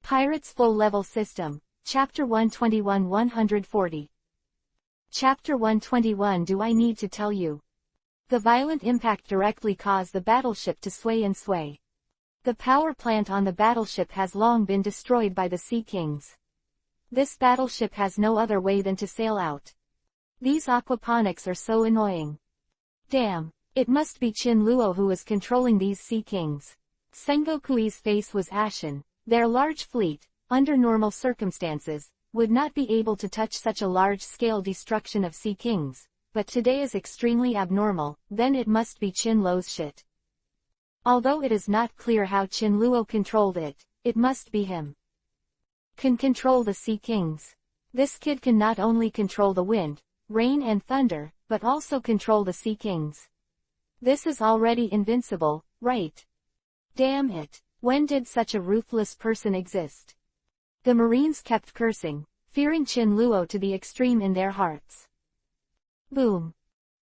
Pirates Full Level System, Chapter 121-140. Chapter 121. Do I need to tell you? The violent impact directly caused the battleship to sway and sway. The power plant on the battleship has long been destroyed by the Sea Kings. This battleship has no other way than to sail out. These aquaponics are so annoying. Damn, it must be Chin Luo who is controlling these Sea Kings. Sengoku's face was ashen. Their large fleet, under normal circumstances, would not be able to touch such a large-scale destruction of Sea Kings, but today is extremely abnormal. Then it must be Chin Luo's shit. Although it is not clear how Chin Luo controlled it, it must be him. Can control the Sea Kings. This kid can not only control the wind, rain and thunder, but also control the Sea Kings. This is already invincible, right? Damn it. When did such a ruthless person exist? The Marines kept cursing, fearing Chin Luo to the extreme in their hearts. Boom.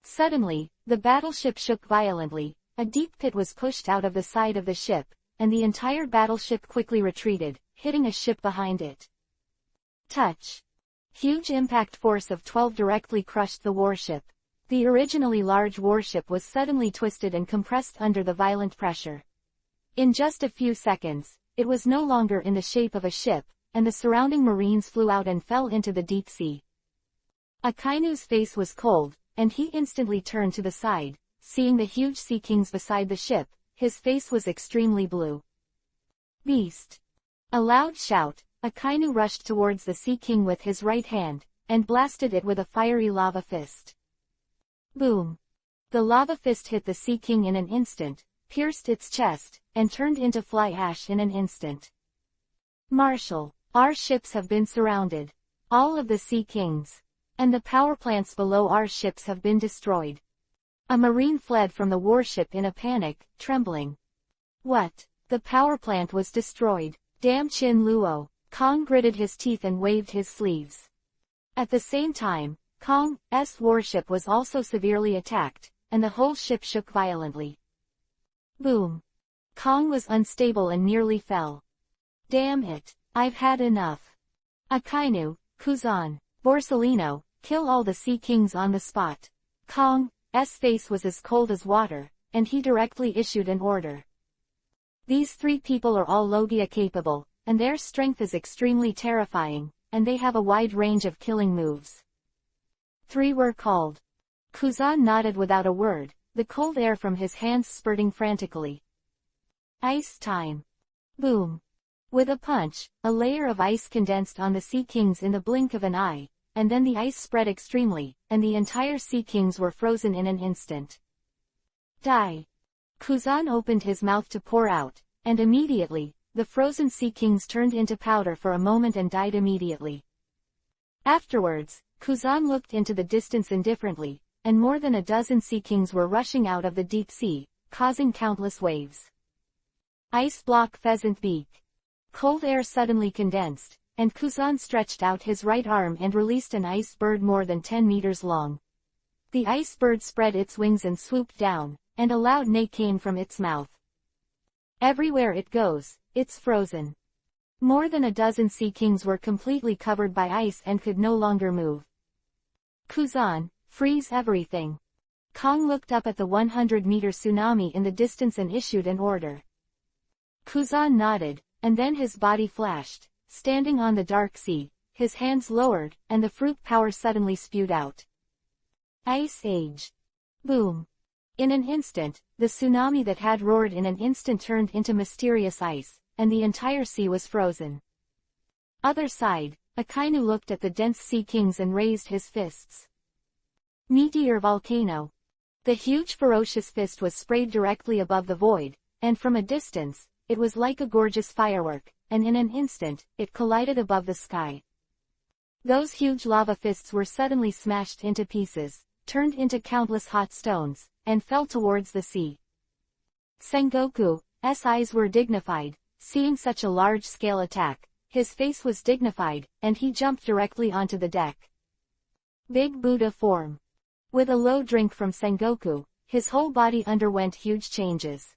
Suddenly, the battleship shook violently, a deep pit was pushed out of the side of the ship, and the entire battleship quickly retreated, hitting a ship behind it. Touch. Huge impact force of 12 directly crushed the warship. The originally large warship was suddenly twisted and compressed under the violent pressure. In just a few seconds, it was no longer in the shape of a ship, and the surrounding Marines flew out and fell into the deep sea. Akainu's face was cold, and he instantly turned to the side, seeing the huge Sea Kings beside the ship. His face was extremely blue. Beast! A loud shout, Akainu rushed towards the Sea King with his right hand, and blasted it with a fiery lava fist. Boom! The lava fist hit the Sea King in an instant, pierced its chest, and turned into fly ash in an instant. Marshal, our ships have been surrounded. All of the Sea Kings and the power plants below our ships have been destroyed. A Marine fled from the warship in a panic, trembling. What? The power plant was destroyed. Damn Chin Luo. Kong gritted his teeth and waved his sleeves. At the same time, Kong's warship was also severely attacked, and the whole ship shook violently. Boom. Kong was unstable and nearly fell. Damn it, I've had enough. Akainu, Kuzan, Borsellino, kill all the Sea Kings on the spot. Kong's face was as cold as water, and he directly issued an order. These three people are all Logia capable, and their strength is extremely terrifying, and they have a wide range of killing moves. 3 were called. Kuzan nodded without a word, the cold air from his hands spurting frantically. Ice time. Boom. With a punch, a layer of ice condensed on the Sea Kings in the blink of an eye, and then the ice spread extremely, and the entire Sea Kings were frozen in an instant. Die. Kuzan opened his mouth to pour out, and immediately, the frozen Sea Kings turned into powder for a moment and died immediately. Afterwards, Kuzan looked into the distance indifferently, and more than a dozen Sea Kings were rushing out of the deep sea, causing countless waves. Ice block pheasant beak. Cold air suddenly condensed, and Kuzan stretched out his right arm and released an ice bird more than 10 meters long. The ice bird spread its wings and swooped down, and a loud neigh came from its mouth. Everywhere it goes, it's frozen. More than a dozen Sea Kings were completely covered by ice and could no longer move. Kuzan, freeze everything. Kong looked up at the 100-meter tsunami in the distance and issued an order. Kuzan nodded, and then his body flashed, standing on the dark sea, his hands lowered, and the fruit power suddenly spewed out. Ice Age. Boom. In an instant, the tsunami that had roared in an instant turned into mysterious ice, and the entire sea was frozen. Other side, Akainu looked at the dense Sea Kings and raised his fists. Meteor volcano. The huge ferocious fist was sprayed directly above the void, and from a distance, it was like a gorgeous firework, and in an instant, it collided above the sky. Those huge lava fists were suddenly smashed into pieces, turned into countless hot stones, and fell towards the sea. Sengoku's eyes were dignified, seeing such a large-scale attack. His face was dignified, and he jumped directly onto the deck. Big Buddha form. With a low drink from Sengoku, his whole body underwent huge changes.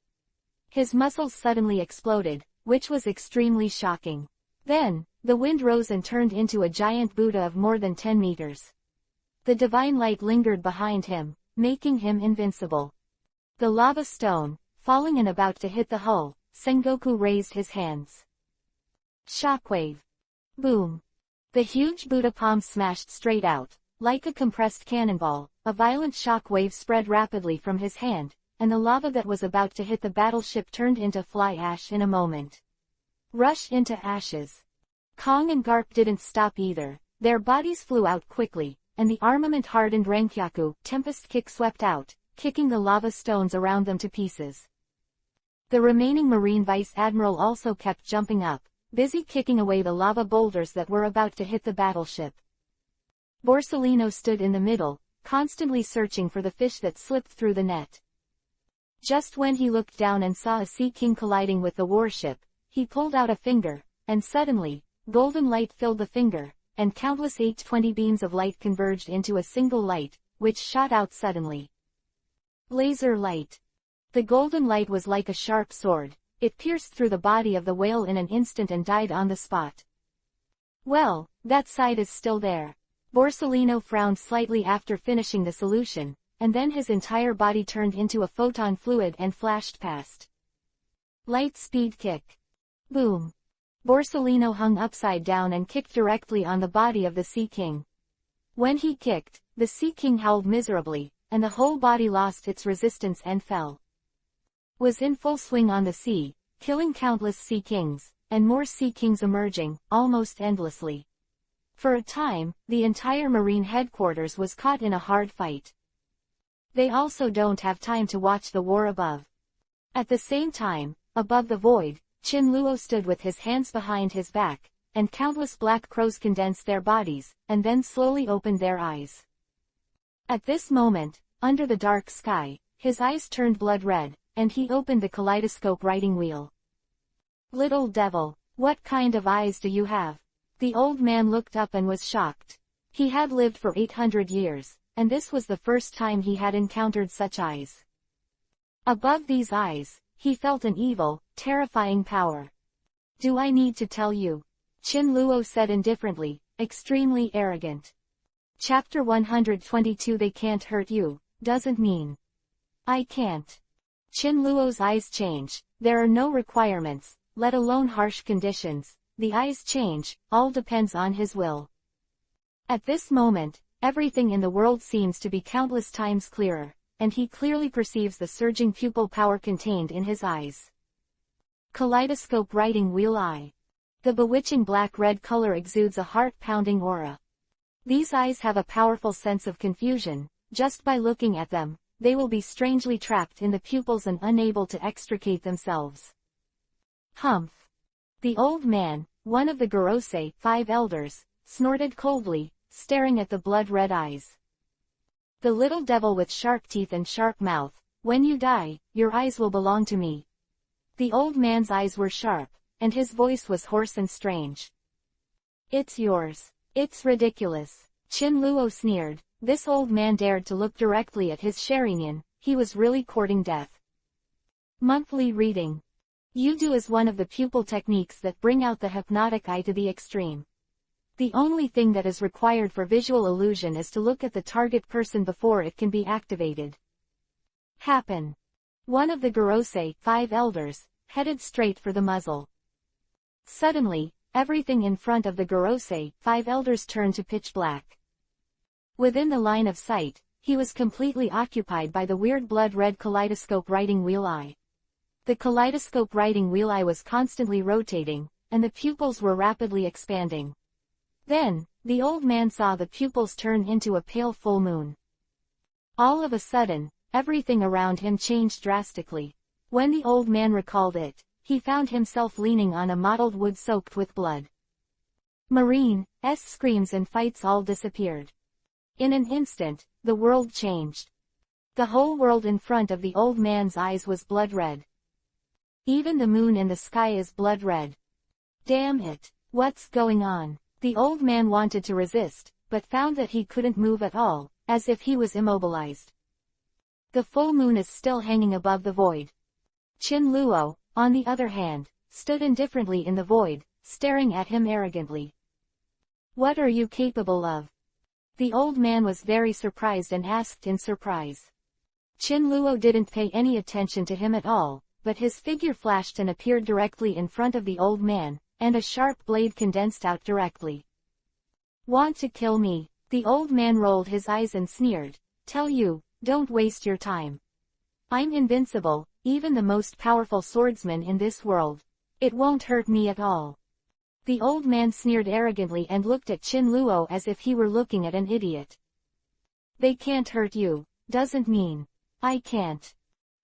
His muscles suddenly exploded, which was extremely shocking. Then, the wind rose and turned into a giant Buddha of more than 10 meters. The divine light lingered behind him, making him invincible. The lava stone, falling and about to hit the hull, Sengoku raised his hands. Shockwave. Boom. The huge Buddha palm smashed straight out. Like a compressed cannonball, a violent shock wave spread rapidly from his hand, and the lava that was about to hit the battleship turned into fly ash in a moment. Rush into ashes. Kong and Garp didn't stop either. Their bodies flew out quickly, and the armament-hardened Renkyaku Tempest Kick swept out, kicking the lava stones around them to pieces. The remaining Marine Vice Admiral also kept jumping up, busy kicking away the lava boulders that were about to hit the battleship. Borsellino stood in the middle, constantly searching for the fish that slipped through the net. Just when he looked down and saw a Sea King colliding with the warship, he pulled out a finger, and suddenly, golden light filled the finger, and countless 820 beams of light converged into a single light, which shot out suddenly. Laser light. The golden light was like a sharp sword. It pierced through the body of the whale in an instant and died on the spot. Well, that side is still there. Borsellino frowned slightly after finishing the solution, and then his entire body turned into a photon fluid and flashed past. Light speed kick. Boom. Borsellino hung upside down and kicked directly on the body of the Sea King. When he kicked, the Sea King howled miserably, and the whole body lost its resistance and fell. Was in full swing on the sea, killing countless Sea Kings, and more Sea Kings emerging, almost endlessly. For a time, the entire Marine headquarters was caught in a hard fight. They also don't have time to watch the war above. At the same time, above the void, Chin Luo stood with his hands behind his back, and countless black crows condensed their bodies, and then slowly opened their eyes. At this moment, under the dark sky, his eyes turned blood red, and he opened the kaleidoscope writing wheel. Little devil, what kind of eyes do you have? The old man looked up and was shocked. He had lived for 800 years, and this was the first time he had encountered such eyes. Above these eyes, he felt an evil, terrifying power. Do I need to tell you? Chin Luo said indifferently, extremely arrogant. Chapter 122 They can't hurt you, doesn't mean I can't. Chin Luo's eyes change. There are no requirements, let alone harsh conditions. The eyes change, all depends on his will. At this moment, everything in the world seems to be countless times clearer, and he clearly perceives the surging pupil power contained in his eyes. Kaleidoscope writing wheel eye. The bewitching black-red color exudes a heart-pounding aura. These eyes have a powerful sense of confusion. Just by looking at them, they will be strangely trapped in the pupils and unable to extricate themselves. Humph. The old man, one of the Gorosei 5 elders, snorted coldly, staring at the blood-red eyes. The little devil with sharp teeth and sharp mouth, when you die, your eyes will belong to me. The old man's eyes were sharp, and his voice was hoarse and strange. It's yours. It's ridiculous. Chin Luo sneered. This old man dared to look directly at his Sherinian. He was really courting death. Monthly reading. Yudu is one of the pupil techniques that bring out the hypnotic eye to the extreme. The only thing that is required for visual illusion is to look at the target person before it can be activated. Happen. One of the Gorosei 5 elders headed straight for the muzzle. Suddenly, everything in front of the Gorosei 5 elders turned to pitch black. Within the line of sight, he was completely occupied by the weird blood-red kaleidoscope writing wheel eye. The kaleidoscope writing wheel eye was constantly rotating, and the pupils were rapidly expanding. Then, the old man saw the pupils turn into a pale full moon. All of a sudden, everything around him changed drastically. When the old man recalled it, he found himself leaning on a mottled wood soaked with blood. Marine's screams and fights all disappeared. In an instant, the world changed. The whole world in front of the old man's eyes was blood red. Even the moon in the sky is blood red. Damn it, what's going on? The old man wanted to resist, but found that he couldn't move at all, as if he was immobilized. The full moon is still hanging above the void. Chin Luo, on the other hand, stood indifferently in the void, staring at him arrogantly. "What are you capable of?" The old man was very surprised and asked in surprise. Qin Luo didn't pay any attention to him at all, but his figure flashed and appeared directly in front of the old man, and a sharp blade condensed out directly. "Want to kill me?" The old man rolled his eyes and sneered. "Tell you, don't waste your time. I'm invincible, even the most powerful swordsman in this world. It won't hurt me at all." The old man sneered arrogantly and looked at Qin Luo as if he were looking at an idiot. "They can't hurt you, doesn't mean I can't."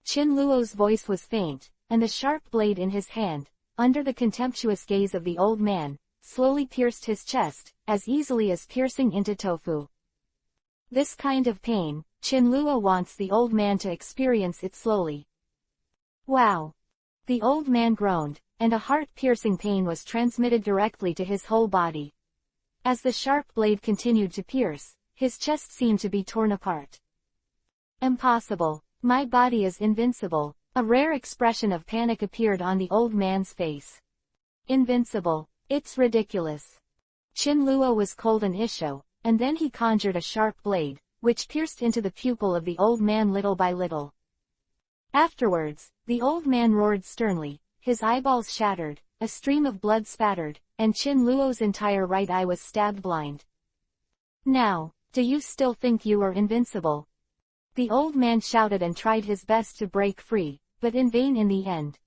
Qin Luo's voice was faint, and the sharp blade in his hand, under the contemptuous gaze of the old man, slowly pierced his chest, as easily as piercing into tofu. This kind of pain, Qin Luo wants the old man to experience it slowly. "Wow!" The old man groaned, and a heart-piercing pain was transmitted directly to his whole body. As the sharp blade continued to pierce, his chest seemed to be torn apart. "Impossible. My body is invincible." A rare expression of panic appeared on the old man's face. "Invincible? It's ridiculous." Qin Luo was cold and isho, and then he conjured a sharp blade, which pierced into the pupil of the old man little by little. Afterwards, the old man roared sternly, his eyeballs shattered, a stream of blood spattered, and Qin Luo's entire right eye was stabbed blind. "Now, do you still think you are invincible?" The old man shouted and tried his best to break free, but in vain in the end.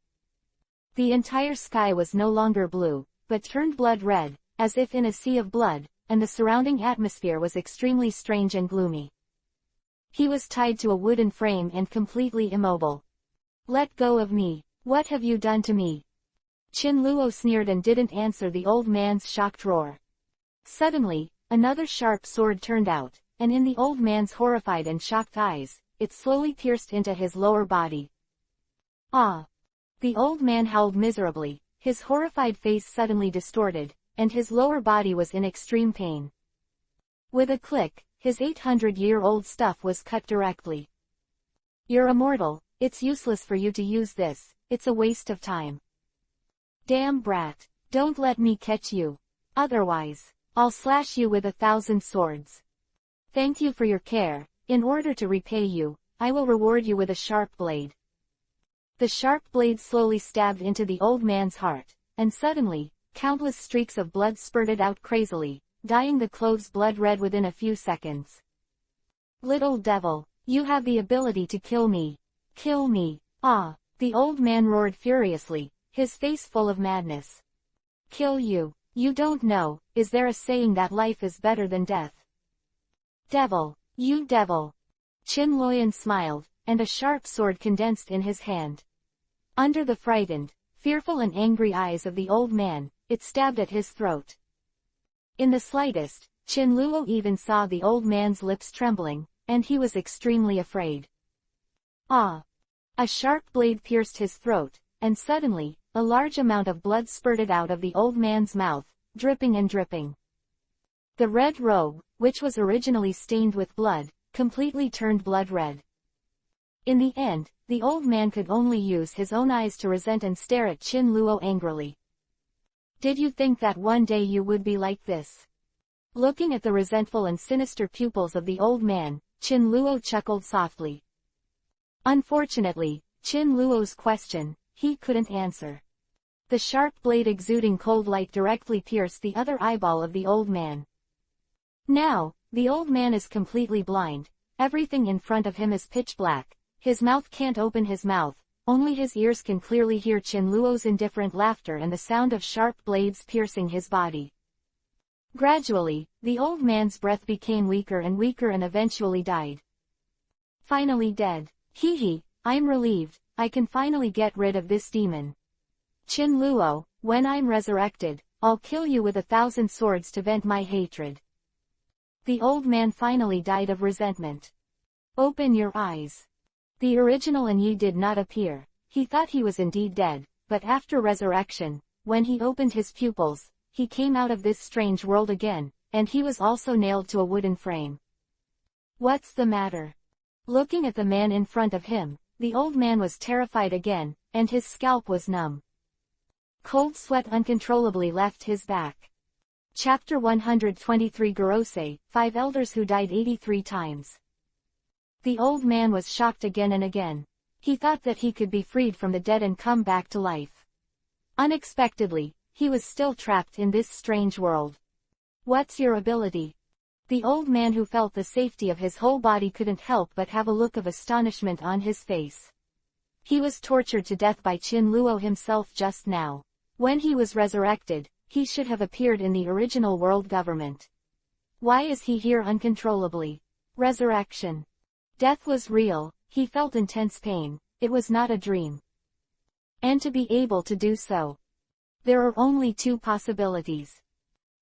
The entire sky was no longer blue, but turned blood red, as if in a sea of blood, and the surrounding atmosphere was extremely strange and gloomy. He was tied to a wooden frame and completely immobile. "Let go of me. What have you done to me?" Qin Luo sneered and didn't answer the old man's shocked roar. Suddenly, another sharp sword turned out, and in the old man's horrified and shocked eyes, it slowly pierced into his lower body. "Ah!" The old man howled miserably, his horrified face suddenly distorted, and his lower body was in extreme pain. With a click, his 800-year-old stuff was cut directly. "You're immortal, it's useless for you to use this, it's a waste of time." "Damn brat, don't let me catch you. Otherwise, I'll slash you with 1,000 swords. Thank you for your care. In order to repay you, I will reward you with a sharp blade." The sharp blade slowly stabbed into the old man's heart, and suddenly, countless streaks of blood spurted out crazily, dyeing the clothes blood red within a few seconds. "Little devil, you have the ability to kill me. Kill me. Ah!" The old man roared furiously, his face full of madness. "Kill you? You don't know, is there a saying that life is better than death? Devil, you devil." Qin Luoyan smiled, and a sharp sword condensed in his hand. Under the frightened, fearful and angry eyes of the old man, it stabbed at his throat. In the slightest, Qin Luo even saw the old man's lips trembling, and he was extremely afraid. "Ah!" A sharp blade pierced his throat, and suddenly, a large amount of blood spurted out of the old man's mouth, dripping and dripping. The red robe, which was originally stained with blood, completely turned blood red. In the end, the old man could only use his own eyes to resent and stare at Qin Luo angrily. "Did you think that one day you would be like this?" Looking at the resentful and sinister pupils of the old man, Qin Luo chuckled softly. Unfortunately, Qin Luo's question, he couldn't answer. The sharp blade exuding cold light directly pierced the other eyeball of the old man. Now, the old man is completely blind, everything in front of him is pitch black, his mouth can't open his mouth, only his ears can clearly hear Qin Luo's indifferent laughter and the sound of sharp blades piercing his body. Gradually, the old man's breath became weaker and eventually died. Finally dead. Hee hee, I'm relieved, I can finally get rid of this demon. Qin Luo, when I'm resurrected, I'll kill you with 1,000 swords to vent my hatred. The old man finally died of resentment. Open your eyes. The original Yi did not appear. He thought he was indeed dead, but after resurrection, when he opened his pupils, he came out of this strange world again, and he was also nailed to a wooden frame. What's the matter? Looking at the man in front of him, the old man was terrified again, and his scalp was numb. Cold sweat uncontrollably left his back. Chapter 123 Gorosei, 5 Elders Who Died 83 Times. The old man was shocked again and again. He thought that he could be freed from the dead and come back to life. Unexpectedly, he was still trapped in this strange world. What's your ability? The old man, who felt the safety of his whole body, couldn't help but have a look of astonishment on his face. He was tortured to death by Qin Luo himself just now. When he was resurrected, he should have appeared in the original world government. Why is he here uncontrollably? Resurrection. Death was real, he felt intense pain, it was not a dream. And to be able to do so. There are only two possibilities.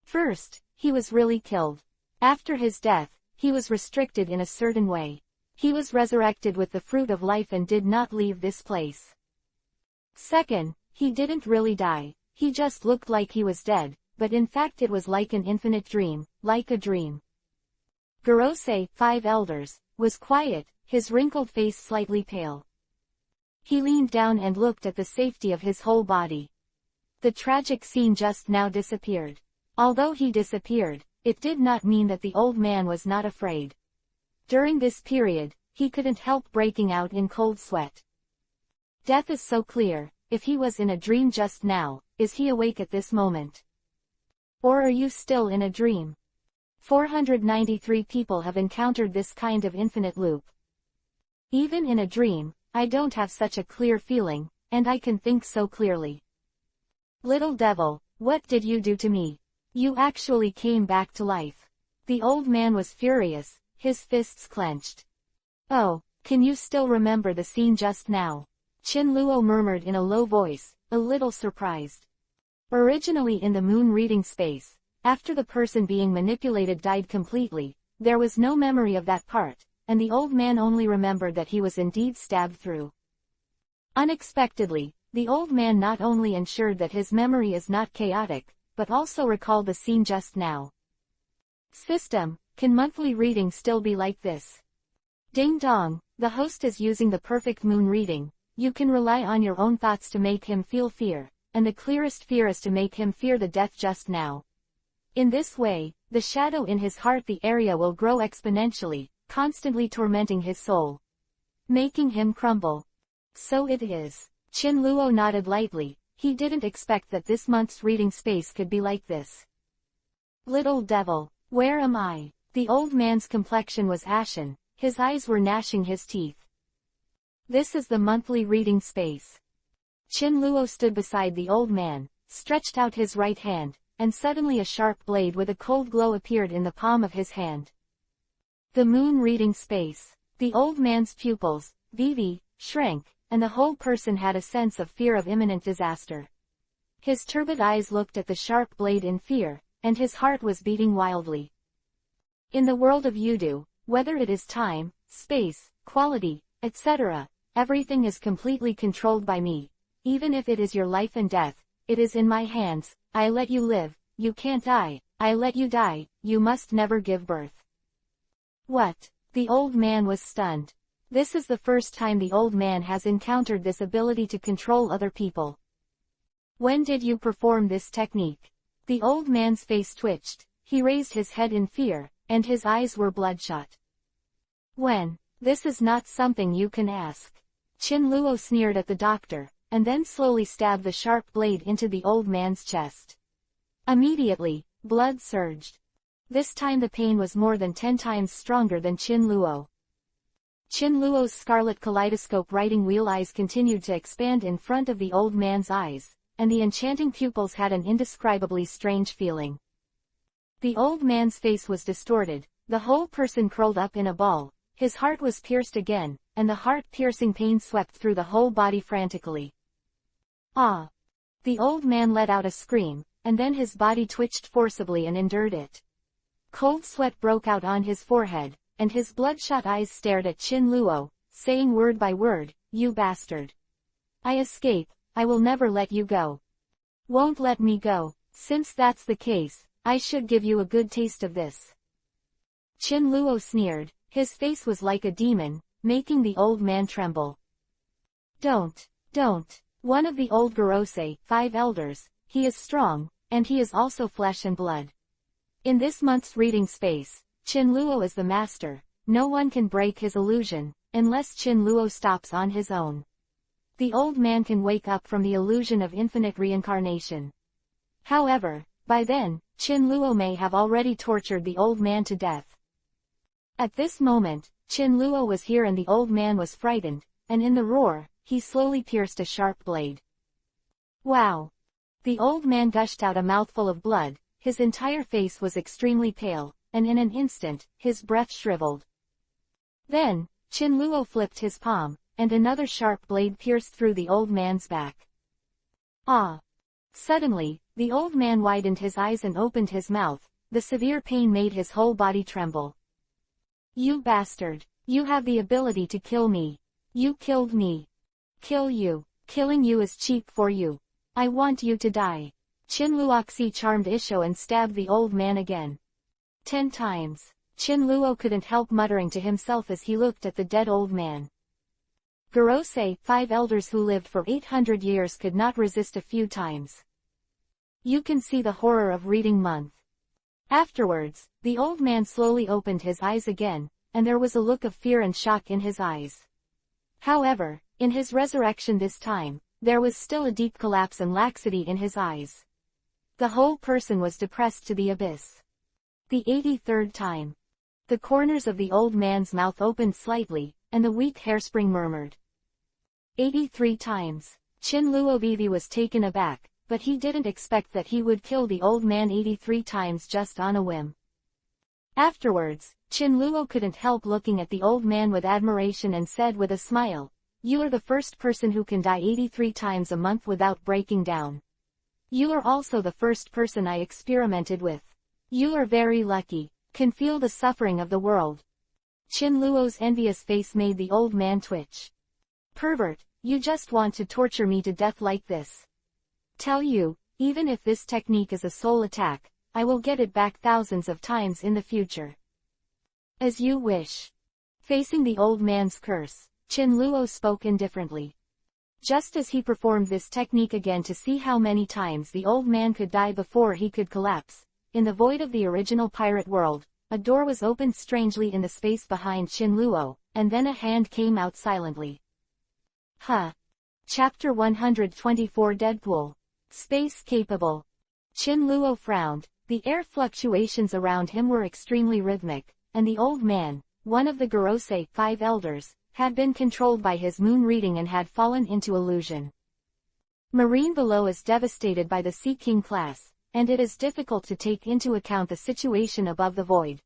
First, he was really killed. After his death, he was restricted in a certain way. He was resurrected with the fruit of life and did not leave this place. Second, he didn't really die, he just looked like he was dead, but in fact it was like an infinite dream, like a dream. Gorosei, 5 Elders, was quiet, his wrinkled face slightly pale. He leaned down and looked at the safety of his whole body. The tragic scene just now disappeared. Although he disappeared, it did not mean that the old man was not afraid. During this period, he couldn't help breaking out in cold sweat. Death is so clear. If he was in a dream just now, is he awake at this moment? Or are you still in a dream? 493 people have encountered this kind of infinite loop. Even in a dream, I don't have such a clear feeling, and I can think so clearly. Little devil, what did you do to me? You actually came back to life. The old man was furious, his fists clenched. Oh, can you still remember the scene just now? Qin Luo murmured in a low voice, a little surprised. Originally in the moon reading space, after the person being manipulated died completely, there was no memory of that part, and the old man only remembered that he was indeed stabbed through. Unexpectedly, the old man not only ensured that his memory is not chaotic, but also recalled the scene just now. System, can monthly reading still be like this? Ding dong, the host is using the perfect moon reading. You can rely on your own thoughts to make him feel fear, and the clearest fear is to make him fear the death just now. In this way, the shadow in his heart, the area, will grow exponentially, constantly tormenting his soul, making him crumble. So it is. Qin Luo nodded lightly, he didn't expect that this month's reading space could be like this. Little devil, where am I? The old man's complexion was ashen, his eyes were gnashing his teeth. This is the monthly reading space. Qin Luo stood beside the old man, stretched out his right hand, and suddenly a sharp blade with a cold glow appeared in the palm of his hand. The moon reading space. The old man's pupils, Vivi, shrank, and the whole person had a sense of fear of imminent disaster. His turbid eyes looked at the sharp blade in fear, and his heart was beating wildly. In the world of Yudu, whether it is time, space, quality, etc., everything is completely controlled by me. Even if it is your life and death, it is in my hands. I let you live, you can't die. I let you die, you must never give birth. What? The old man was stunned. This is the first time the old man has encountered this ability to control other people. When did you perform this technique? The old man's face twitched, he raised his head in fear, and his eyes were bloodshot. When? This is not something you can ask. Qin Luo sneered at the doctor, and then slowly stabbed the sharp blade into the old man's chest. Immediately, blood surged. This time the pain was more than 10 times stronger than Qin Luo. Qin Luo's scarlet kaleidoscope writing wheel eyes continued to expand in front of the old man's eyes, and the enchanting pupils had an indescribably strange feeling. The old man's face was distorted, the whole person curled up in a ball, his heart was pierced again, and the heart-piercing pain swept through the whole body frantically. Ah! The old man let out a scream, and then his body twitched forcibly and endured it. Cold sweat broke out on his forehead, and his bloodshot eyes stared at Qin Luo, saying word by word, "You bastard! I escape, I will never let you go. Won't let me go. Since that's the case, I should give you a good taste of this." Qin Luo sneered, his face was like a demon, making the old man tremble. Don't. One of the old Gorosei, 5 elders, he is strong, and he is also flesh and blood. In this month's reading space, Qinluo is the master. No one can break his illusion, unless Qinluo stops on his own. The old man can wake up from the illusion of infinite reincarnation. However, by then, Qinluo may have already tortured the old man to death. At this moment, Qinluo was here and the old man was frightened, and in the roar, he slowly pierced a sharp blade. Wow! The old man gushed out a mouthful of blood, his entire face was extremely pale, and in an instant, his breath shriveled. Then, Qinluo flipped his palm, and another sharp blade pierced through the old man's back. Ah! Suddenly, the old man widened his eyes and opened his mouth. The severe pain made his whole body tremble. You bastard! You have the ability to kill me. You killed me. Kill you. Killing you is cheap for you. I want you to die. Qinluoxi charmed Isho and stabbed the old man again. 10 times. Qinluo couldn't help muttering to himself as he looked at the dead old man. Gorosei, 5 elders who lived for 800 years could not resist a few times. You can see the horror of reading month. Afterwards, the old man slowly opened his eyes again, and there was a look of fear and shock in his eyes. However, in his resurrection this time, there was still a deep collapse and laxity in his eyes. The whole person was depressed to the abyss. The 83rd time. The corners of the old man's mouth opened slightly, and the weak hairspring murmured. 83 times. Qinluo Vivi was taken aback, but he didn't expect that he would kill the old man 83 times just on a whim. Afterwards, Qinluo couldn't help looking at the old man with admiration and said with a smile, "You are the first person who can die 83 times a month without breaking down. You are also the first person I experimented with. You are very lucky, can feel the suffering of the world." Qinluo's envious face made the old man twitch. "Pervert, you just want to torture me to death like this. Tell you, even if this technique is a soul attack, I will get it back thousands of times in the future." "As you wish." Facing the old man's curse, Qinluo spoke indifferently. Just as he performed this technique again to see how many times the old man could die before he could collapse, in the void of the original pirate world, a door was opened strangely in the space behind Qinluo, and then a hand came out silently. Chapter 124 Deadpool. Space capable. Qinluo frowned. The air fluctuations around him were extremely rhythmic, and the old man, one of the Gorosei, 5 elders, had been controlled by his moon reading and had fallen into illusion. Marine below is devastated by the Sea King class, and it is difficult to take into account the situation above the void.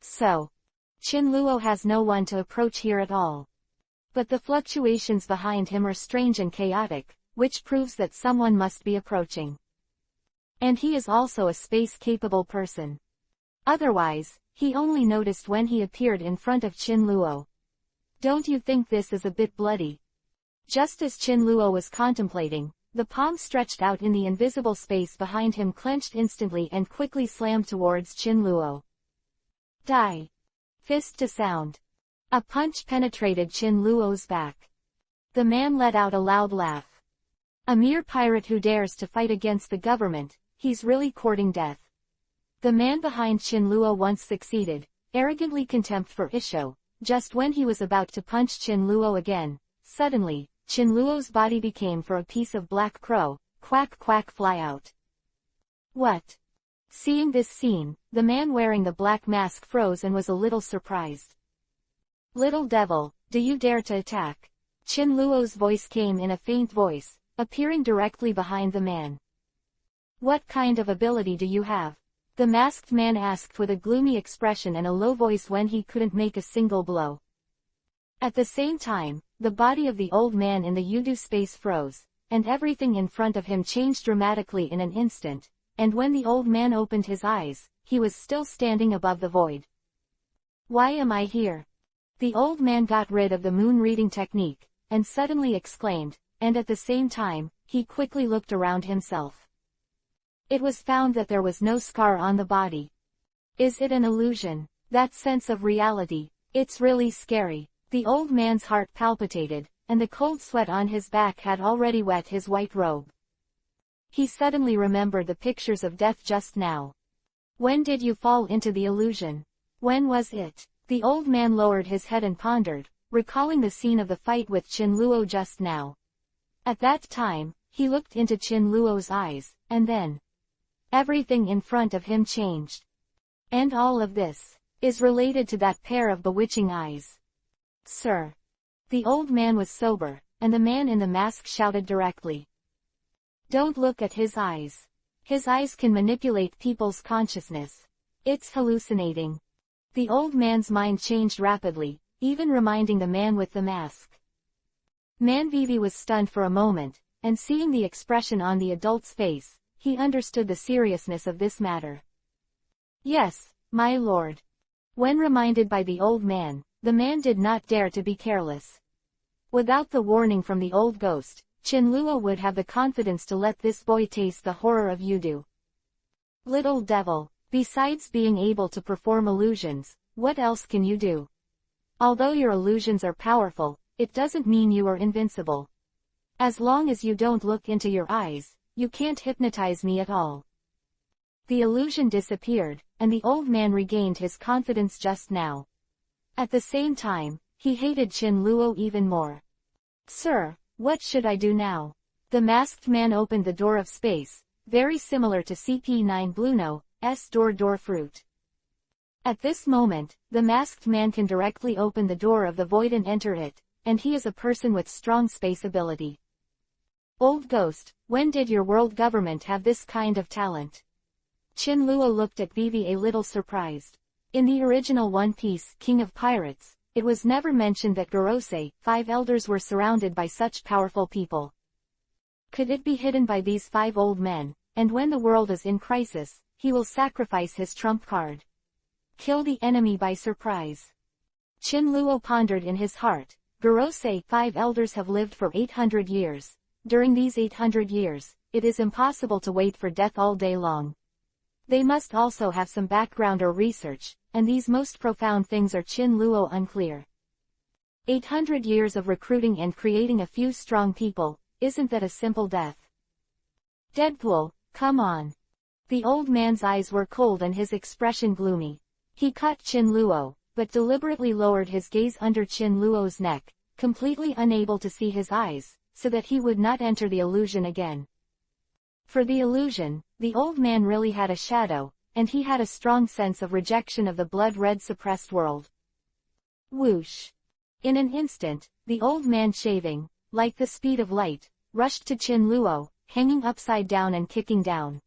So, Qinluo has no one to approach here at all. But the fluctuations behind him are strange and chaotic, which proves that someone must be approaching. And he is also a space-capable person. Otherwise, he only noticed when he appeared in front of Qinluo. Don't you think this is a bit bloody? Just as Qinluo was contemplating, the palm stretched out in the invisible space behind him clenched instantly and quickly slammed towards Qinluo. Die! Fist to sound. A punch penetrated Qinluo's back. The man let out a loud laugh. A mere pirate who dares to fight against the government, he's really courting death. The man behind Qinluo once succeeded, arrogantly contempt for Isho, just when he was about to punch Qinluo again. Suddenly, Qinluo's body became for a piece of black crow, quack quack fly out. What? Seeing this scene, the man wearing the black mask froze and was a little surprised. Little devil, do you dare to attack? Qinluo's voice came in a faint voice, appearing directly behind the man. What kind of ability do you have? The masked man asked with a gloomy expression and a low voice when he couldn't make a single blow. At the same time, the body of the old man in the Yudu space froze, and everything in front of him changed dramatically in an instant, and when the old man opened his eyes, he was still standing above the void. Why am I here? The old man got rid of the moon reading technique, and suddenly exclaimed, and at the same time, he quickly looked around himself. It was found that there was no scar on the body. Is it an illusion? That sense of reality, it's really scary. The old man's heart palpitated, and the cold sweat on his back had already wet his white robe. He suddenly remembered the pictures of death just now. When did you fall into the illusion? When was it? The old man lowered his head and pondered, recalling the scene of the fight with Qin Luo just now. At that time, he looked into Qin Luo's eyes, and then everything in front of him changed. And all of this is related to that pair of bewitching eyes. Sir. The old man was sober, and the man in the mask shouted directly. Don't look at his eyes. His eyes can manipulate people's consciousness. It's hallucinating. The old man's mind changed rapidly, even reminding the man with the mask. Man Vivi was stunned for a moment, and seeing the expression on the adult's face, he understood the seriousness of this matter. Yes, my lord. When reminded by the old man did not dare to be careless. Without the warning from the old ghost, Qin Luo would have the confidence to let this boy taste the horror of Yudu. Little devil, besides being able to perform illusions, what else can you do? Although your illusions are powerful, it doesn't mean you are invincible. As long as you don't look into your eyes, you can't hypnotize me at all. The illusion disappeared, and the old man regained his confidence just now. At the same time, he hated Qin Luo even more. Sir, what should I do now? The masked man opened the door of space, very similar to CP9 Bluno's door fruit. At this moment, the masked man can directly open the door of the void and enter it, and he is a person with strong space ability. Old ghost, when did your world government have this kind of talent? Qin Luo looked at Vivi a little surprised. In the original One Piece, King of Pirates, it was never mentioned that Gorosei, 5 elders were surrounded by such powerful people. Could it be hidden by these 5 old men, and when the world is in crisis, he will sacrifice his trump card? Kill the enemy by surprise. Qin Luo pondered in his heart. Gorosei, 5 elders have lived for 800 years. During these 800 years, it is impossible to wait for death all day long. They must also have some background or research, and these most profound things are Qin Luo unclear. 800 years of recruiting and creating a few strong people, isn't that a simple death? Deadpool, come on. The old man's eyes were cold and his expression gloomy. He caught Qin Luo, but deliberately lowered his gaze under Qin Luo's neck, completely unable to see his eyes, so that he would not enter the illusion again. For the illusion, the old man really had a shadow, and he had a strong sense of rejection of the blood-red suppressed world. Whoosh! In an instant, the old man shaving, like the speed of light, rushed to Qin Luo, hanging upside down and kicking down.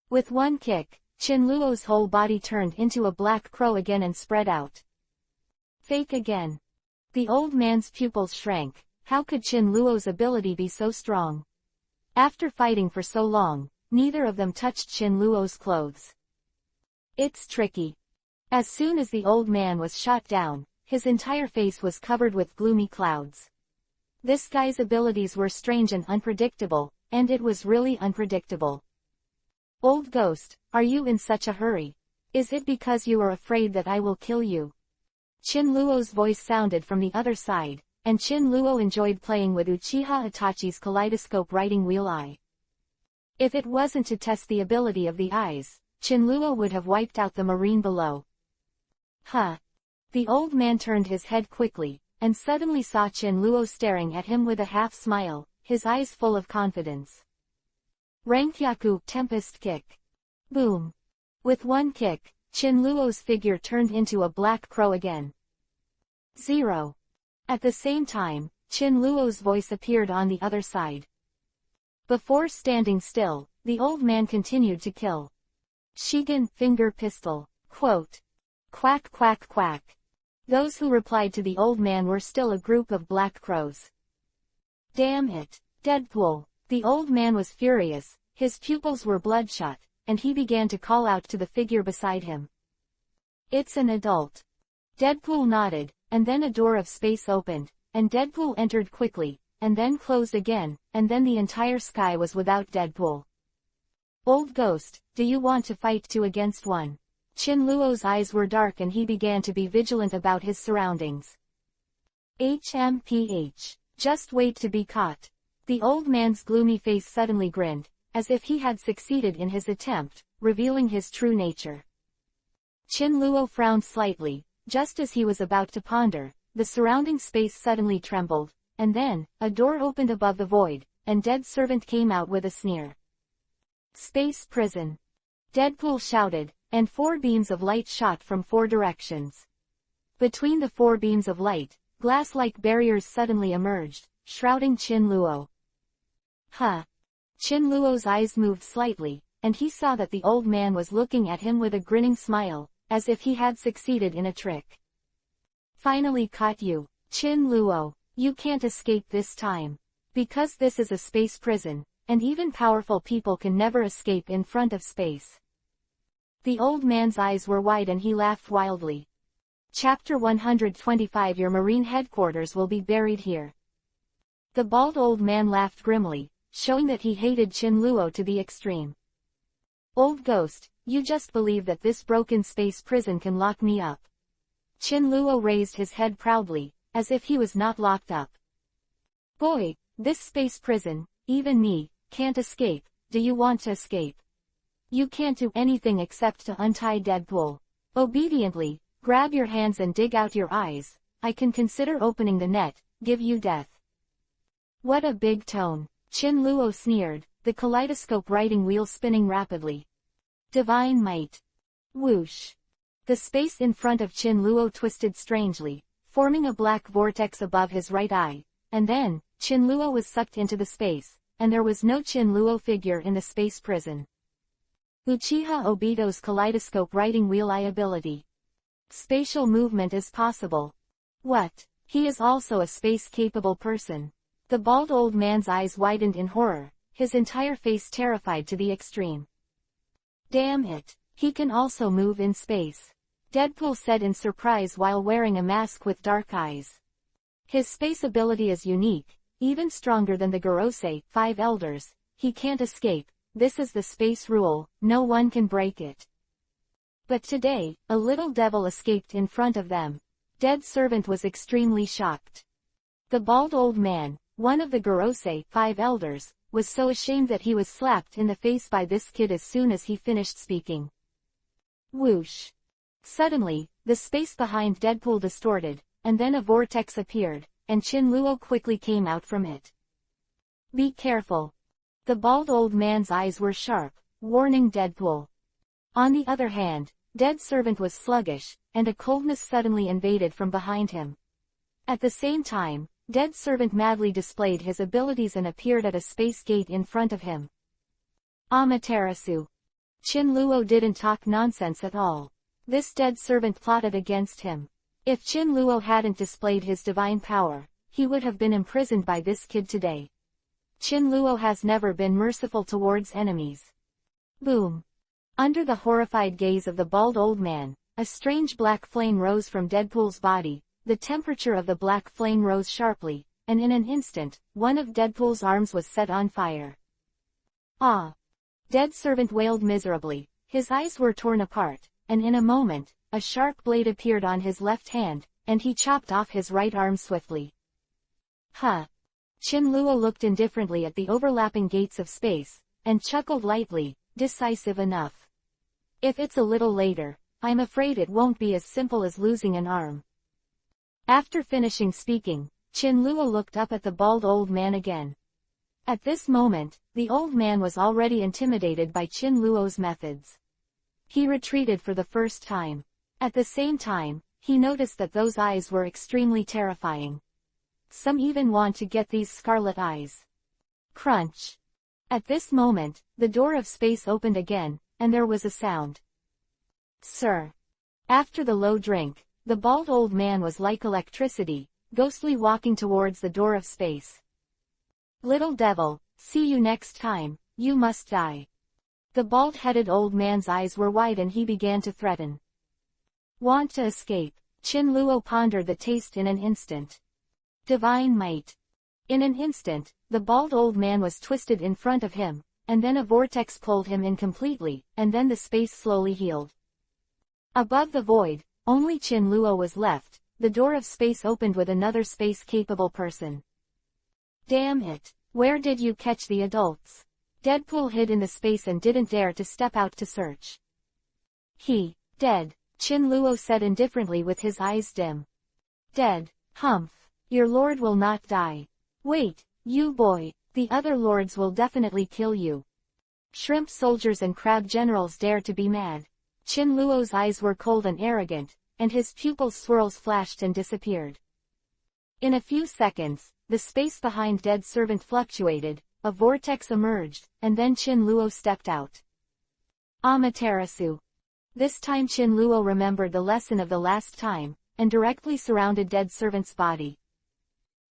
With one kick, Qin Luo's whole body turned into a black crow again and spread out. Fake again. The old man's pupils shrank. How could Qin Luo's ability be so strong? After fighting for so long, neither of them touched Qin Luo's clothes. It's tricky. As soon as the old man was shot down, his entire face was covered with gloomy clouds. This guy's abilities were strange and unpredictable, and it was really unpredictable. Old ghost, are you in such a hurry? Is it because you are afraid that I will kill you? Qin Luo's voice sounded from the other side, and Qin Luo enjoyed playing with Uchiha Itachi's kaleidoscope writing wheel eye. If it wasn't to test the ability of the eyes, Qin Luo would have wiped out the marine below. Huh. The old man turned his head quickly, and suddenly saw Qin Luo staring at him with a half-smile, his eyes full of confidence. Rangkyaku, Tempest Kick. Boom. With one kick, Qin Luo's figure turned into a black crow again. 0. At the same time, Qin Luo's voice appeared on the other side. Before standing still, the old man continued to kill. Shigen, finger pistol. Quote. Quack quack quack. Those who replied to the old man were still a group of black crows. Damn it, Deadpool. The old man was furious, his pupils were bloodshot, and he began to call out to the figure beside him. It's an adult. Deadpool nodded, and then a door of space opened, and Deadpool entered quickly, and then closed again, and then the entire sky was without Deadpool. Old ghost, do you want to fight 2 against 1? Qin Luo's eyes were dark and he began to be vigilant about his surroundings. HMPH. Just wait to be caught. The old man's gloomy face suddenly grinned, as if he had succeeded in his attempt, revealing his true nature. Qin Luo frowned slightly, just as he was about to ponder. The surrounding space suddenly trembled, and then, a door opened above the void, and Dead Servant came out with a sneer. Space prison. Deadpool shouted, and 4 beams of light shot from 4 directions. Between the 4 beams of light, glass-like barriers suddenly emerged, shrouding Qin Luo. Huh. Qin Luo's eyes moved slightly, and he saw that the old man was looking at him with a grinning smile, as if he had succeeded in a trick. Finally caught you, Qin Luo. You can't escape this time. Because this is a space prison, and even powerful people can never escape in front of space. The old man's eyes were wide and he laughed wildly. Chapter 125. Your marine headquarters will be buried here. The bald old man laughed grimly, showing that he hated Qin Luo to the extreme. Old ghost, you just believe that this broken space prison can lock me up. Qin Luo raised his head proudly, as if he was not locked up. Boy, this space prison, even me, can't escape. Do you want to escape? You can't do anything except to untie Deadpool. Obediently, grab your hands and dig out your eyes. I can consider opening the net, give you death. What a big tone, Qin Luo sneered, the kaleidoscope writing wheel spinning rapidly. Divine might. Whoosh. The space in front of Qin Luo twisted strangely, forming a black vortex above his right eye, and then, Qin Luo was sucked into the space, and there was no Qin Luo figure in the space prison. Uchiha Obito's kaleidoscope writing wheel eye ability. Spatial movement is possible. What? He is also a space-capable person. The bald old man's eyes widened in horror, his entire face terrified to the extreme. Damn it, he can also move in space. Deadpool said in surprise while wearing a mask with dark eyes. His space ability is unique, even stronger than the Gorosei, 5 elders. He can't escape. This is the space rule, no one can break it. But today, a little devil escaped in front of them. Dead Servant was extremely shocked. The bald old man, one of the Gorosei, 5 elders, was so ashamed that he was slapped in the face by this kid as soon as he finished speaking. Whoosh. Suddenly, the space behind Deadpool distorted, and then a vortex appeared, and Qin Luo quickly came out from it. Be careful. The bald old man's eyes were sharp, warning Deadpool. On the other hand, Dead Servant was sluggish, and a coldness suddenly invaded from behind him. At the same time, Dead Servant madly displayed his abilities and appeared at a space gate in front of him. Amaterasu. Qin Luo didn't talk nonsense at all. This Dead Servant plotted against him. If Qin Luo hadn't displayed his divine power, he would have been imprisoned by this kid today. Qin Luo has never been merciful towards enemies. Boom. Under the horrified gaze of the bald old man, a strange black flame rose from Deadpool's body. The temperature of the black flame rose sharply, and in an instant, one of Deadpool's arms was set on fire. Ah! Dead Servant wailed miserably, his eyes were torn apart, and in a moment, a sharp blade appeared on his left hand, and he chopped off his right arm swiftly. Huh! Qin Luo looked indifferently at the overlapping gates of space, and chuckled lightly, decisive enough. If it's a little later, I'm afraid it won't be as simple as losing an arm. After finishing speaking, Qin Luo looked up at the bald old man again. At this moment, the old man was already intimidated by Qin Luo's methods. He retreated for the first time. At the same time, he noticed that those eyes were extremely terrifying. Some even want to get these scarlet eyes. Crunch. At this moment, the door of space opened again, and there was a sound. Sir. After the low drink, the bald old man was like electricity, ghostly walking towards the door of space. Little devil, see you next time, you must die. The bald-headed old man's eyes were wide and he began to threaten. Want to escape? Qin Luo pondered the taste in an instant. Divine might. In an instant, the bald old man was twisted in front of him, and then a vortex pulled him in completely, and then the space slowly healed. Above the void, only Qin Luo was left, the door of space opened with another space-capable person. Damn it! Where did you catch the adults? Deadpool hid in the space and didn't dare to step out to search. He, dead, Chin Luo said indifferently with his eyes dim. Dead, humph. Your lord will not die. Wait, you boy, the other lords will definitely kill you. Shrimp soldiers and crab generals dare to be mad. Chin Luo's eyes were cold and arrogant, and his pupils' swirls flashed and disappeared. In a few seconds, the space behind dead servant fluctuated, a vortex emerged, and then Chin Luo stepped out. Amaterasu. This time Chin Luo remembered the lesson of the last time, and directly surrounded dead servant's body.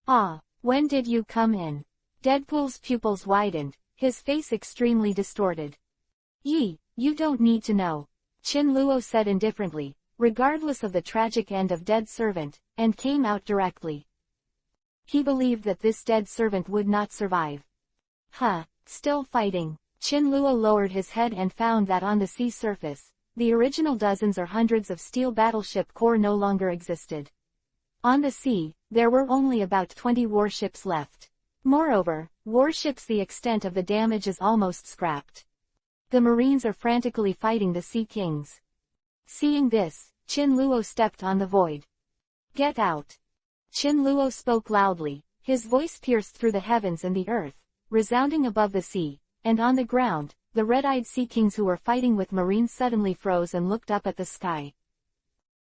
Ah, when did you come in? Deadpool's pupils widened, his face extremely distorted. Yi, you don't need to know. Chin Luo said indifferently, regardless of the tragic end of dead servant, and came out directly. He believed that this dead servant would not survive. Huh, still fighting. Chin Luo lowered his head and found that on the sea surface, the original dozens or hundreds of steel battleship core no longer existed. On the sea, there were only about 20 warships left. Moreover, warships the extent of the damage is almost scrapped. The Marines are frantically fighting the Sea Kings. Seeing this, Chin Luo stepped on the void. Get out. Chin Luo spoke loudly, his voice pierced through the heavens and the earth, resounding above the sea, and on the ground, the red-eyed Sea Kings who were fighting with Marines suddenly froze and looked up at the sky.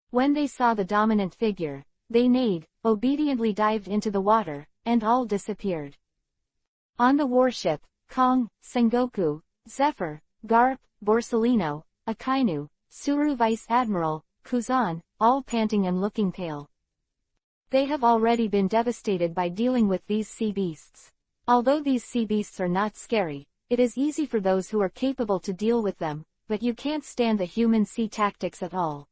When they saw the dominant figure, they neighed, obediently dived into the water, and all disappeared. On the warship, Kong, Sengoku, Zephyr, Garp, Borsellino, Akainu, Suru Vice Admiral, Kuzan, all panting and looking pale. They have already been devastated by dealing with these sea beasts. Although these sea beasts are not scary, it is easy for those who are capable to deal with them, but you can't stand the human sea tactics at all.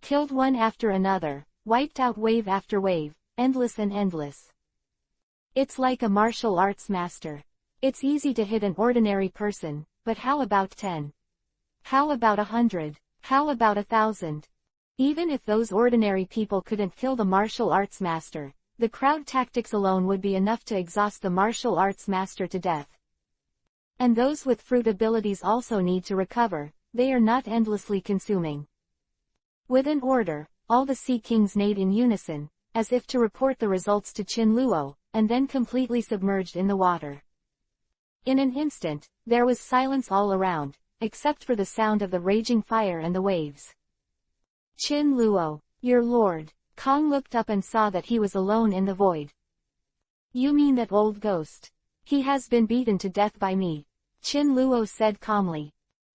Killed one after another, wiped out wave after wave, endless and endless. It's like a martial arts master. It's easy to hit an ordinary person, but how about 10? How about 100? How about 1,000? Even if those ordinary people couldn't kill the martial arts master, the crowd tactics alone would be enough to exhaust the martial arts master to death. And those with fruit abilities also need to recover, they are not endlessly consuming. With an order, all the Sea Kings neighed in unison, as if to report the results to Chin Luo, and then completely submerged in the water. In an instant, there was silence all around, except for the sound of the raging fire and the waves. Chin Luo, your lord. Kong looked up and saw that he was alone in the void. You mean that old ghost? He has been beaten to death by me. Chin Luo said calmly.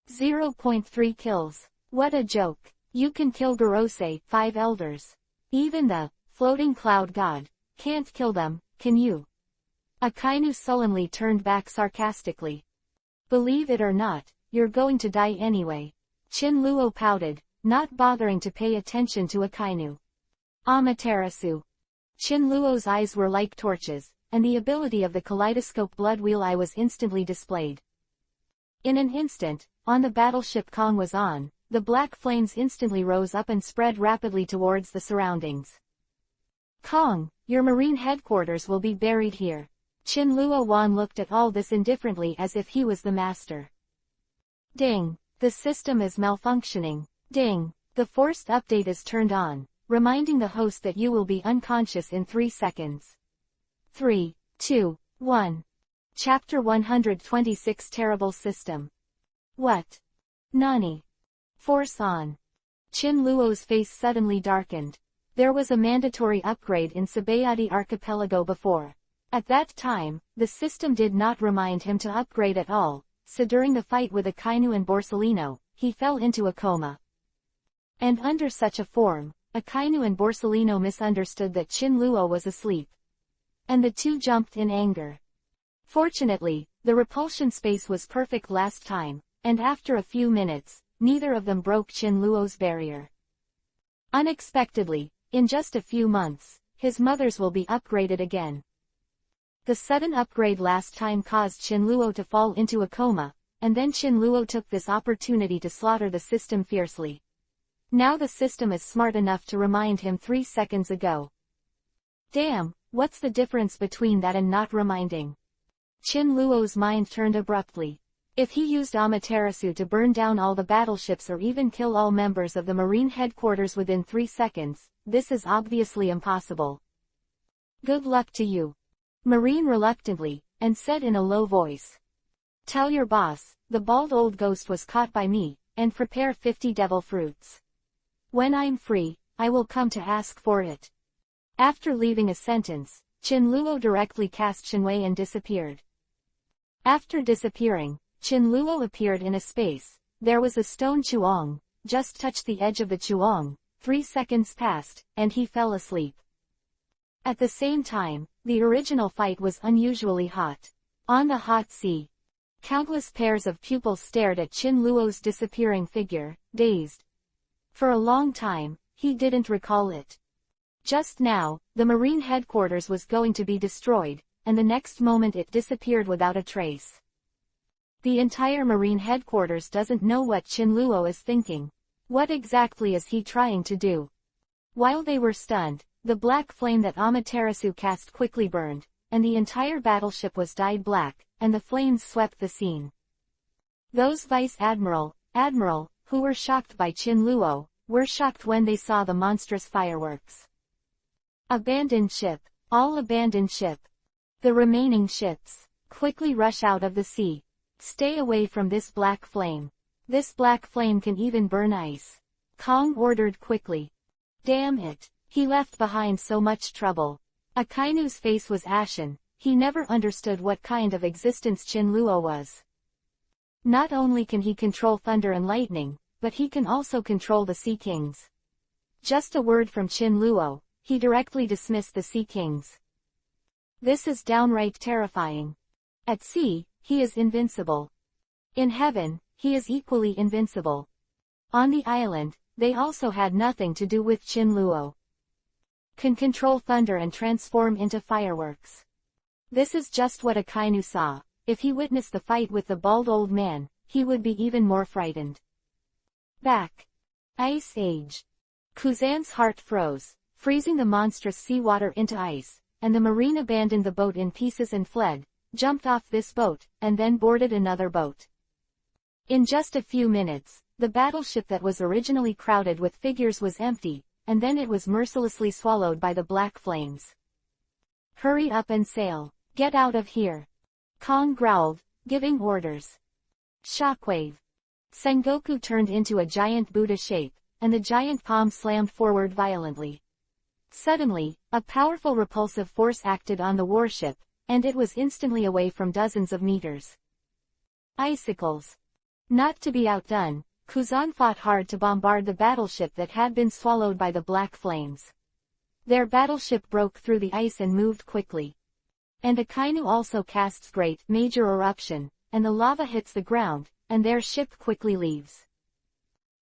0.3 kills. What a joke. You can kill Gorosei, 5 elders. Even the floating cloud god can't kill them, can you? Akainu sullenly turned back sarcastically. Believe it or not, you're going to die anyway. Chin Luo pouted, not bothering to pay attention to Akainu. Amaterasu. Chin Luo's eyes were like torches, and the ability of the kaleidoscope blood wheel eye was instantly displayed. In an instant, on the battleship Kong was on, the black flames instantly rose up and spread rapidly towards the surroundings. Kong, your marine headquarters will be buried here. Chin Luo Wan looked at all this indifferently as if he was the master. Ding! The system is malfunctioning. Ding! The forced update is turned on, reminding the host that you will be unconscious in 3 seconds. 3, 2, 1. Chapter 126 Terrible System. What? Nani? Force on. Chin Luo's face suddenly darkened. There was a mandatory upgrade in Sabayati Archipelago before. At that time, the system did not remind him to upgrade at all, so during the fight with Akainu and Borsellino, he fell into a coma. And under such a form, Akainu and Borsellino misunderstood that Chin Luo was asleep. And the two jumped in anger. Fortunately, the repulsion space was perfect last time, and after a few minutes, neither of them broke Chin Luo's barrier. Unexpectedly, in just a few months, his mothers will be upgraded again. The sudden upgrade last time caused Chin Luo to fall into a coma, and then Chin Luo took this opportunity to slaughter the system fiercely. Now the system is smart enough to remind him 3 seconds ago. Damn, what's the difference between that and not reminding? Qin Luo's mind turned abruptly. If he used Amaterasu to burn down all the battleships or even kill all members of the Marine headquarters within 3 seconds, this is obviously impossible. Good luck to you. Marine reluctantly, and said in a low voice. Tell your boss, the bald old ghost was caught by me, and prepare 50 devil fruits. When I'm free, I will come to ask for it. After leaving a sentence, Qin Luo directly cast Shenwei and disappeared. After disappearing, Qin Luo appeared in a space. There was a stone chuang, just touched the edge of the chuang. 3 seconds passed, and he fell asleep. At the same time, the original fight was unusually hot. On the hot sea, countless pairs of pupils stared at Qin Luo's disappearing figure, dazed. For a long time, he didn't recall it. Just now, the Marine headquarters was going to be destroyed, and the next moment it disappeared without a trace. The entire Marine headquarters doesn't know what Qin Luo is thinking. What exactly is he trying to do? While they were stunned, the black flame that Amaterasu cast quickly burned, and the entire battleship was dyed black, and the flames swept the scene. Those Admiral, who were shocked by Qin Luo, were shocked when they saw the monstrous fireworks. Abandoned ship. All abandoned ship. The remaining ships. Quickly rush out of the sea. Stay away from this black flame. This black flame can even burn ice. Kong ordered quickly. Damn it. He left behind so much trouble. Akainu's face was ashen. He never understood what kind of existence Qin Luo was. Not only can he control thunder and lightning, but he can also control the Sea Kings. Just a word from Qin Luo, he directly dismissed the Sea Kings. This is downright terrifying. At sea, he is invincible. In heaven, he is equally invincible. On the island, they also had nothing to do with Qin Luo. Can control thunder and transform into fireworks. This is just what Akainu saw. If he witnessed the fight with the bald old man, he would be even more frightened. Back. Ice Age. Kuzan's heart froze, freezing the monstrous seawater into ice, and the Marine abandoned the boat in pieces and fled, jumped off this boat, and then boarded another boat. In just a few minutes, the battleship that was originally crowded with figures was empty, and then it was mercilessly swallowed by the black flames. Hurry up and sail. Get out of here. Kong growled, giving orders. Shockwave. Sengoku turned into a giant Buddha shape, and the giant palm slammed forward violently. Suddenly, a powerful repulsive force acted on the warship, and it was instantly away from dozens of meters. Icicles. Not to be outdone, Kuzan fought hard to bombard the battleship that had been swallowed by the black flames. Their battleship broke through the ice and moved quickly. And Akainu also casts great major eruption, and the lava hits the ground, and their ship quickly leaves.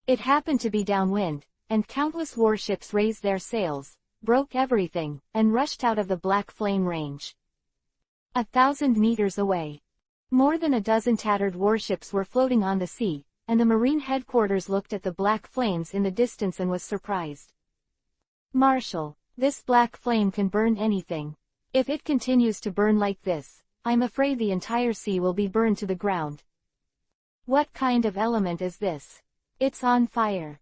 It happened to be downwind, and countless warships raised their sails, broke everything, and rushed out of the black flame range. 1,000 meters away. More than a dozen tattered warships were floating on the sea, and the Marine headquarters looked at the black flames in the distance and was surprised. Marshal, this black flame can burn anything. If it continues to burn like this, I'm afraid the entire sea will be burned to the ground. What kind of element is this? It's on fire.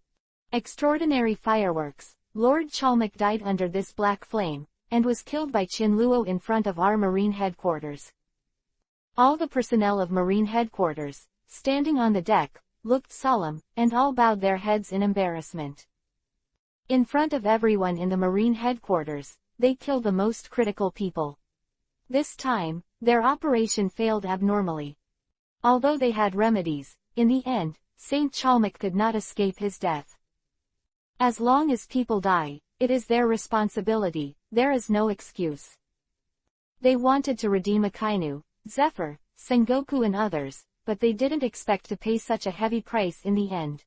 Extraordinary fireworks. Lord Chalmok died under this black flame, and was killed by Qin Luo in front of our Marine headquarters. All the personnel of Marine headquarters, standing on the deck, looked solemn, and all bowed their heads in embarrassment. In front of everyone in the Marine headquarters, they killed the most critical people. This time, their operation failed abnormally. Although they had remedies, in the end, Saint Chalmok could not escape his death. As long as people die, it is their responsibility, there is no excuse. They wanted to redeem Akainu, Zephyr, Sengoku and others, but they didn't expect to pay such a heavy price in the end.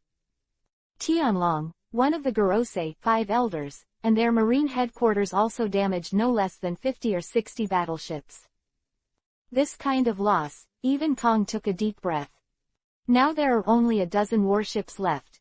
Tianlong, one of the Gorosei 5 elders, and their Marine headquarters also damaged no less than 50 or 60 battleships. This kind of loss, even Kong took a deep breath. Now there are only a dozen warships left,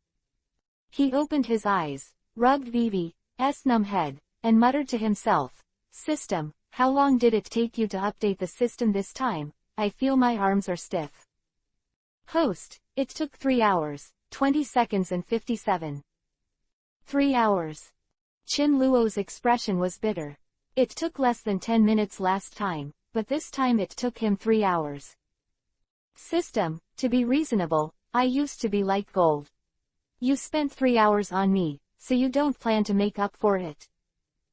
He opened his eyes, rubbed Vivi's numb head, and muttered to himself, "System, how long did it take you to update the system this time? I feel my arms are stiff." Host, it took 3 hours, 20 seconds and 57. 3 hours. Chin Luo's expression was bitter. It took less than 10 minutes last time, but this time it took him 3 hours. System, to be reasonable, I used to be like gold. You spent 3 hours on me, so you don't plan to make up for it.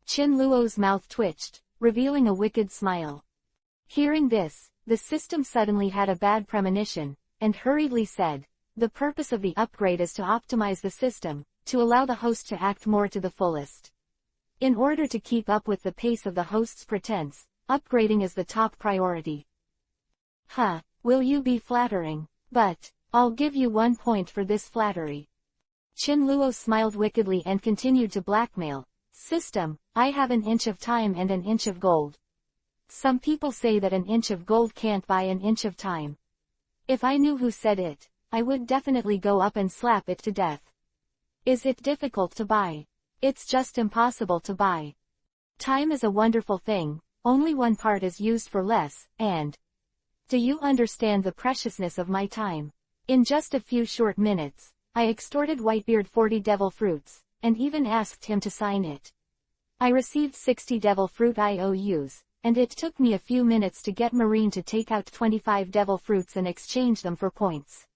Chin Luo's mouth twitched, revealing a wicked smile. Hearing this, the system suddenly had a bad premonition, and hurriedly said, "The purpose of the upgrade is to optimize the system, to allow the host to act more to the fullest. In order to keep up with the pace of the host's pretense, upgrading is the top priority." Huh, will you be flattering? But, I'll give you 1 point for this flattery. Chin Luo smiled wickedly and continued to blackmail. "System, I have an inch of time and an inch of gold. Some people say that an inch of gold can't buy an inch of time. If I knew who said it, I would definitely go up and slap it to death. Is it difficult to buy? It's just impossible to buy. Time is a wonderful thing, only one part is used for less, and do you understand the preciousness of my time? In just a few short minutes, I extorted Whitebeard 40 devil fruits, and even asked him to sign it. I received 60 devil fruit IOUs, and it took me a few minutes to get Marine to take out 25 devil fruits and exchange them for points.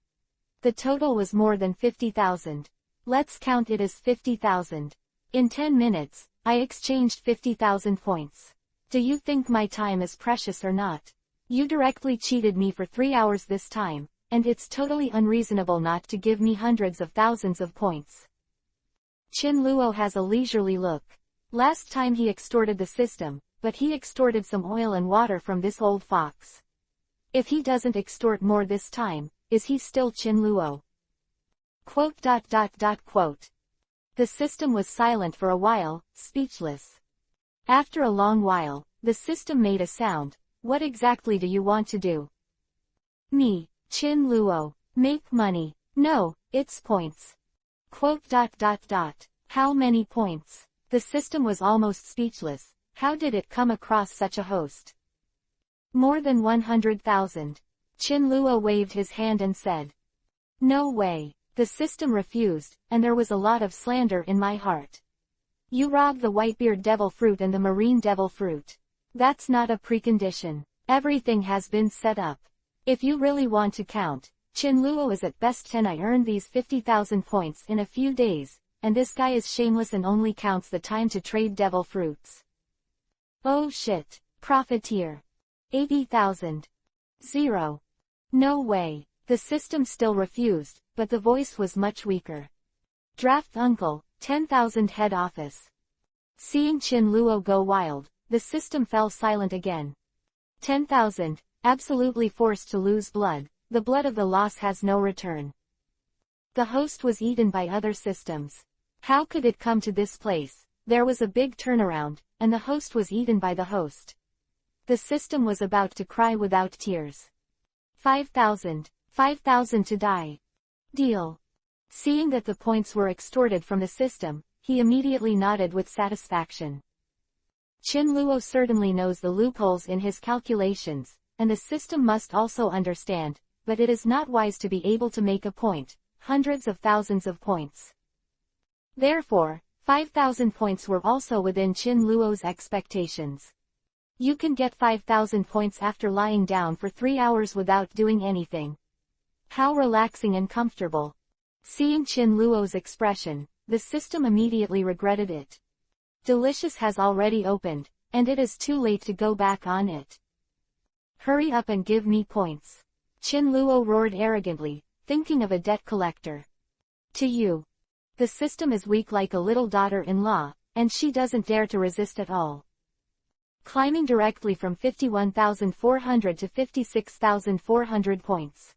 The total was more than 50,000. Let's count it as 50,000. In 10 minutes, I exchanged 50,000 points. Do you think my time is precious or not? You directly cheated me for 3 hours this time, and it's totally unreasonable not to give me hundreds of thousands of points." Chin Luo has a leisurely look. Last time he extorted the system, but he extorted some oil and water from this old fox. If he doesn't extort more this time, is he still Chin Luo? Quote. The system was silent for a while, speechless. After a long while, the system made a sound. "What exactly do you want to do?" "Me, Chin Luo, make money." "No, it's points." Quote. How many points? The system was almost speechless. How did it come across such a host? "More than 100,000. Chin Luo waved his hand and said. "No way." The system refused, and there was a lot of slander in my heart. "You robbed the Whitebeard devil fruit and the Marine devil fruit. That's not a precondition. Everything has been set up. If you really want to count, Chin Luo is at best 10. I earned these 50,000 points in a few days, and this guy is shameless and only counts the time to trade devil fruits. Oh shit. Profiteer. 80,000. 0. No way." The system still refused, but the voice was much weaker. "Draft uncle, 10,000 head office." Seeing Chin Luo go wild, the system fell silent again. 10,000, absolutely forced to lose blood. The blood of the loss has no return. The host was eaten by other systems. How could it come to this place? There was a big turnaround, and the host was eaten by the host. The system was about to cry without tears. 5,000. 5,000 to die. Deal. Seeing that the points were extorted from the system, he immediately nodded with satisfaction. Chin Luo certainly knows the loopholes in his calculations, and the system must also understand, but it is not wise to be able to make a point, hundreds of thousands of points. Therefore, 5,000 points were also within Chin Luo's expectations. You can get 5,000 points after lying down for 3 hours without doing anything. How relaxing and comfortable. Seeing Chin Luo's expression, the system immediately regretted it. Delicious has already opened, and it is too late to go back on it. Hurry up and give me points. Chin Luo roared arrogantly, thinking of a debt collector. To you. The system is weak like a little daughter-in-law, and she doesn't dare to resist at all. Climbing directly from 51,400 to 56,400 points.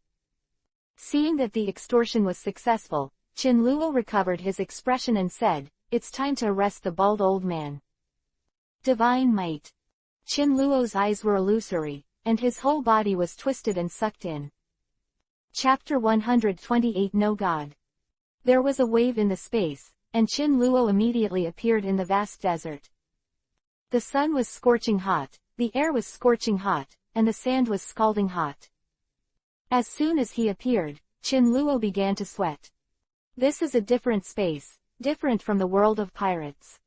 Seeing that the extortion was successful, Chin Luo recovered his expression and said, "It's time to arrest the bald old man." Divine might. Chin Luo's eyes were illusory, and his whole body was twisted and sucked in. Chapter 128 No God. There was a wave in the space, and Chin Luo immediately appeared in the vast desert. The sun was scorching hot, the air was scorching hot, and the sand was scalding hot. As soon as he appeared, Chin Luo began to sweat. This is a different space, different from the world of pirates.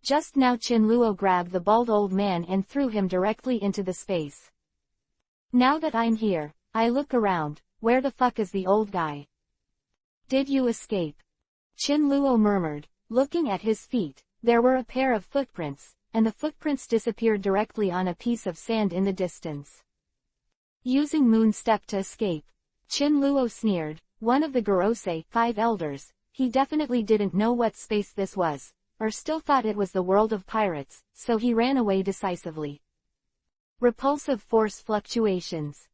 Just now Chin Luo grabbed the bald old man and threw him directly into the space. Now that I'm here, I look around, where the fuck is the old guy? Did you escape? Chin Luo murmured, looking at his feet. There were a pair of footprints, and the footprints disappeared directly on a piece of sand in the distance. Using moon step to escape. Chin Luo sneered, one of the Gorosei, 5 elders. He definitely didn't know what space this was, or still thought it was the world of pirates, so he ran away decisively. Repulsive force fluctuations.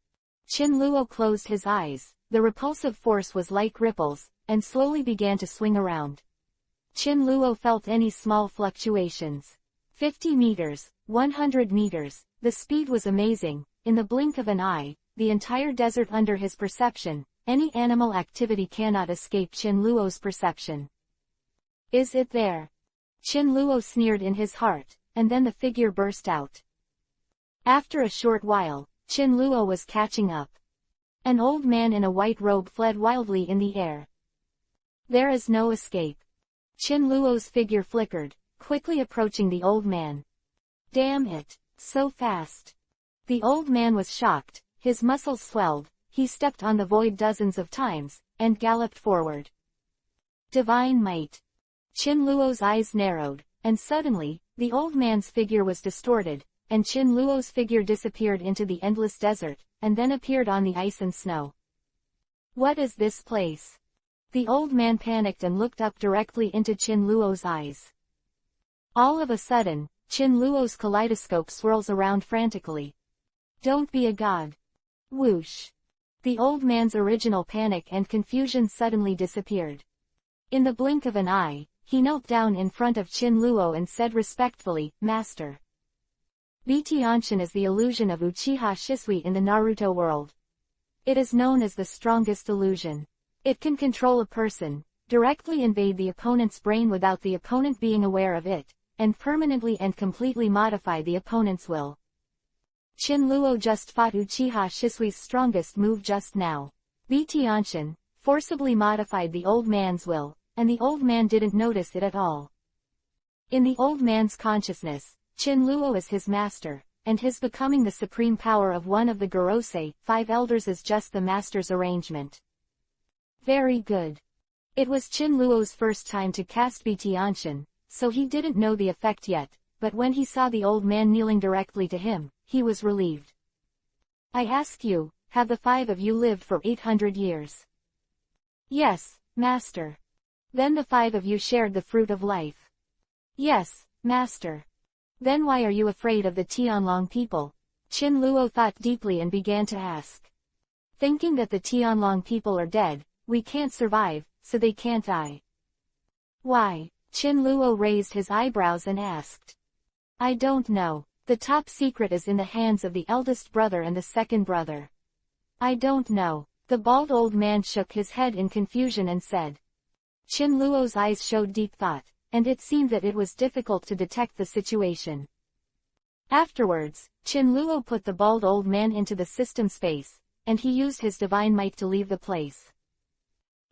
Chin Luo closed his eyes. The repulsive force was like ripples, and slowly began to swing around. Chin Luo felt any small fluctuations. 50 meters, 100 meters, the speed was amazing. In the blink of an eye, the entire desert under his perception, any animal activity cannot escape Chin Luo's perception. Is it there? Chin Luo sneered in his heart, and then the figure burst out. After a short while, Chin Luo was catching up. An old man in a white robe fled wildly in the air. There is no escape. Chin Luo's figure flickered, quickly approaching the old man. Damn it, so fast. The old man was shocked, his muscles swelled, he stepped on the void dozens of times, and galloped forward. Divine might. Chin Luo's eyes narrowed, and suddenly, the old man's figure was distorted, and Chin Luo's figure disappeared into the endless desert, and then appeared on the ice and snow. What is this place? The old man panicked and looked up directly into Chin Luo's eyes. All of a sudden, Chin Luo's kaleidoscope swirls around frantically. Don't be a god. Whoosh. The old man's original panic and confusion suddenly disappeared. In the blink of an eye, he knelt down in front of Chin Luo and said respectfully, Master. Bitianshin is the illusion of Uchiha Shisui in the Naruto world. It is known as the strongest illusion. It can control a person, directly invade the opponent's brain without the opponent being aware of it, and permanently and completely modify the opponent's will. Chin Luo just fought Uchiha Shisui's strongest move just now. Bitianshin forcibly modified the old man's will, and the old man didn't notice it at all. In the old man's consciousness, Chin Luo is his master, and his becoming the supreme power of one of the Gorosei, 5 elders is just the master's arrangement. Very good. It was Chin Luo's first time to cast Bitianshin, so he didn't know the effect yet, but when he saw the old man kneeling directly to him, he was relieved. I ask you, have the 5 of you lived for 800 years? Yes, master. Then the 5 of you shared the fruit of life? Yes, master. Then why are you afraid of the Tianlong people? Chin Luo thought deeply and began to ask. Thinking that the Tianlong people are dead, we can't survive, so they can't die. Why? Chin Luo raised his eyebrows and asked. I don't know. The top secret is in the hands of the eldest brother and the second brother. I don't know. The bald old man shook his head in confusion and said. Chin Luo's eyes showed deep thought, and it seemed that it was difficult to detect the situation. Afterwards, Chin Luo put the bald old man into the system space, and he used his divine might to leave the place.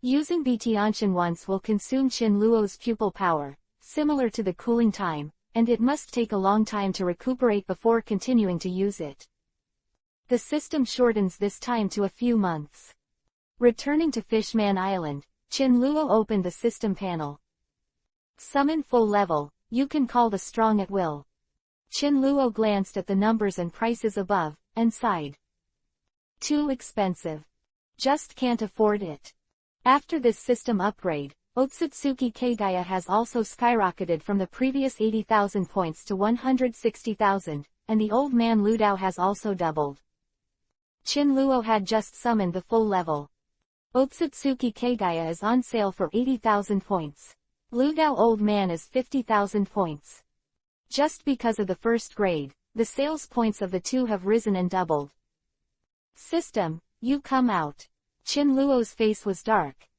Using Bitianshin once will consume Chin Luo's pupil power, similar to the cooling time, and it must take a long time to recuperate before continuing to use it. The system shortens this time to a few months. Returning to Fishman Island, Chin Luo opened the system panel. Summon full level, you can call the strong at will. Chin Luo glanced at the numbers and prices above, and sighed. Too expensive. Just can't afford it. After this system upgrade, Otsutsuki Kagaya has also skyrocketed from the previous 80,000 points to 160,000, and the old man Ludao has also doubled. Chin Luo had just summoned the full level. Otsutsuki Kagaya is on sale for 80,000 points. Ludao old man is 50,000 points. Just because of the first grade, the sales points of the two have risen and doubled. System, you come out. Chin Luo's face was dark,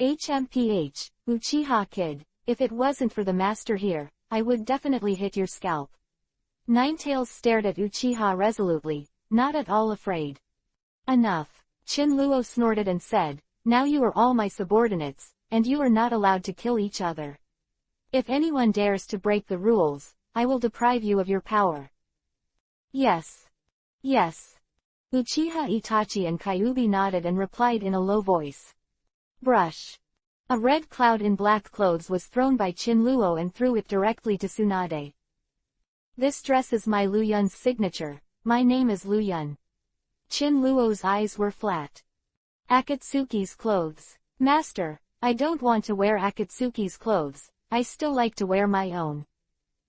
HMPH, Uchiha kid, if it wasn't for the master here, I would definitely hit your scalp. Ninetales stared at Uchiha resolutely, not at all afraid. Enough. Chinluo snorted and said, now you are all my subordinates, and you are not allowed to kill each other. If anyone dares to break the rules, I will deprive you of your power. Yes. Yes. Uchiha Itachi and Kyuubi nodded and replied in a low voice. Brush. A red cloud in black clothes was thrown by Chinluo and threw it directly to Tsunade. This dress is my Luyun's signature, my name is Luyun. Chinluo's eyes were flat. Akatsuki's clothes. Master, I don't want to wear Akatsuki's clothes, I still like to wear my own.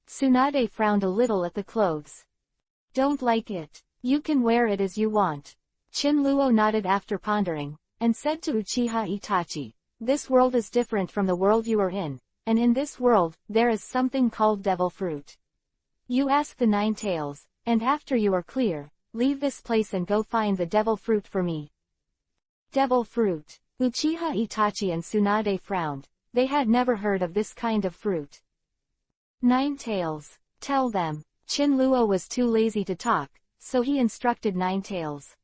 Tsunade frowned a little at the clothes. Don't like it. You can wear it as you want. Chinluo nodded after pondering, and said to Uchiha Itachi, this world is different from the world you are in, and in this world, there is something called devil fruit. You ask the Ninetales, and after you are clear, leave this place and go find the devil fruit for me. Devil fruit. Uchiha Itachi and Tsunade frowned, they had never heard of this kind of fruit. Ninetales, tell them. Chinluo was too lazy to talk, so he instructed Ninetales.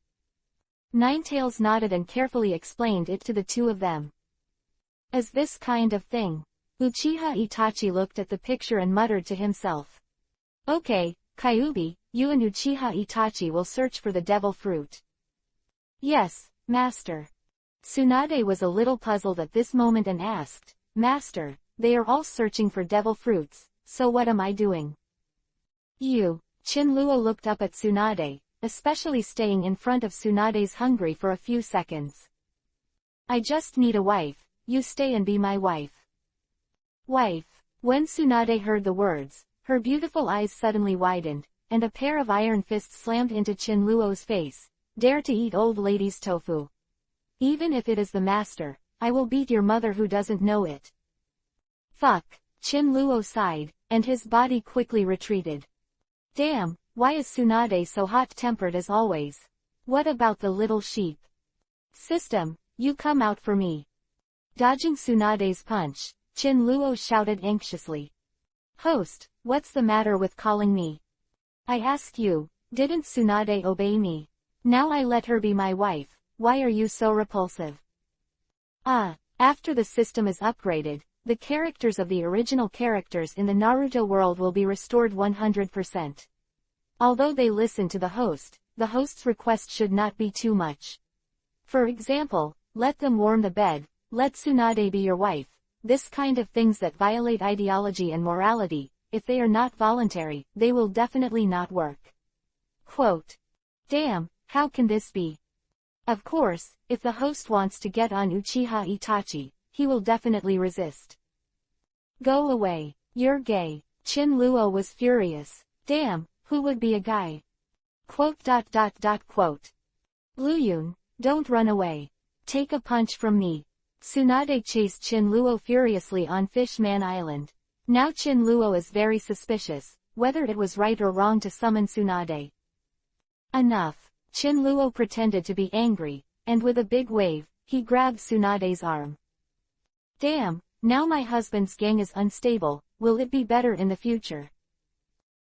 Ninetales nodded and carefully explained it to the two of them. As this kind of thing. Uchiha Itachi looked at the picture and muttered to himself. Okay, Kyuubi, you and Uchiha Itachi will search for the devil fruit. Yes, master. Tsunade was a little puzzled at this moment and asked, Master, they are all searching for devil fruits, so what am I doing? You. Chinluo looked up at Tsunade, especially staying in front of Tsunade's hungry for a few seconds. I just need a wife, you stay and be my wife. Wife. When Tsunade heard the words, her beautiful eyes suddenly widened, and a pair of iron fists slammed into Chinluo's face. Dare to eat old lady's tofu. Even if it is the master, I will beat your mother who doesn't know it. Fuck. Chinluo sighed, and his body quickly retreated. Damn, why is Tsunade so hot-tempered as always? What about the little sheep? System, you come out for me. Dodging Tsunade's punch, Chinluo shouted anxiously. Host, what's the matter with calling me? I ask you, didn't Tsunade obey me? Now I let her be my wife, why are you so repulsive? After the system is upgraded, the characters of the original characters in the Naruto world will be restored 100%. Although they listen to the host's request should not be too much. For example, let them warm the bed, let Tsunade be your wife, this kind of things that violate ideology and morality, if they are not voluntary, they will definitely not work. Quote. Damn, how can this be? Of course, if the host wants to get on Uchiha Itachi, he will definitely resist. Go away, you're gay. Chinluo was furious. Damn, who would be a guy? Quote. Luyun, don't run away. Take a punch from me. Tsunade chased Chinluo furiously on Fishman Island. Now Chinluo is very suspicious, whether it was right or wrong to summon Tsunade. Enough. Chinluo pretended to be angry, and with a big wave, he grabbed Tsunade's arm. Damn, now my husband's gang is unstable, will it be better in the future?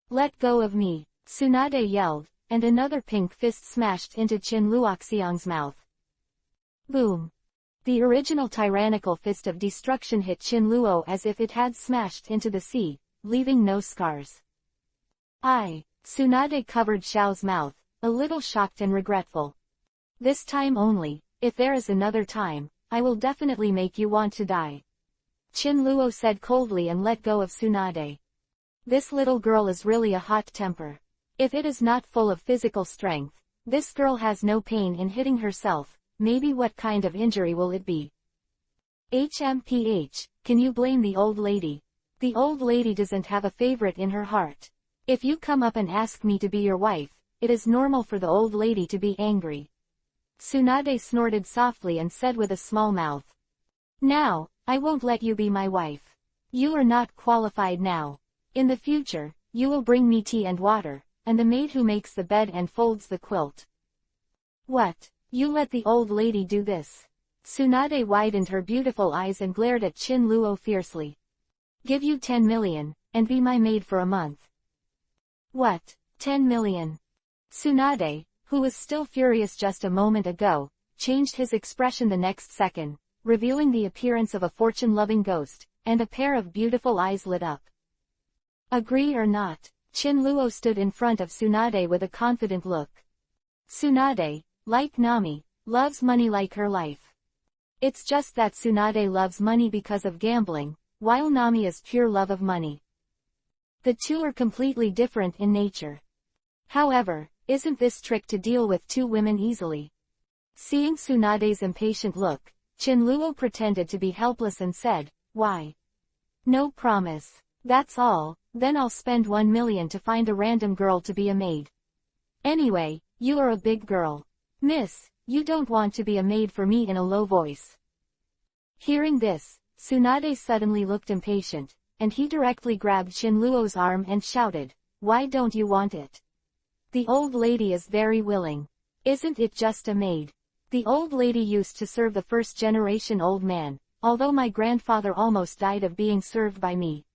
Let go of me, Tsunade yelled, and another pink fist smashed into Chinluoxiang's mouth. Boom. The original tyrannical fist of destruction hit Chinluo as if it had smashed into the sea, leaving no scars. Tsunade covered Xiao's mouth, a little shocked and regretful. This time only, if there is another time, I will definitely make you want to die. Chinluo said coldly and let go of Tsunade. This little girl is really a hot temper. If it is not full of physical strength, this girl has no pain in hitting herself, maybe what kind of injury will it be? HMPH, can you blame the old lady? The old lady doesn't have a favorite in her heart. If you come up and ask me to be your wife, it is normal for the old lady to be angry. Tsunade snorted softly and said with a small mouth. Now, I won't let you be my wife. You are not qualified now. In the future, you will bring me tea and water, and the maid who makes the bed and folds the quilt. What? You let the old lady do this? Tsunade widened her beautiful eyes and glared at Chin Luo fiercely. Give you 10 million, and be my maid for a month. What? 10 million? Tsunade, who was still furious just a moment ago, changed his expression the next second, revealing the appearance of a fortune-loving ghost, and a pair of beautiful eyes lit up. Agree or not? Chin Luo stood in front of Tsunade with a confident look. Tsunade, like Nami, loves money like her life. It's just that Tsunade loves money because of gambling, while Nami is pure love of money. The two are completely different in nature. However, isn't this trick to deal with two women easily? Seeing Tsunade's impatient look, Chin Luo pretended to be helpless and said, why? No promise. That's all, then I'll spend 1 million to find a random girl to be a maid. Anyway, you are a big girl. Miss, you don't want to be a maid for me in a low voice. Hearing this, Tsunade suddenly looked impatient, and he directly grabbed Chin Luo's arm and shouted, why don't you want it? The old lady is very willing. Isn't it just a maid? The old lady used to serve the first-generation old man, although my grandfather almost died of being served by me.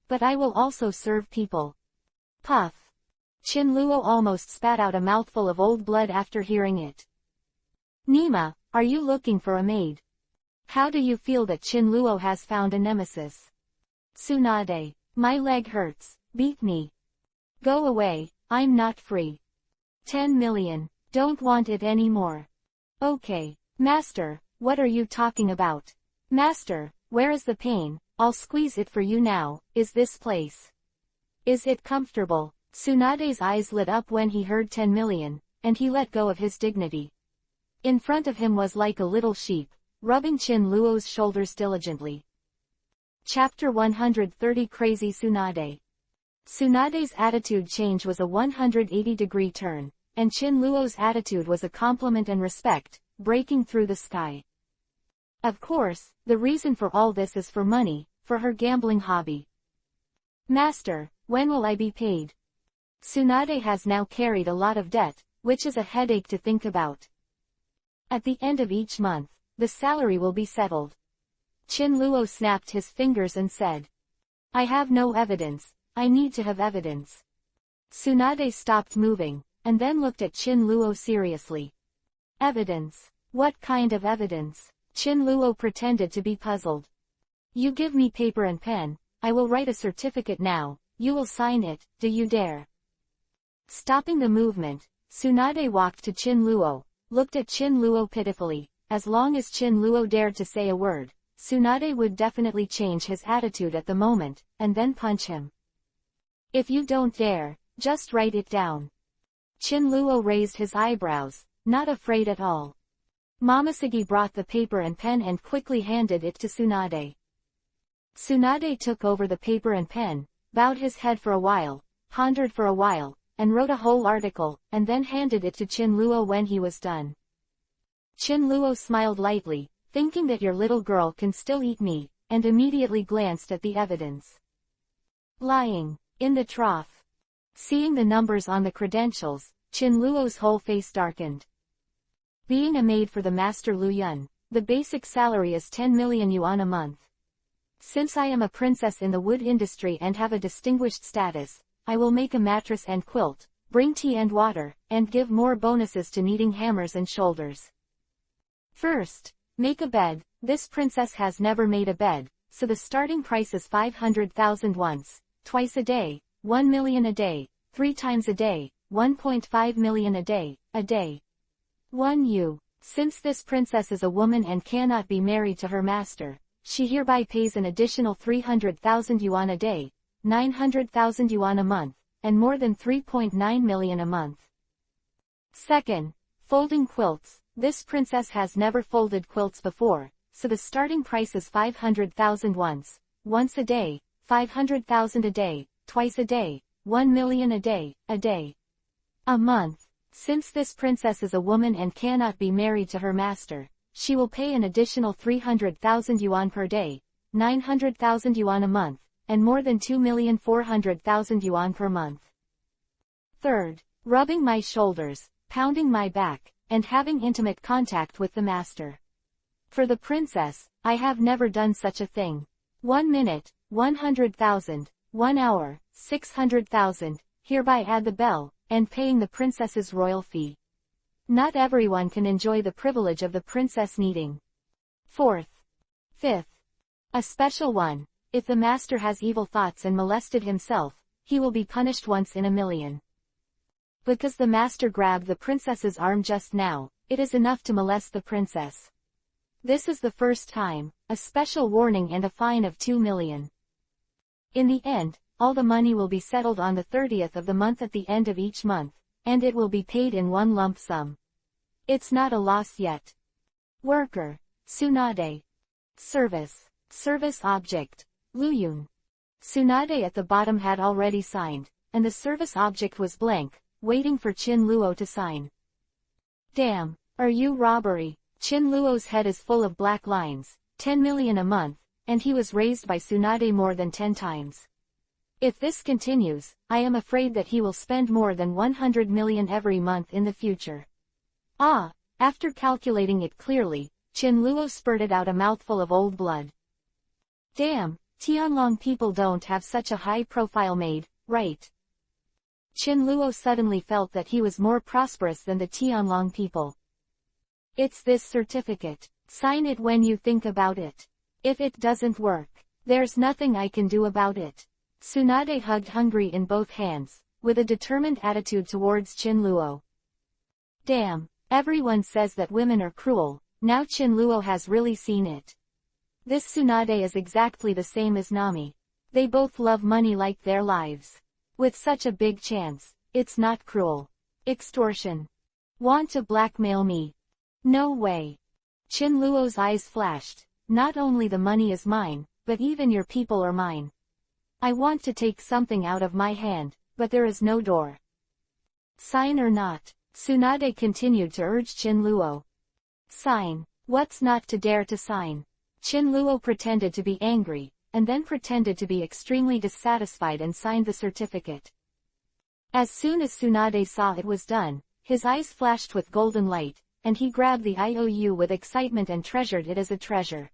But I will also serve people. Puff. Chin Luo almost spat out a mouthful of old blood after hearing it. Nima, are you looking for a maid? How do you feel that Chin Luo has found a nemesis? Tsunade, my leg hurts, beat me. Go away, I'm not free. 10 million, don't want it anymore. Okay, master, what are you talking about? Master, where is the pain? I'll squeeze it for you now. Is this place? Is it comfortable? Tsunade's eyes lit up when he heard 10 million, and he let go of his dignity. In front of him was like a little sheep, rubbing Chin Luo's shoulders diligently. Chapter 130 Crazy Tsunade. Tsunade's attitude change was a 180-degree turn, and Chin Luo's attitude was a compliment and respect, breaking through the sky. Of course, the reason for all this is for money, for her gambling hobby. Master, when will I be paid? Tsunade has now carried a lot of debt, which is a headache to think about. At the end of each month, the salary will be settled. Chin Luo snapped his fingers and said, I have no evidence, I need to have evidence. Tsunade stopped moving, and then looked at Chin Luo seriously. Evidence? What kind of evidence? Chin Luo pretended to be puzzled. You give me paper and pen, I will write a certificate now, you will sign it, do you dare? Stopping the movement, Tsunade walked to Chin Luo, looked at Chin Luo pitifully. As long as Chin Luo dared to say a word, Tsunade would definitely change his attitude at the moment, and then punch him. If you don't dare, just write it down. Chin Luo raised his eyebrows, not afraid at all. Momoshiki brought the paper and pen and quickly handed it to Tsunade. Tsunade took over the paper and pen, bowed his head for a while, pondered for a while, and wrote a whole article, and then handed it to Chin Luo when he was done. Chin Luo smiled lightly, thinking that your little girl can still eat me, and immediately glanced at the evidence. Lying. In the trough. Seeing the numbers on the credentials, Chin Luo's whole face darkened. Being a maid for the Master Lu Yun, the basic salary is 10 million yuan a month. Since I am a princess in the wood industry and have a distinguished status, I will make a mattress and quilt, bring tea and water, and give more bonuses to needing hammers and shoulders. First, make a bed. This princess has never made a bed, so the starting price is 500,000 once, twice a day, 1 million a day, 3 times a day, 1.5 million a day, 1 U. Since this princess is a woman and cannot be married to her master, she hereby pays an additional 300,000 yuan a day, 900,000 yuan a month, and more than 3.9 million a month. Second, folding quilts. This princess has never folded quilts before, so the starting price is 500,000 once a day, 500,000 a day, twice a day, 1 million a day, a month. Since this princess is a woman and cannot be married to her master, she will pay an additional 300,000 yuan per day, 900,000 yuan a month, and more than 2,400,000 yuan per month. Third, rubbing my shoulders, pounding my back, and having intimate contact with the master. For the princess, I have never done such a thing. 1 minute, 100,000, 1 hour, 600,000, hereby add the bell, and paying the princess's royal fee. Not everyone can enjoy the privilege of the princess needing. 4th. 5th. A special one. If the master has evil thoughts and molested himself, he will be punished once in a million. Because the master grabbed the princess's arm just now, it is enough to molest the princess. This is the first time, a special warning and a fine of 2 million. In the end, all the money will be settled on the 30th of the month at the end of each month, and it will be paid in one lump sum. It's not a loss yet. Worker. Tsunade. Service. Service object. Luyun. Tsunade at the bottom had already signed, and the service object was blank, waiting for Chin Luo to sign. Damn, are you robbery? Chin Luo's head is full of black lines, 10 million a month, and he was raised by Tsunade more than 10 times. If this continues, I am afraid that he will spend more than 100 million every month in the future. Ah, after calculating it clearly, Chin Luo spurted out a mouthful of old blood. Damn, Tianlong people don't have such a high-profile maid, right? Chin Luo suddenly felt that he was more prosperous than the Tianlong people. It's this certificate. Sign it when you think about it. If it doesn't work, there's nothing I can do about it. Tsunade hugged Hungry in both hands, with a determined attitude towards Chin Luo. Damn, everyone says that women are cruel, now Chin Luo has really seen it. This Tsunade is exactly the same as Nami. They both love money like their lives. With such a big chance, it's not cruel. Extortion. Want to blackmail me? No way. Chin Luo's eyes flashed. Not only the money is mine, but even your people are mine. I want to take something out of my hand, but there is no door. Sign or not? Tsunade continued to urge Chin Luo. Sign. What's not to dare to sign? Chin Luo pretended to be angry, and then pretended to be extremely dissatisfied and signed the certificate. As soon as Tsunade saw it was done, his eyes flashed with golden light, and he grabbed the IOU with excitement and treasured it as a treasure.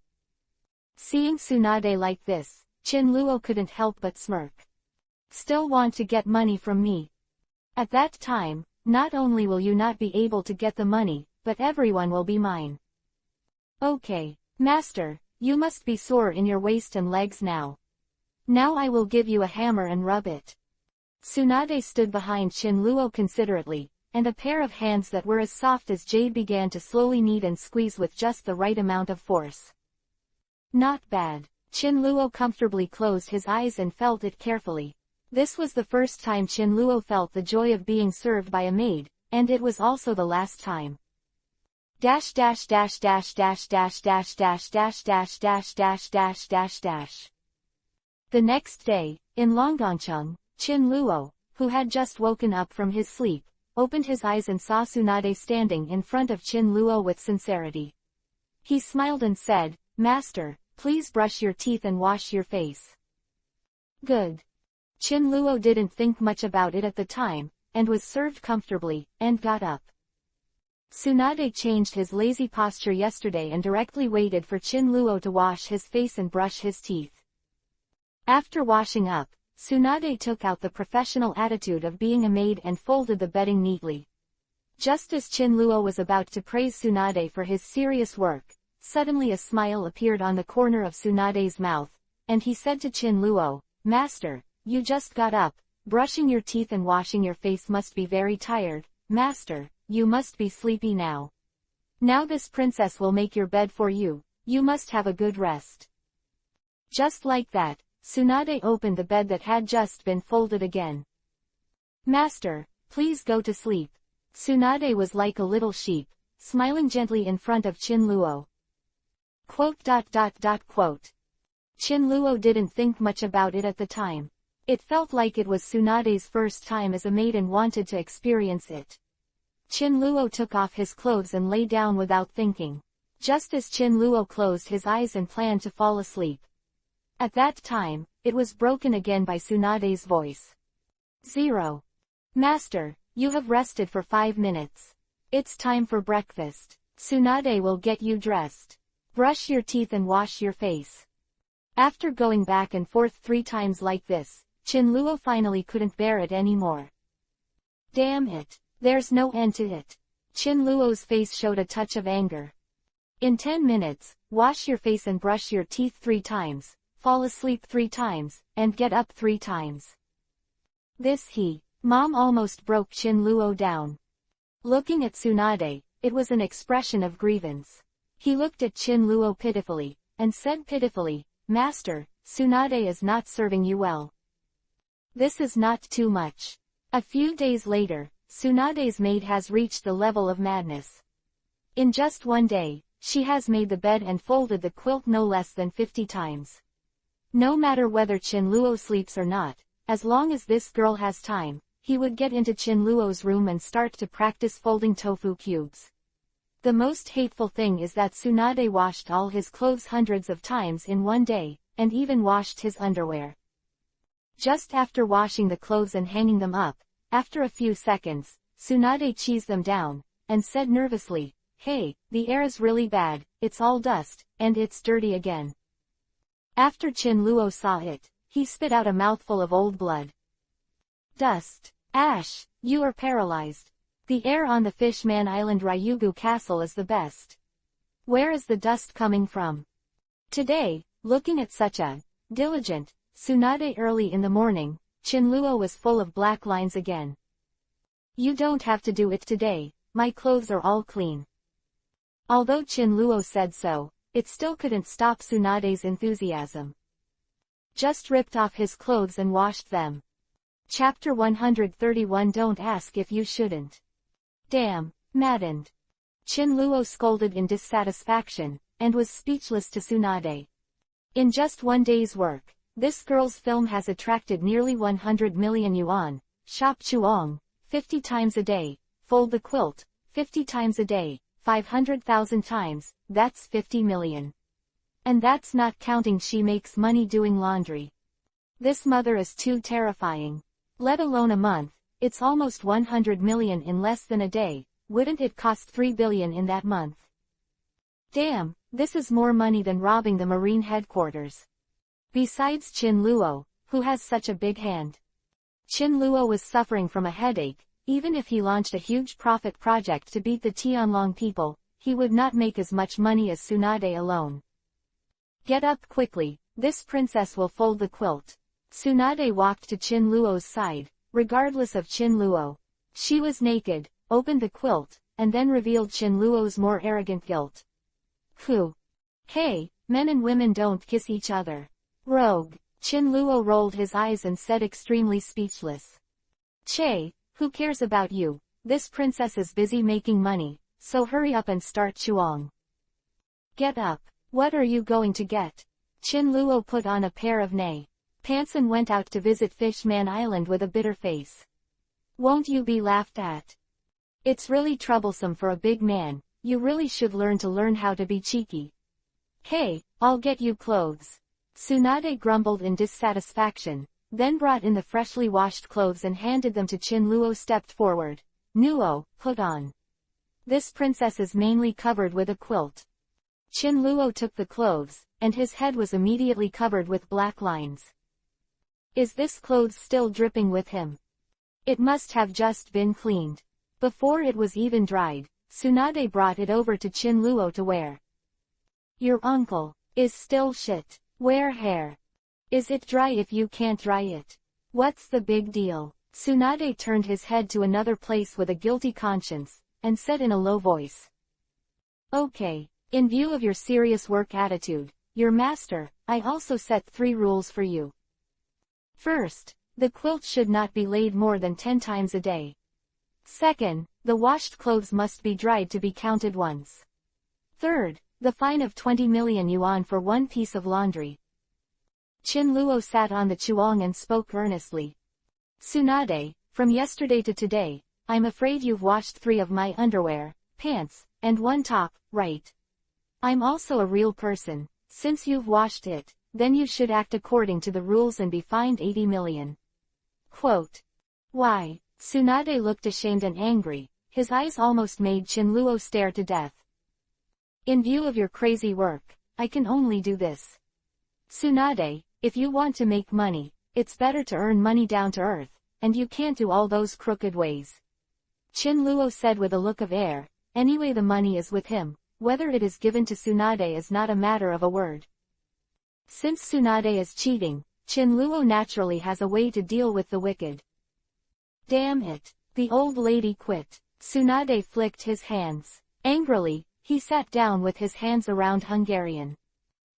Seeing Tsunade like this, Chin Luo couldn't help but smirk. Still want to get money from me? At that time, not only will you not be able to get the money, but everyone will be mine. Okay, master, you must be sore in your waist and legs now. Now I will give you a hammer and rub it. Tsunade stood behind Chin Luo considerately, and a pair of hands that were as soft as jade began to slowly knead and squeeze with just the right amount of force. Not bad. Chin Luo comfortably closed his eyes and felt it carefully. This was the first time Chin Luo felt the joy of being served by a maid, and it was also the last time. The next day, in Longdongcheng, Chin Luo, who had just woken up from his sleep, opened his eyes and saw Tsunade standing in front of Chin Luo with sincerity. He smiled and said, Master, please brush your teeth and wash your face. Good. Chin Luo didn't think much about it at the time, and was served comfortably, and got up. Tsunade changed his lazy posture yesterday and directly waited for Chin Luo to wash his face and brush his teeth. After washing up, Tsunade took out the professional attitude of being a maid and folded the bedding neatly. Just as Chin Luo was about to praise Tsunade for his serious work, suddenly a smile appeared on the corner of Tsunade's mouth, and he said to Chin Luo, Master, you just got up, brushing your teeth and washing your face must be very tired, Master, you must be sleepy now. Now this princess will make your bed for you, you must have a good rest. Just like that, Tsunade opened the bed that had just been folded again. Master, please go to sleep. Tsunade was like a little sheep, smiling gently in front of Chin Luo. Chin Luo didn't think much about it at the time. It felt like it was Tsunade's first time as a maid and wanted to experience it. Chin Luo took off his clothes and lay down without thinking. Just as Chin Luo closed his eyes and planned to fall asleep. At that time, it was broken again by Tsunade's voice. 0. Master, you have rested for 5 minutes. It's time for breakfast. Tsunade will get you dressed. Brush your teeth and wash your face. After going back and forth 3 times like this, Chinluo finally couldn't bear it anymore. Damn it. There's no end to it. Chinluo's face showed a touch of anger. In 10 minutes, wash your face and brush your teeth 3 times, fall asleep 3 times, and get up 3 times. Mom almost broke Chinluo down. Looking at Tsunade, it was an expression of grievance. He looked at Chinluo pitifully, and said pitifully, Master, Tsunade is not serving you well. This is not too much. A few days later, Tsunade's maid has reached the level of madness. In just one day, she has made the bed and folded the quilt no less than 50 times. No matter whether Chinluo sleeps or not, as long as this girl has time, he would get into Chinluo's room and start to practice folding tofu cubes. The most hateful thing is that Tsunade washed all his clothes hundreds of times in one day, and even washed his underwear. Just after washing the clothes and hanging them up, after a few seconds, Tsunade cheesed them down, and said nervously, Hey, the air is really bad, it's all dust, and it's dirty again. After Chinluo saw it, he spit out a mouthful of old blood. Dust. Ash, you are paralyzed. The air on the Fishman Island Ryugu Castle is the best. Where is the dust coming from? Today, looking at such a diligent Tsunade early in the morning, Chinluo was full of black lines again. You don't have to do it today, my clothes are all clean. Although Chinluo said so, it still couldn't stop Tsunade's enthusiasm. Just ripped off his clothes and washed them. Chapter 131 Don't ask if you shouldn't. Damn, maddened. Chinluo scolded in dissatisfaction, and was speechless to Tsunade. In just one day's work, this girl's film has attracted nearly 100 million yuan, shop chuong, 50 times a day, fold the quilt, 50 times a day, 500,000 times, that's 50 million. And that's not counting she makes money doing laundry. This mother is too terrifying. Let alone a month, it's almost 100 million in less than a day, wouldn't it cost 3 billion in that month? Damn, this is more money than robbing the Marine headquarters. Besides Chinluo, who has such a big hand. Chinluo was suffering from a headache. Even if he launched a huge profit project to beat the Tianlong people, he would not make as much money as Tsunade alone. Get up quickly, this princess will fold the quilt. Tsunade walked to Chinluo's side, regardless of Chinluo. She was naked, opened the quilt, and then revealed Chinluo's more arrogant guilt. Phew. Hey, men and women don't kiss each other. Rogue. Chinluo rolled his eyes and said extremely speechless. Che, who cares about you? This princess is busy making money, so hurry up and start chuong. Get up. What are you going to get? Chinluo put on a pair of pants and went out to visit Fishman Island with a bitter face. Won't you be laughed at? It's really troublesome for a big man, you really should learn how to be cheeky. Hey, I'll get you clothes. Tsunade grumbled in dissatisfaction, then brought in the freshly washed clothes and handed them to Chinluo. Stepped forward. Nuo, put on. This princess is mainly covered with a quilt. Chinluo took the clothes, and his head was immediately covered with black lines. Is this clothes still dripping with him? It must have just been cleaned. Before it was even dried, Tsunade brought it over to Chinluo to wear. Your uncle is still shit. Wear hair. Is it dry if you can't dry it? What's the big deal? Tsunade turned his head to another place with a guilty conscience, and said in a low voice. Okay, in view of your serious work attitude, your master, I also set 3 rules for you. First, the quilt should not be laid more than 10 times a day. Second, the washed clothes must be dried to be counted once. Third, the fine of 20 million yuan for 1 piece of laundry. Chinluo sat on the chuong and spoke earnestly. Tsunade, from yesterday to today, I'm afraid you've washed 3 of my underwear, pants, and 1 top, right? I'm also a real person. Since you've washed it, then you should act according to the rules and be fined 80 million. Quote. Why? Tsunade looked ashamed and angry, his eyes almost made Chinluo stare to death. In view of your crazy work, I can only do this. Tsunade, if you want to make money, it's better to earn money down to earth, and you can't do all those crooked ways. Chinluo said with a look of air, anyway the money is with him, whether it is given to Tsunade is not a matter of a word. Since Tsunade is cheating, Chinluo naturally has a way to deal with the wicked. Damn it, the old lady quit. Tsunade flicked his hands. Angrily, he sat down with his hands around Hungarian.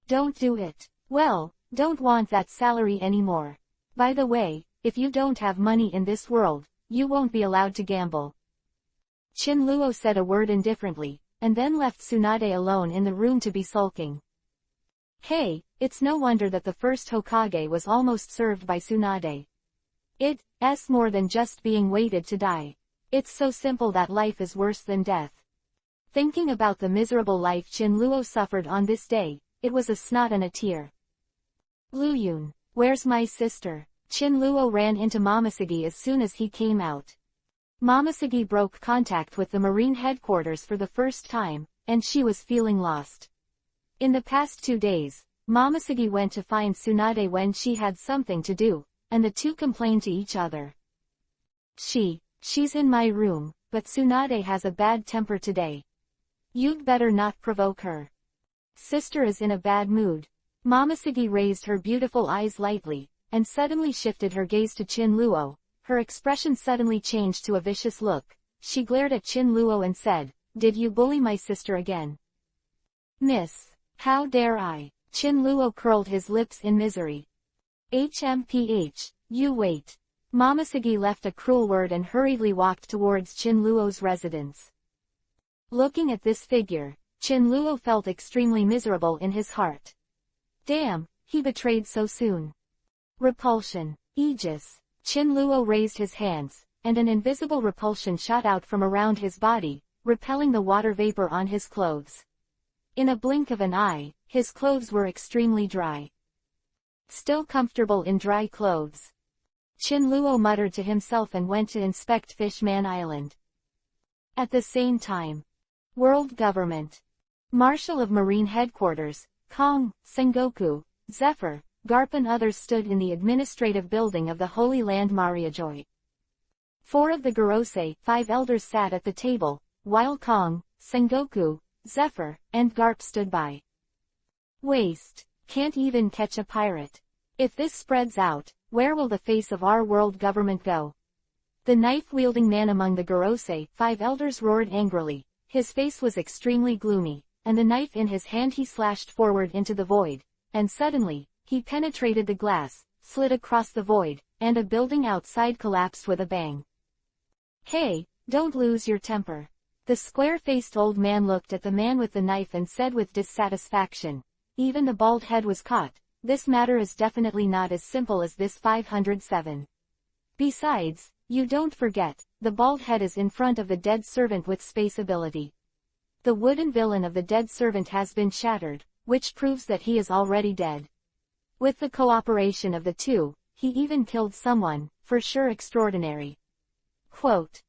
Don't do it. Well, don't want that salary anymore. By the way, if you don't have money in this world, you won't be allowed to gamble. Chinluo said a word indifferently, and then left Tsunade alone in the room to be sulking. Hey, it's no wonder that the first Hokage was almost served by Tsunade. It's more than just being waited to die. It's so simple that life is worse than death. Thinking about the miserable life Chinluo suffered on this day, it was a snot and a tear. Luyun, where's my sister? Chinluo ran into Momoshiki as soon as he came out. Momoshiki broke contact with the Marine headquarters for the first time, and she was feeling lost. In the past 2 days, Momoshiki went to find Tsunade when she had something to do, and the two complained to each other. She's in my room, but Tsunade has a bad temper today. You'd better not provoke her. Sister is in a bad mood. Momoshiki raised her beautiful eyes lightly, and suddenly shifted her gaze to Chinluo. Her expression suddenly changed to a vicious look. She glared at Chinluo and said, "Did you bully my sister again?" "Miss, how dare I?" Chinluo curled his lips in misery. "HMPH, you wait." Momoshiki left a cruel word and hurriedly walked towards Chinluo's residence. Looking at this figure, Chinluo felt extremely miserable in his heart. Damn, he betrayed so soon. Repulsion. Aegis. Chinluo raised his hands, and an invisible repulsion shot out from around his body, repelling the water vapor on his clothes. In a blink of an eye, his clothes were extremely dry. Still comfortable in dry clothes. Chinluo muttered to himself and went to inspect Fishman Island. At the same time, World Government. Marshal of Marine Headquarters, Kong, Sengoku, Zephyr, Garp and others stood in the administrative building of the Holy Land Mariajoy. 4 of the Gorosei, 5 elders sat at the table, while Kong, Sengoku, Zephyr, and Garp stood by. Waste. Can't even catch a pirate. If this spreads out, where will the face of our world government go? The knife-wielding man among the Gorosei, 5 elders roared angrily. His face was extremely gloomy, and the knife in his hand he slashed forward into the void, and suddenly, he penetrated the glass, slid across the void, and a building outside collapsed with a bang. Hey, don't lose your temper. The square-faced old man looked at the man with the knife and said with dissatisfaction, even the bald head was caught. This matter is definitely not as simple as this 507. Besides, you don't forget, the bald head is in front of the dead servant with space ability. The wooden villain of the dead servant has been shattered, which proves that he is already dead. With the cooperation of the two, he even killed someone, for sure extraordinary. Quote.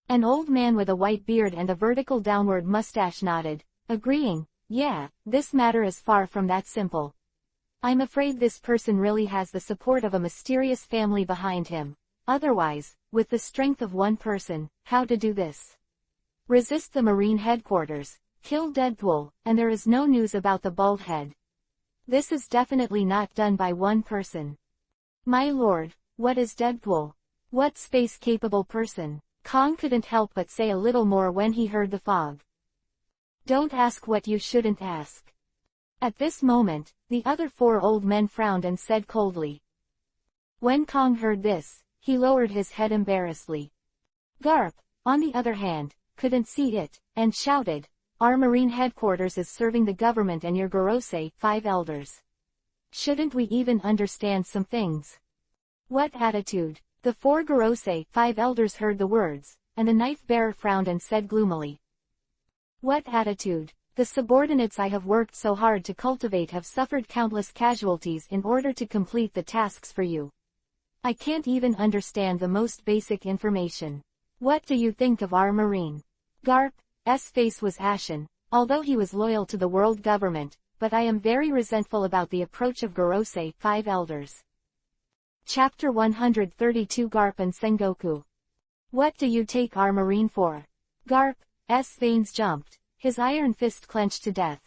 An old man with a white beard and a vertical downward mustache nodded, agreeing, yeah, this matter is far from that simple. I'm afraid this person really has the support of a mysterious family behind him. Otherwise, with the strength of one person, how to do this? Resist the Marine headquarters, kill Deadpool, and there is no news about the bald head. This is definitely not done by one person. My lord, what is Deadpool? What space-capable person? Kong couldn't help but say a little more when he heard the fog. Don't ask what you shouldn't ask. At this moment, the other 4 old men frowned and said coldly. When Kong heard this, he lowered his head embarrassedly. Garp, on the other hand, couldn't see it, and shouted, our Marine headquarters is serving the government and your Gorosei, 5 elders. Shouldn't we even understand some things? What attitude? The 4 Gorosei, 5 elders heard the words, and the knife-bearer frowned and said gloomily. What attitude? The subordinates I have worked so hard to cultivate have suffered countless casualties in order to complete the tasks for you. I can't even understand the most basic information. What do you think of our Marine? Garp's face was ashen, although he was loyal to the world government, but I am very resentful about the approach of Gorosei, 5 elders. Chapter 132 Garp and Sengoku. What do you take our marine for? Garp's veins jumped, his iron fist clenched to death.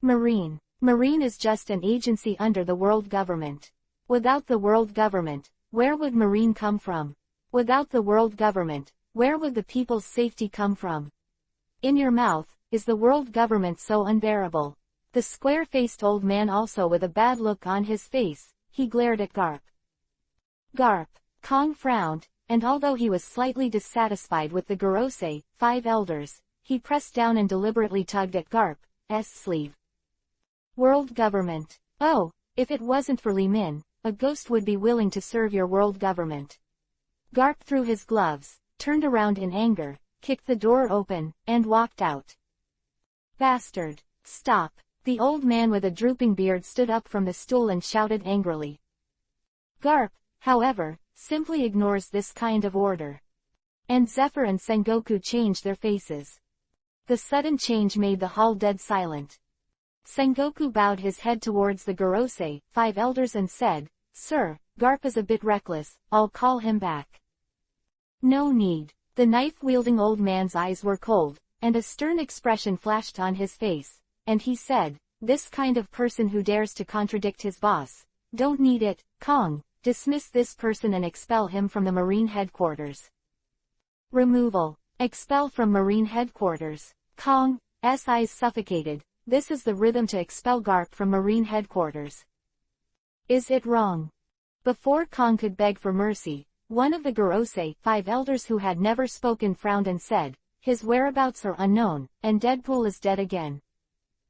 Marine. Marine is just an agency under the world government. Without the world government, where would Marine come from? Without the world government, where would the people's safety come from? In your mouth, is the world government so unbearable? The square-faced old man, also with a bad look on his face, he glared at Garp. Garp. Kong frowned, and although he was slightly dissatisfied with the Gorosei, 5 elders, he pressed down and deliberately tugged at Garp's sleeve. World government. Oh, if it wasn't for Li Min, a ghost would be willing to serve your world government. Garp threw his gloves, turned around in anger, kicked the door open, and walked out. Bastard. Stop. The old man with a drooping beard stood up from the stool and shouted angrily. Garp, however, simply ignores this kind of order. And Zephyr and Sengoku changed their faces. The sudden change made the hall dead silent. Sengoku bowed his head towards the Gorosei, 5 elders, and said, Sir, Garp is a bit reckless, I'll call him back. No need. The knife-wielding old man's eyes were cold, and a stern expression flashed on his face, and he said, this kind of person who dares to contradict his boss, don't need it. Kong, dismiss this person and expel him from the Marine headquarters. Removal. Expel from Marine headquarters. Kong's eyes suffocated. This is the rhythm to expel Garp from Marine headquarters. Is it wrong? Before Kong could beg for mercy, one of the Gorosei, 5 elders who had never spoken, frowned and said, his whereabouts are unknown, and Deadpool is dead again.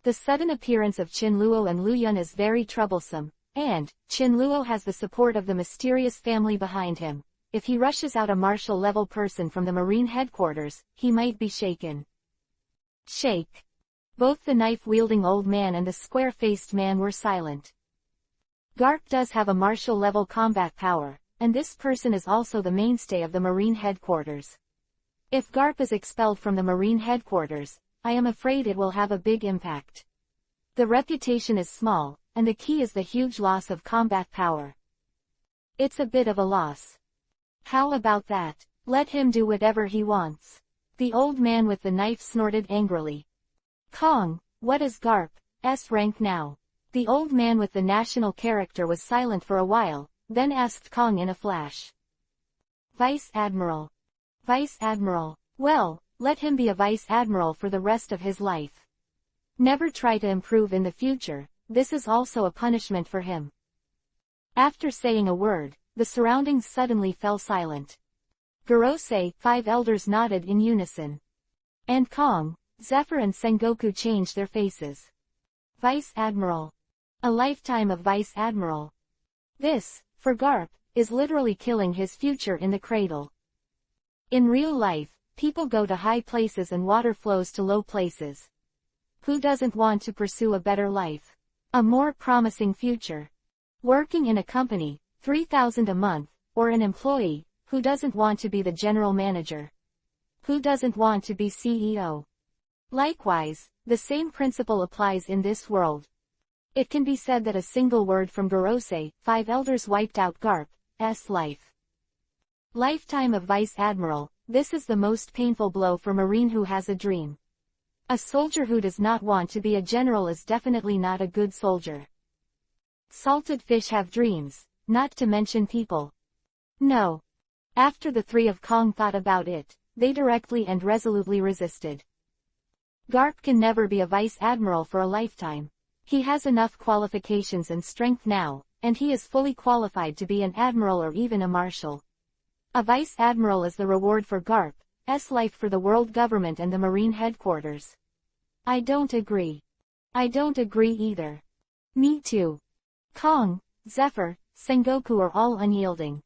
The sudden appearance of Qin Luo and Lu Yun is very troublesome, and Qin Luo has the support of the mysterious family behind him. If he rushes out a martial-level person from the Marine headquarters, he might be shaken. Shake. Both the knife-wielding old man and the square-faced man were silent. Garp does have a martial-level combat power, and this person is also the mainstay of the Marine headquarters. If Garp is expelled from the Marine headquarters, I am afraid it will have a big impact. The reputation is small, and the key is the huge loss of combat power. It's a bit of a loss. How about that? Let him do whatever he wants. The old man with the knife snorted angrily. Kong, what is Garp's rank now? The old man with the national character was silent for a while, then asked Kong in a flash. Vice Admiral. Vice Admiral. Well, let him be a Vice Admiral for the rest of his life. Never try to improve in the future, this is also a punishment for him. After saying a word, the surroundings suddenly fell silent. Gorosei, 5 elders nodded in unison. And Kong, Zephyr and Sengoku changed their faces. Vice Admiral. A lifetime of Vice Admiral. This, for Garp, is literally killing his future in the cradle. In real life, people go to high places and water flows to low places. Who doesn't want to pursue a better life? A more promising future? Working in a company, 3,000 a month, or an employee, who doesn't want to be the general manager? Who doesn't want to be CEO? Likewise, the same principle applies in this world. It can be said that a single word from Gorosei, 5 elders wiped out Garp's life. Lifetime of Vice Admiral, this is the most painful blow for Marine who has a dream. A soldier who does not want to be a general is definitely not a good soldier. Salted fish have dreams, not to mention people. No. After the 3 of Kong thought about it, they directly and resolutely resisted. Garp can never be a Vice Admiral for a lifetime. He has enough qualifications and strength now, and he is fully qualified to be an admiral or even a marshal. A Vice Admiral is the reward for Garp's life for the world government and the Marine headquarters. I don't agree. I don't agree either. Me too. Kong, Zephyr, Sengoku are all unyielding.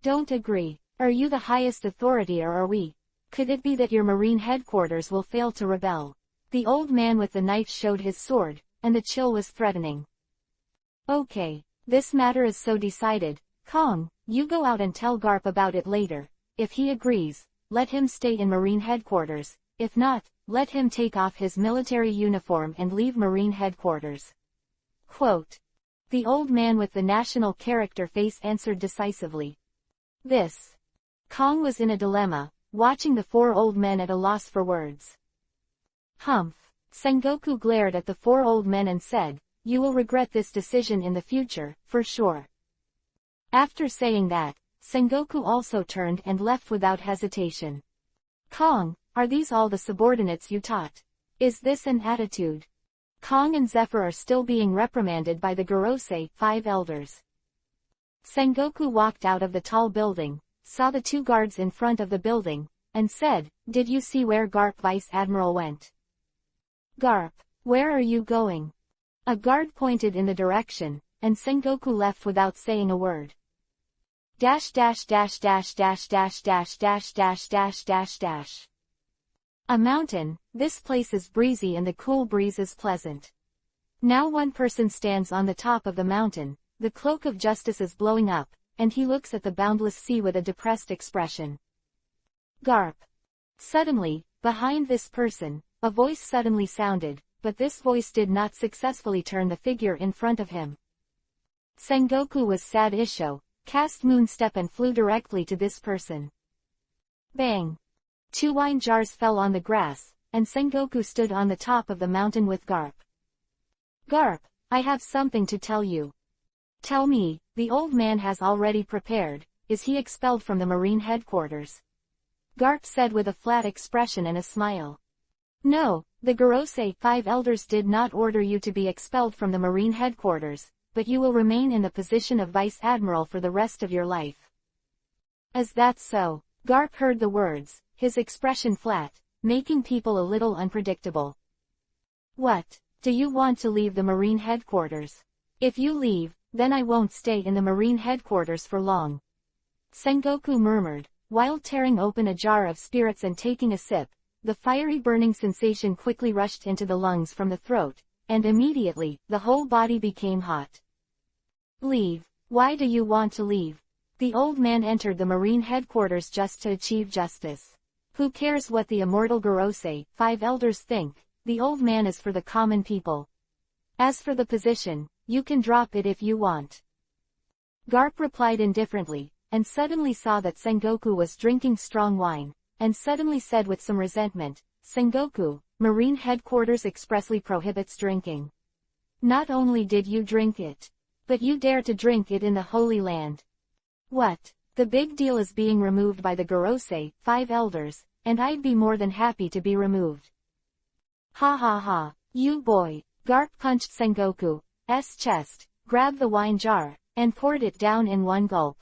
Don't agree. Are you the highest authority or are we? Could it be that your Marine headquarters will fail to rebel? The old man with the knife showed his sword, and the chill was threatening. Okay, this matter is so decided. Kong, you go out and tell Garp about it later. If he agrees, let him stay in Marine headquarters. If not, let him take off his military uniform and leave Marine headquarters. Quote. The old man with the national character face answered decisively. This. Kong was in a dilemma, watching the four old men at a loss for words. Humph. Sengoku glared at the four old men and said, you will regret this decision in the future, for sure. After saying that, Sengoku also turned and left without hesitation. Kong, are these all the subordinates you taught? Is this an attitude? Kong and Zephyr are still being reprimanded by the Gorosei, 5 elders. Sengoku walked out of the tall building, saw the 2 guards in front of the building, and said, did you see where Garp Vice Admiral went? Garp, where are you going? A guard pointed in the direction, and Sengoku left without saying a word. Dash dash dash dash dash dash dash dash dash dash dash dash. A mountain, this place is breezy and the cool breeze is pleasant. Now one person stands on the top of the mountain, the cloak of justice is blowing up, and he looks at the boundless sea with a depressed expression. Garp. Suddenly, behind this person, a voice suddenly sounded, but this voice did not successfully turn the figure in front of him. Sengoku was sad Isho, cast moon step and flew directly to this person. Bang! 2 wine jars fell on the grass, and Sengoku stood on the top of the mountain with Garp. Garp, I have something to tell you. Tell me, the old man has already prepared, is he expelled from the Marine headquarters? Garp said with a flat expression and a smile. No, the Gorosei, 5 elders did not order you to be expelled from the Marine headquarters, but you will remain in the position of Vice Admiral for the rest of your life. Is that so? Garp heard the words, his expression flat, making people a little unpredictable. What? Do you want to leave the Marine headquarters? If you leave, then I won't stay in the Marine headquarters for long. Sengoku murmured, while tearing open a jar of spirits and taking a sip. The fiery burning sensation quickly rushed into the lungs from the throat, and immediately, the whole body became hot. Leave. Why do you want to leave? The old man entered the Marine headquarters just to achieve justice. Who cares what the immortal Gorosei, 5 elders think, the old man is for the common people. As for the position, you can drop it if you want. Garp replied indifferently, and suddenly saw that Sengoku was drinking strong wine, and suddenly said with some resentment, Sengoku, Marine headquarters expressly prohibits drinking. Not only did you drink it, but you dare to drink it in the Holy Land. What? The big deal is being removed by the Gorosei, 5 elders, and I'd be more than happy to be removed. Ha ha ha, you boy. Garp punched Sengoku's chest, grabbed the wine jar, and poured it down in one gulp.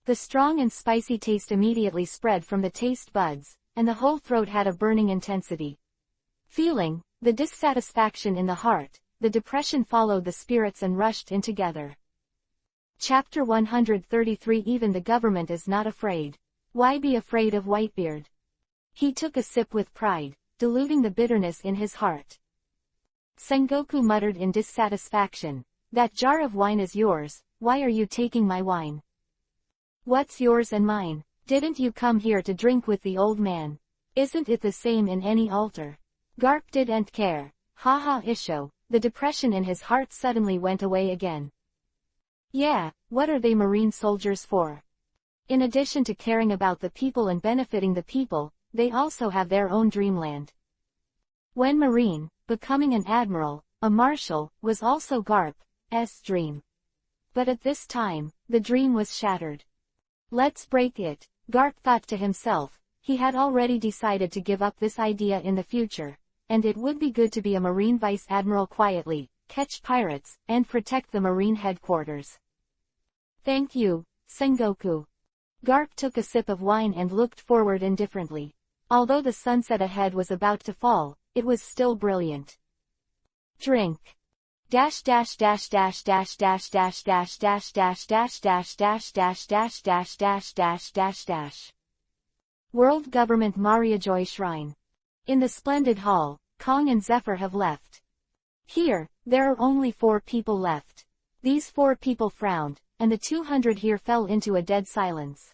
The strong and spicy taste immediately spread from the taste buds, and the whole throat had a burning intensity. Feeling the dissatisfaction in the heart, the depression followed the spirits and rushed in together. Chapter 133 Even the government is not afraid. Why be afraid of Whitebeard? He took a sip with pride, diluting the bitterness in his heart. Sengoku muttered in dissatisfaction, that jar of wine is yours, why are you taking my wine? What's yours and mine? Didn't you come here to drink with the old man? Isn't it the same in any altar? Garp didn't care. Ha ha Isho, the depression in his heart suddenly went away again. Yeah, what are they Marine soldiers for? In addition to caring about the people and benefiting the people, they also have their own dreamland. When Marine, becoming an admiral, a marshal, was also Garp's dream. But at this time, the dream was shattered. Let's break it, Garp thought to himself. He had already decided to give up this idea in the future, and it would be good to be a Marine Vice Admiral quietly, catch pirates, and protect the Marine headquarters. Thank you, Sengoku. Garp took a sip of wine and looked forward indifferently. Although the sunset ahead was about to fall, it was still brilliant. Drink. Dash dash dash dash dash dash dash dash dash dash dash dash dash dash dash dash dash dash dash dash. World Government Mariajoy Shrine. In the splendid hall, Kong and Zephyr have left. Here, there are only 4 people left. These 4 people frowned, and the 200 here fell into a dead silence.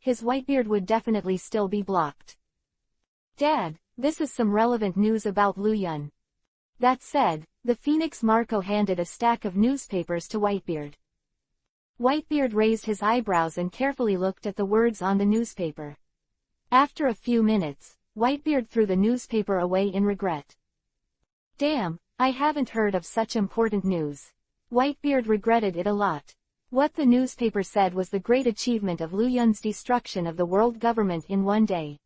his Whitebeard would definitely still be blocked. Dad, this is some relevant news about Lu Yun. That said, the Phoenix Marco handed a stack of newspapers to Whitebeard. Whitebeard raised his eyebrows and carefully looked at the words on the newspaper. After a few minutes, Whitebeard threw the newspaper away in regret. Damn, I haven't heard of such important news. Whitebeard regretted it a lot. What the newspaper said was the great achievement of Lu Yun's destruction of the world government in one day.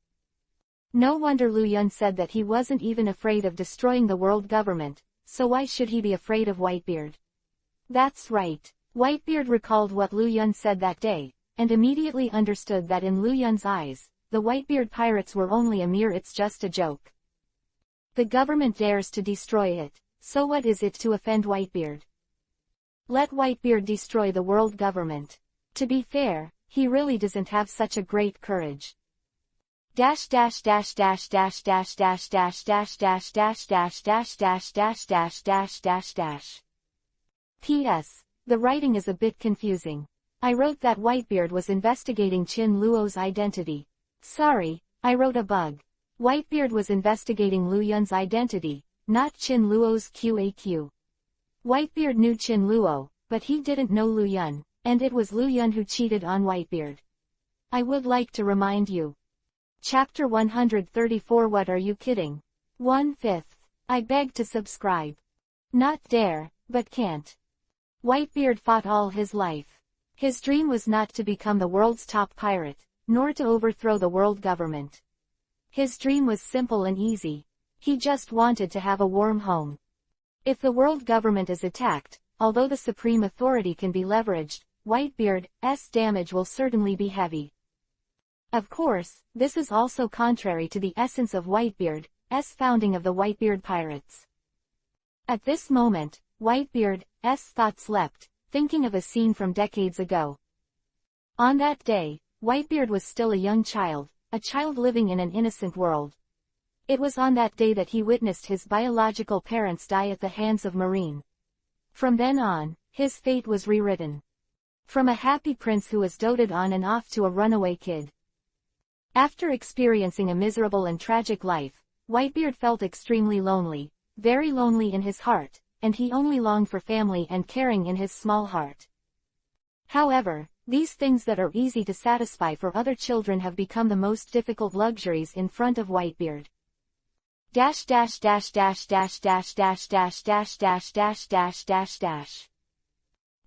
No wonder Lu Yun said that he wasn't even afraid of destroying the world government, so why should he be afraid of Whitebeard? That's right. Whitebeard recalled what Lu Yun said that day, and immediately understood that in Lu Yun's eyes, the Whitebeard pirates were only a mere "it's just a joke." The government dares to destroy it, so what is it to offend Whitebeard? Let Whitebeard destroy the world government. To be fair, he really doesn't have such a great courage. Dash dash dash dash dash dash dash dash dash dash dash dash dash dash dash dash dash dash dash. P.S. The writing is a bit confusing. I wrote that Whitebeard was investigating Chin Luo's identity. Sorry, I wrote a bug. Whitebeard was investigating Lu Yun's identity, not Chin Luo's QAQ. Whitebeard knew Chin Luo, but he didn't know Lu Yun, and it was Lu Yun who cheated on Whitebeard. I would like to remind you. Chapter 134. What are you kidding? 1/5. I beg to subscribe. Not dare, but can't. Whitebeard fought all his life. His dream was not to become the world's top pirate, nor to overthrow the world government. His dream was simple and easy. He just wanted to have a warm home. If the world government is attacked, although the supreme authority can be leveraged, Whitebeard's damage will certainly be heavy. Of course, this is also contrary to the essence of Whitebeard's founding of the Whitebeard Pirates. At this moment, Whitebeard's thoughts leapt, thinking of a scene from decades ago. On that day, Whitebeard was still a young child, a child living in an innocent world. It was on that day that he witnessed his biological parents die at the hands of Marine. From then on, his fate was rewritten. From a happy prince who was doted on and off to a runaway kid. After experiencing a miserable and tragic life, Whitebeard felt extremely lonely, very lonely in his heart, and he only longed for family and caring in his small heart. However, these things that are easy to satisfy for other children have become the most difficult luxuries in front of Whitebeard. Dash dash dash dash dash dash dash dash dash dash dash dash dash dash.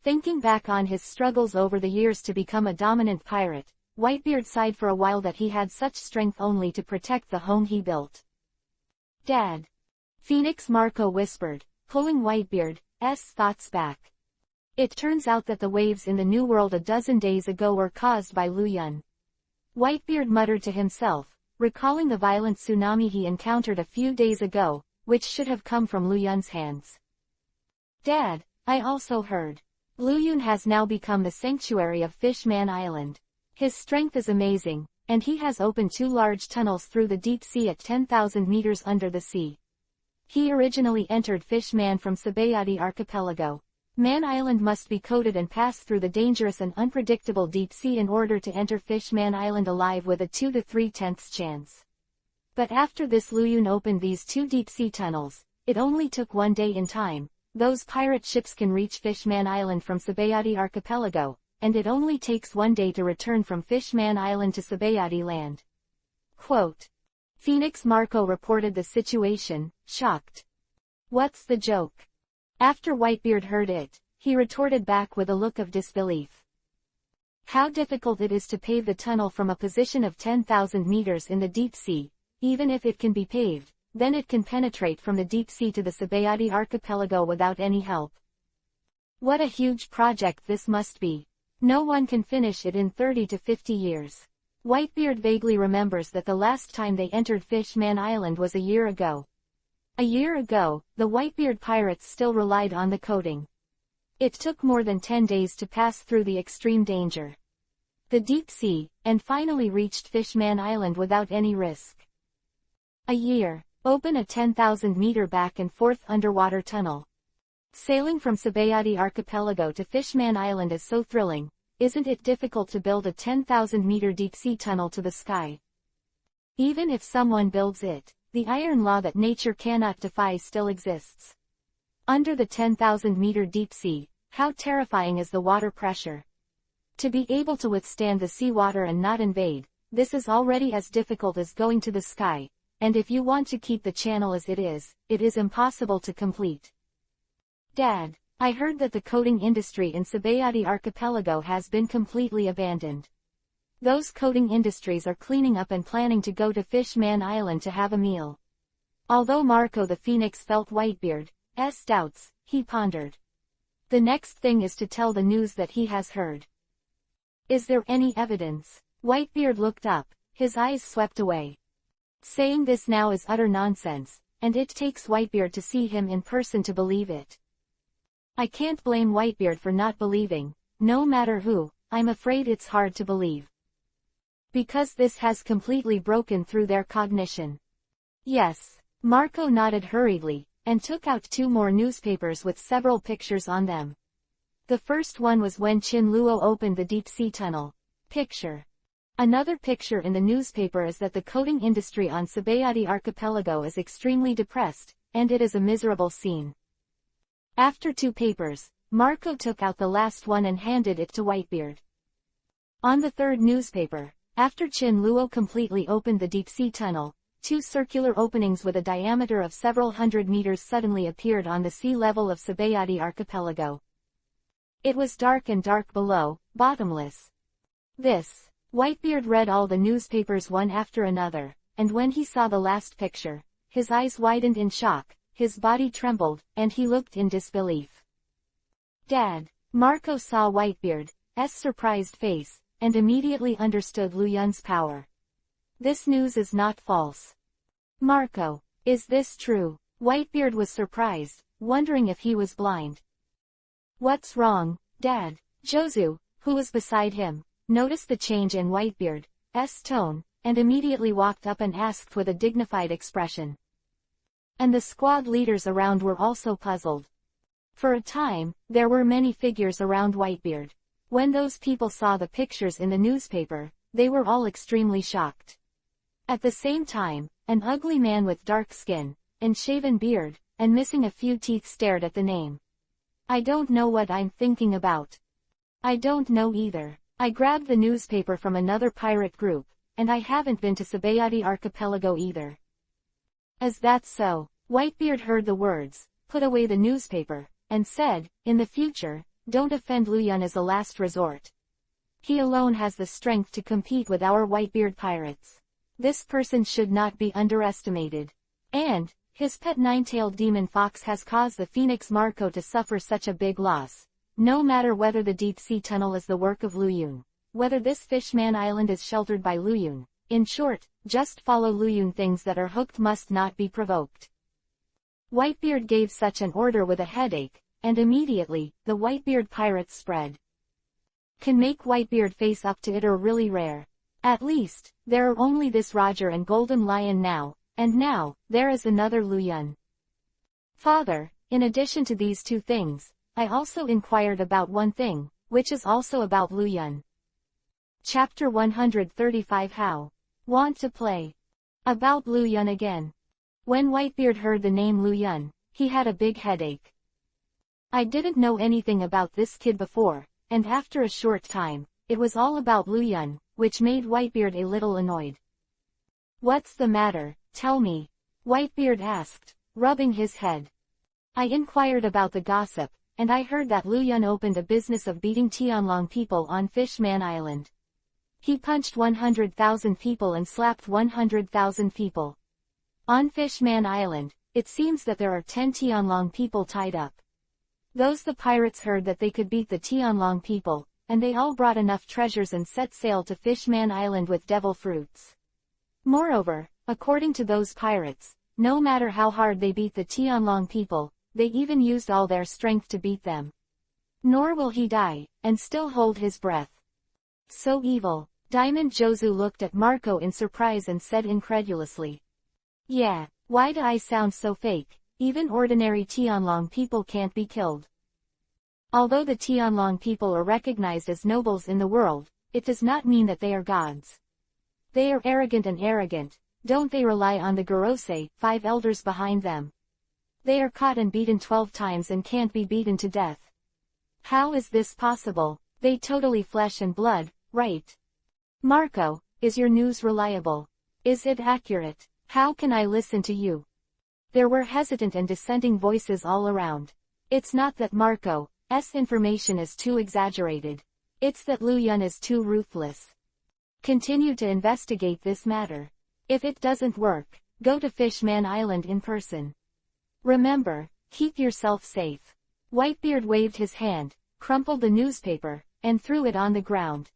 Thinking back on his struggles over the years to become a dominant pirate, Whitebeard sighed for a while that he had such strength only to protect the home he built. Dad. Phoenix Marco whispered, pulling Whitebeard's thoughts back. It turns out that the waves in the New World a dozen days ago were caused by Lu Yun. Whitebeard muttered to himself, recalling the violent tsunami he encountered a few days ago, which should have come from Lu Yun's hands. Dad, I also heard. Lu Yun has now become the sanctuary of Fishman Island. His strength is amazing, and he has opened 2 large tunnels through the deep sea at 10,000 meters under the sea. He originally entered Fishman from Sabayati Archipelago. Man Island must be coated and pass through the dangerous and unpredictable deep sea in order to enter Fishman Island alive with a 2 to 3/10 chance. But after this Lu Yun opened these 2 deep sea tunnels, it only took 1 day in time. Those pirate ships can reach Fishman Island from Sabayati Archipelago, and it only takes 1 day to return from Fishman Island to Sabayati land. Quote. Phoenix Marco reported the situation, shocked. What's the joke? After Whitebeard heard it, he retorted back with a look of disbelief. How difficult it is to pave the tunnel from a position of 10,000 meters in the deep sea. Even if it can be paved, then it can penetrate from the deep sea to the Sabayati Archipelago without any help. What a huge project this must be. No one can finish it in 30 to 50 years. Whitebeard vaguely remembers that the last time they entered Fishman Island was a year ago. A year ago, the Whitebeard pirates still relied on the coating. It took more than 10 days to pass through the extreme danger. The deep sea, and finally reached Fishman Island without any risk. A year. Open a 10,000-meter back and forth underwater tunnel. Sailing from Sabayati Archipelago to Fishman Island is so thrilling, isn't it difficult to build a 10,000-meter deep-sea tunnel to the sky? Even if someone builds it, the iron law that nature cannot defy still exists. Under the 10,000-meter deep sea, how terrifying is the water pressure? To be able to withstand the seawater and not invade, this is already as difficult as going to the sky, and if you want to keep the channel as it is impossible to complete. Dad, I heard that the coating industry in Sabayati archipelago has been completely abandoned. Those coating industries are cleaning up and planning to go to Fishman Island to have a meal. Although Marco the Phoenix felt Whitebeard's doubts, he pondered. The next thing is to tell the news that he has heard. Is there any evidence? Whitebeard looked up, his eyes swept away. Saying this now is utter nonsense, and it takes Whitebeard to see him in person to believe it. I can't blame Whitebeard for not believing, no matter who. I'm afraid it's hard to believe. Because this has completely broken through their cognition. Yes. Marco nodded hurriedly, and took out 2 more newspapers with several pictures on them. The first one was when Chin Luo opened the deep-sea tunnel. Picture. Another picture in the newspaper is that the coating industry on Sabayati archipelago is extremely depressed, and it is a miserable scene. After 2 papers, Marco took out the last one and handed it to Whitebeard. On the third newspaper, after Chin Luo completely opened the deep-sea tunnel, 2 circular openings with a diameter of several hundred meters suddenly appeared on the sea level of Sabayati archipelago. It was dark and dark below, bottomless. Whitebeard read all the newspapers one after another, and when he saw the last picture, his eyes widened in shock, his body trembled, and he looked in disbelief. Dad, Marco saw Whitebeard's surprised face, and immediately understood Luyun's power. This news is not false. Marco, is this true? Whitebeard was surprised, wondering if he was blind. What's wrong, Dad? Jozu, who was beside him, noticed the change in Whitebeard's tone, and immediately walked up and asked with a dignified expression. And the squad leaders around were also puzzled. For a time, there were many figures around Whitebeard. When those people saw the pictures in the newspaper, they were all extremely shocked. At the same time, an ugly man with dark skin, and shaven beard, and missing a few teeth stared at the name. I don't know what I'm thinking about. I don't know either. I grabbed the newspaper from another pirate group, and I haven't been to Sabayati archipelago either. Is that so? Whitebeard heard the words, put away the newspaper, and said, in the future, don't offend Luyun as a last resort. He alone has the strength to compete with our Whitebeard pirates. This person should not be underestimated. And, his pet 9-tailed demon fox has caused the Phoenix Marco to suffer such a big loss. No matter whether the deep-sea tunnel is the work of Luyun, whether this Fishman Island is sheltered by Luyun, in short, just follow Luyun. Things that are hooked must not be provoked. Whitebeard gave such an order with a headache, and immediately, the Whitebeard pirates spread. Can make Whitebeard face up to it are really rare. At least, there are only this Roger and Golden Lion now, and now, there is another Luyun. Father, in addition to these 2 things, I also inquired about one thing, which is also about Luyun. Chapter 135 How? Want to play? About Luyun again. When Whitebeard heard the name Luyun, he had a big headache. I didn't know anything about this kid before, and after a short time, it was all about Luyun, which made Whitebeard a little annoyed. What's the matter, tell me? Whitebeard asked, rubbing his head. I inquired about the gossip, and I heard that Luyun opened a business of beating Tianlong people on Fishman Island. He punched 100,000 people and slapped 100,000 people. On Fishman Island, it seems that there are 10 Tianlong people tied up. The pirates heard that they could beat the Tianlong people, and they all brought enough treasures and set sail to Fishman Island with devil fruits. Moreover, according to those pirates, no matter how hard they beat the Tianlong people, they even used all their strength to beat them. Nor will he die, and still hold his breath. So evil. Diamond Jozu looked at Marco in surprise and said incredulously. Yeah, why do I sound so fake? Even ordinary Tianlong people can't be killed. Although the Tianlong people are recognized as nobles in the world, it does not mean that they are gods. They are arrogant. Don't they rely on the Gorosei, 5 elders behind them? They are caught and beaten 12 times and can't be beaten to death. How is this possible? They totally flesh and blood, right? Marco, is your news reliable? Is it accurate? How can I listen to you? There were hesitant and dissenting voices all around. It's not that Marco's information is too exaggerated. It's that Lu Yun is too ruthless. Continue to investigate this matter. If it doesn't work, go to Fishman Island in person. Remember, keep yourself safe. Whitebeard waved his hand, crumpled the newspaper, and threw it on the ground.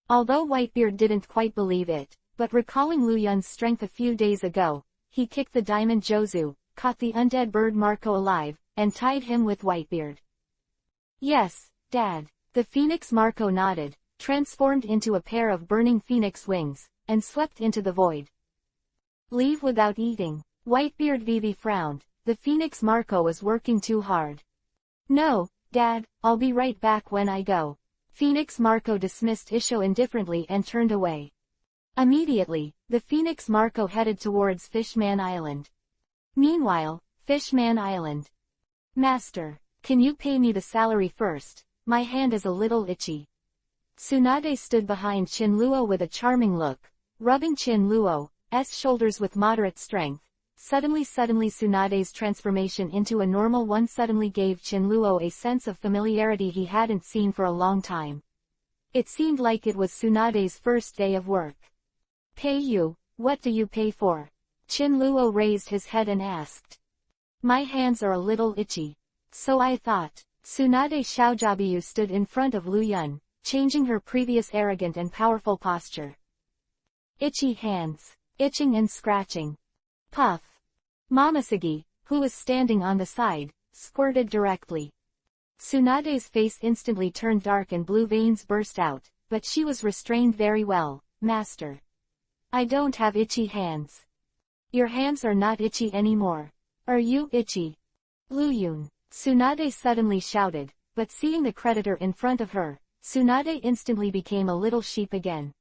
Although Whitebeard didn't quite believe it, but recalling Lu Yun's strength a few days ago, he kicked the diamond Jozu, caught the undead bird Marco alive, and tied him with Whitebeard. Yes, Dad. The phoenix Marco nodded, transformed into a pair of burning phoenix wings, and swept into the void. Leave without eating. Whitebeard Vivi frowned. The phoenix Marco was working too hard. No, Dad, I'll be right back when I go. Phoenix Marco dismissed Isho indifferently and turned away. Immediately, the Phoenix Marco headed towards Fishman Island. Meanwhile, Fishman Island. Master, can you pay me the salary first? My hand is a little itchy. Tsunade stood behind Chinluo with a charming look, rubbing Chinluo's shoulders with moderate strength. Suddenly Tsunade's transformation into a normal one suddenly gave Chinluo a sense of familiarity he hadn't seen for a long time. It seemed like it was Tsunade's first day of work. Pay you? What do you pay for? Chinluo raised his head and asked. My hands are a little itchy. So I thought. Tsunade Xiaojiabiyu stood in front of Lu Yun, changing her previous arrogant and powerful posture. Itchy hands. Itching and scratching. Puff. Momosugi, who was standing on the side, squirted directly. Tsunade's face instantly turned dark and blue veins burst out, but she was restrained very well. Master. I don't have itchy hands. Your hands are not itchy anymore. Are you itchy? Lu Yun. Tsunade suddenly shouted, but seeing the creditor in front of her, Tsunade instantly became a little sheep again.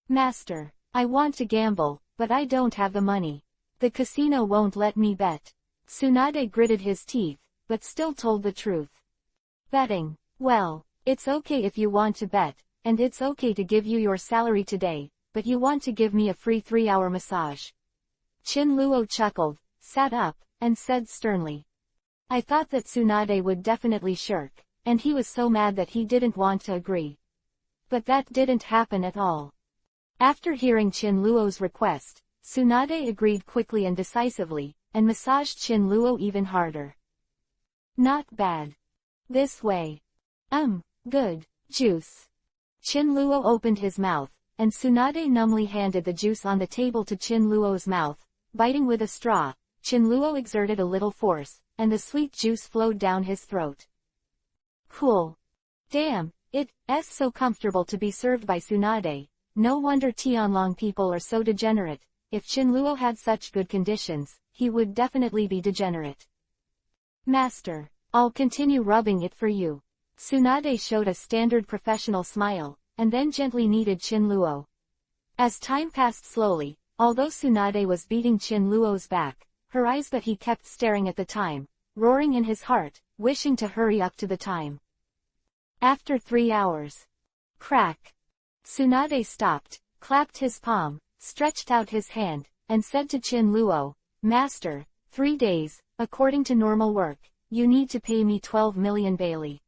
Master, I want to gamble, but I don't have the money. The casino won't let me bet. Tsunade gritted his teeth, but still told the truth. Betting. Well, it's okay if you want to bet, and it's okay to give you your salary today, but you want to give me a free 3-hour massage. Chinluo chuckled, sat up, and said sternly. I thought that Tsunade would definitely shirk, and he was so mad that he didn't want to agree. But that didn't happen at all. After hearing Chinluo's request, Tsunade agreed quickly and decisively, and massaged Chinluo even harder. Not bad. This way. Good. Juice. Chinluo opened his mouth, and Tsunade numbly handed the juice on the table to Chinluo's mouth, biting with a straw. Chinluo exerted a little force, and the sweet juice flowed down his throat. Cool. Damn, it's so comfortable to be served by Tsunade. No wonder Tianlong people are so degenerate. If Chinluo had such good conditions, he would definitely be degenerate. Master, I'll continue rubbing it for you. Tsunade showed a standard professional smile, and then gently kneaded Chinluo. As time passed slowly, although Tsunade was beating Chinluo's back, her eyes but he kept staring at the time, roaring in his heart, wishing to hurry up to the time. After 3 hours. Crack. Tsunade stopped, clapped his palm, stretched out his hand, and said to Chinluo, Master, 3 days, according to normal work, you need to pay me 12 million Bailey.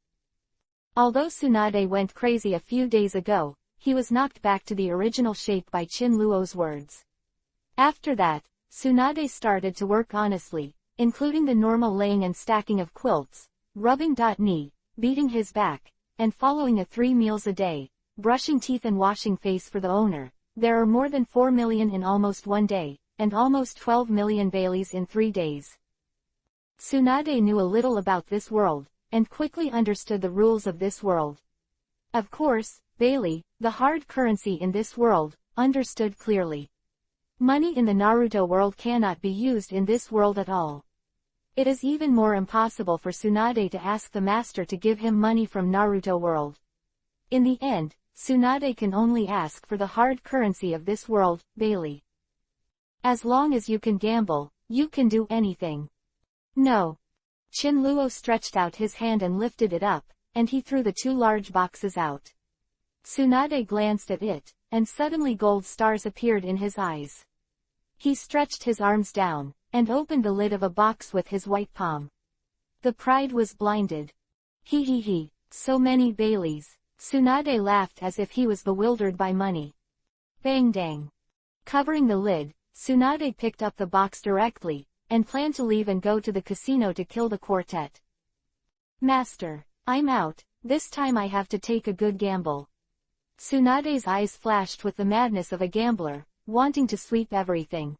Although Tsunade went crazy a few days ago, he was knocked back to the original shape by Chinluo's words. After that, Tsunade started to work honestly, including the normal laying and stacking of quilts, rubbing knee, beating his back, and following a 3 meals a day, brushing teeth and washing face for the owner. There are more than 4 million in almost 1 day, and almost 12 million Baileys in 3 days. Tsunade knew a little about this world, and quickly understood the rules of this world. Of course, Bailey, the hard currency in this world, understood clearly. Money in the Naruto world cannot be used in this world at all. It is even more impossible for Tsunade to ask the master to give him money from Naruto world. In the end, Tsunade can only ask for the hard currency of this world, Bailey. As long as you can gamble, you can do anything. No. Chinluo stretched out his hand and lifted it up, and he threw the 2 large boxes out. Tsunade glanced at it, and suddenly gold stars appeared in his eyes. He stretched his arms down, and opened the lid of a box with his white palm. The pride was blinded. He, so many Baileys. Tsunade laughed as if he was bewildered by money. Bang dang. Covering the lid, Tsunade picked up the box directly, and planned to leave and go to the casino to kill the quartet. Master, I'm out, this time I have to take a good gamble. Tsunade's eyes flashed with the madness of a gambler, wanting to sweep everything.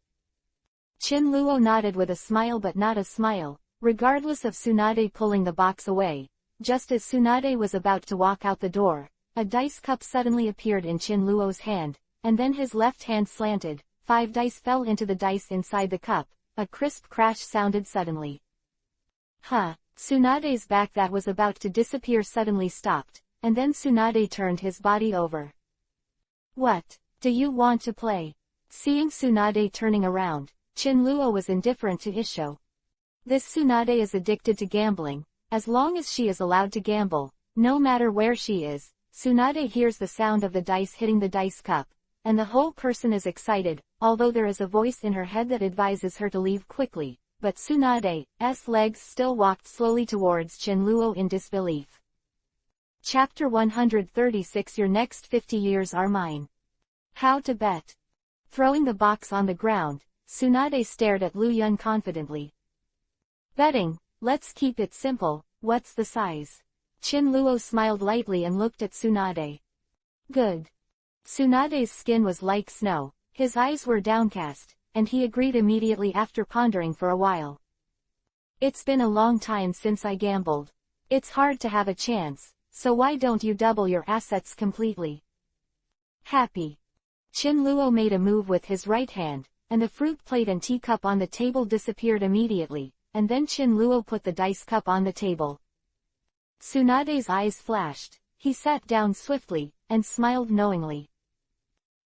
Chinluo nodded with a smile but not a smile, regardless of Tsunade pulling the box away. Just as Tsunade was about to walk out the door, a dice cup suddenly appeared in Chinluo's hand, and then his left hand slanted, 5 dice fell into the dice inside the cup, a crisp crash sounded suddenly. Tsunade's back that was about to disappear suddenly stopped, and then Tsunade turned his body over. What, do you want to play? Seeing Tsunade turning around, Chinluo was indifferent to Isho. This Tsunade is addicted to gambling. As long as she is allowed to gamble, no matter where she is, Tsunade hears the sound of the dice hitting the dice cup, and the whole person is excited, although there is a voice in her head that advises her to leave quickly, but Tsunade's legs still walked slowly towards Chinluo in disbelief. Chapter 136 Your next 50 years are mine. How to bet. Throwing the box on the ground, Tsunade stared at Lu Yun confidently. Betting. Let's keep it simple, what's the size? Chinluo smiled lightly and looked at Tsunade. Good. Tsunade's skin was like snow, his eyes were downcast, and he agreed immediately after pondering for a while. It's been a long time since I gambled. It's hard to have a chance, so why don't you double your assets completely? Happy. Chinluo made a move with his right hand, and the fruit plate and teacup on the table disappeared immediately. And then Chinluo put the dice cup on the table. Tsunade's eyes flashed, he sat down swiftly, and smiled knowingly.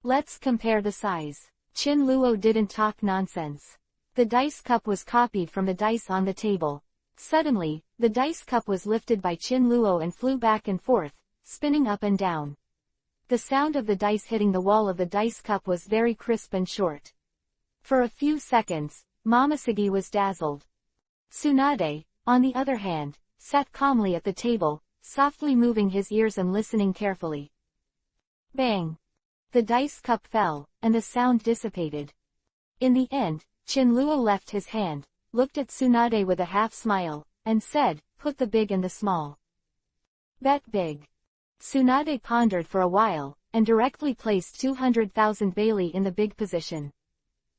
Let's compare the size. Chinluo didn't talk nonsense. The dice cup was copied from the dice on the table. Suddenly, the dice cup was lifted by Chinluo and flew back and forth, spinning up and down. The sound of the dice hitting the wall of the dice cup was very crisp and short. For a few seconds, Momoshiki was dazzled. Tsunade, on the other hand, sat calmly at the table, softly moving his ears and listening carefully. Bang! The dice cup fell, and the sound dissipated. In the end, Chinluo left his hand, looked at Tsunade with a half smile, and said, put the big and the small. Bet big. Tsunade pondered for a while, and directly placed 200,000 Bailey in the big position.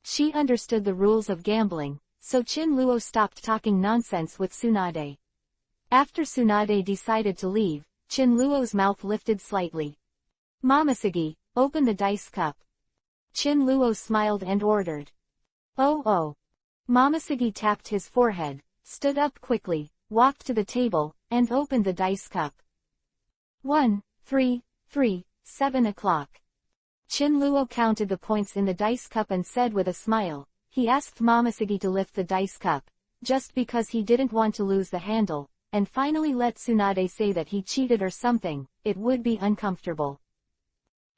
She understood the rules of gambling, so Chinluo stopped talking nonsense with Tsunade. After Tsunade decided to leave, Chinluo's mouth lifted slightly. Momoshiki, open the dice cup. Chinluo smiled and ordered. Oh. Momoshiki tapped his forehead, stood up quickly, walked to the table, and opened the dice cup. 1, 3, 3, 7 o'clock. Chinluo counted the points in the dice cup and said with a smile, he asked Momoshiki to lift the dice cup, just because he didn't want to lose the handle, and finally let Tsunade say that he cheated or something, it would be uncomfortable.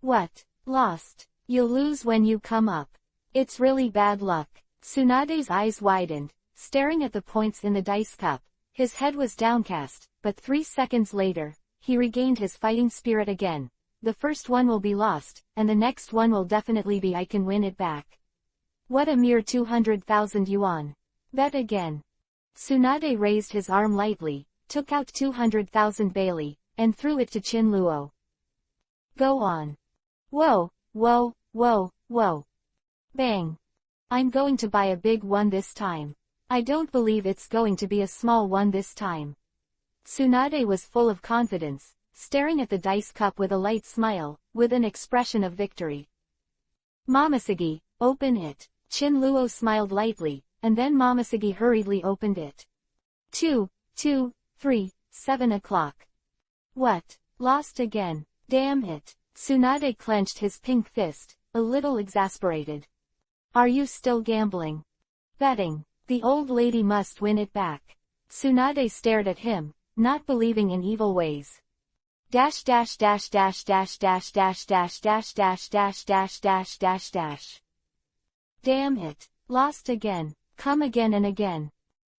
What? Lost? You'll lose when you come up. It's really bad luck. Tsunade's eyes widened, staring at the points in the dice cup. His head was downcast, but 3 seconds later, he regained his fighting spirit again. The first one will be lost, and the next one will definitely be I can win it back. What a mere 200,000 yuan. Bet again. Tsunade raised his arm lightly, took out 200,000 Bailey, and threw it to Chinluo. Go on. Whoa. Bang. I'm going to buy a big one this time. I don't believe it's going to be a small one this time. Tsunade was full of confidence, staring at the dice cup with a light smile, with an expression of victory. Momoshiki, open it. Chinluo smiled lightly, and then Momoshiki hurriedly opened it. 2, 2, 3, 7 o'clock. What? Lost again. Damn it. Tsunade clenched his pink fist, a little exasperated. Are you still gambling? Betting. The old lady must win it back. Tsunade stared at him, not believing in evil ways. Dash dash dash dash dash dash dash dash dash dash dash dash dash dash dash. Damn it. Lost again. Come again and again.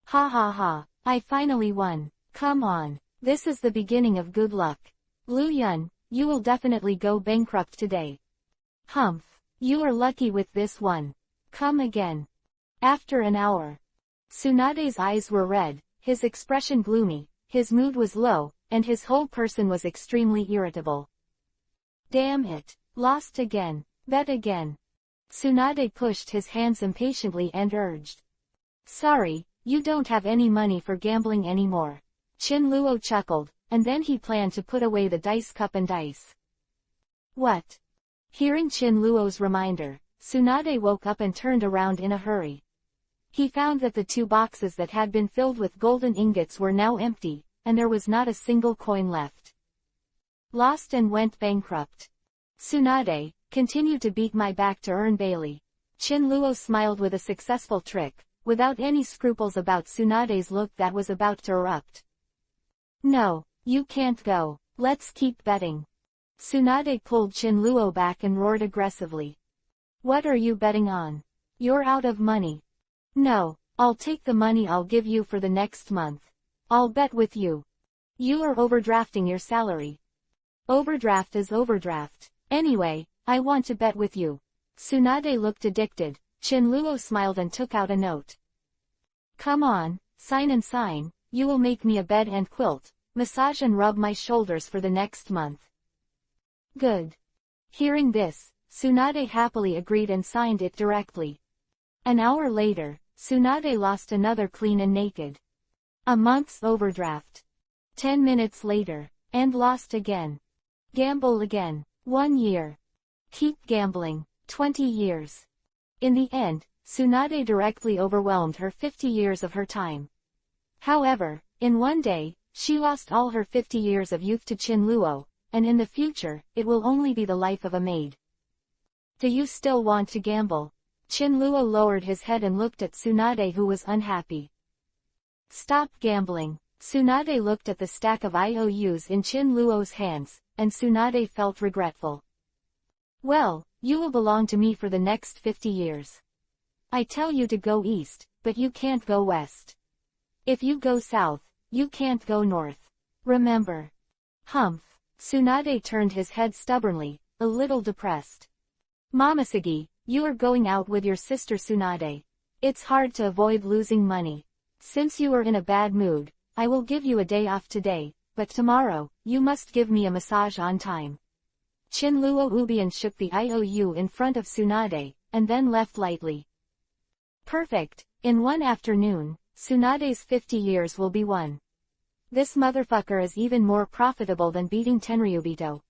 Ha ha ha. I finally won. Come on. This is the beginning of good luck. Lu Yun, you will definitely go bankrupt today. Humph. You are lucky with this one. Come again. After an hour. Tsunade's eyes were red, his expression gloomy, his mood was low, and his whole person was extremely irritable. Damn it. Lost again. Bet again. Tsunade pushed his hands impatiently and urged. Sorry, you don't have any money for gambling anymore. Chinluo chuckled, and then he planned to put away the dice cup and dice. What? Hearing Chinluo's reminder, Tsunade woke up and turned around in a hurry. He found that the 2 boxes that had been filled with golden ingots were now empty, and there was not a single coin left. Lost and went bankrupt. Tsunade, continue to beat my back to earn Bailey. Chinluo smiled with a successful trick, without any scruples about Tsunade's look that was about to erupt. No, you can't go. Let's keep betting. Tsunade pulled Chinluo back and roared aggressively. What are you betting on? You're out of money. No, I'll take the money I'll give you for the next month. I'll bet with you. You are overdrafting your salary. Overdraft is overdraft. Anyway, I want to bet with you. Tsunade looked addicted. Chinluo smiled and took out a note. Come on, sign and sign, you will make me a bed and quilt, massage and rub my shoulders for the next month. Good. Hearing this, Tsunade happily agreed and signed it directly. An hour later, Tsunade lost another clean and naked. A month's overdraft. 10 minutes later, and lost again. Gamble again. 1 year. Keep gambling. 20 years. In the end, Tsunade directly overwhelmed her 50 years of her time. However, in one day, she lost all her 50 years of youth to Chinluo, and in the future, it will only be the life of a maid. Do you still want to gamble? Chinluo lowered his head and looked at Tsunade, who was unhappy. Stop gambling. Tsunade looked at the stack of IOUs in Chinluo's hands, and Tsunade felt regretful. Well, you will belong to me for the next 50 years. I tell you to go east, but you can't go west. If you go south, you can't go north. Remember. Humph. Tsunade turned his head stubbornly, a little depressed. Momoshiki, you are going out with your sister Tsunade. It's hard to avoid losing money. Since you are in a bad mood, I will give you a day off today, but tomorrow, you must give me a massage on time. Chinluo Ubian shook the IOU in front of Tsunade, and then left lightly. Perfect. In one afternoon, Tsunade's 50 years will be won. This motherfucker is even more profitable than beating Tenryubito.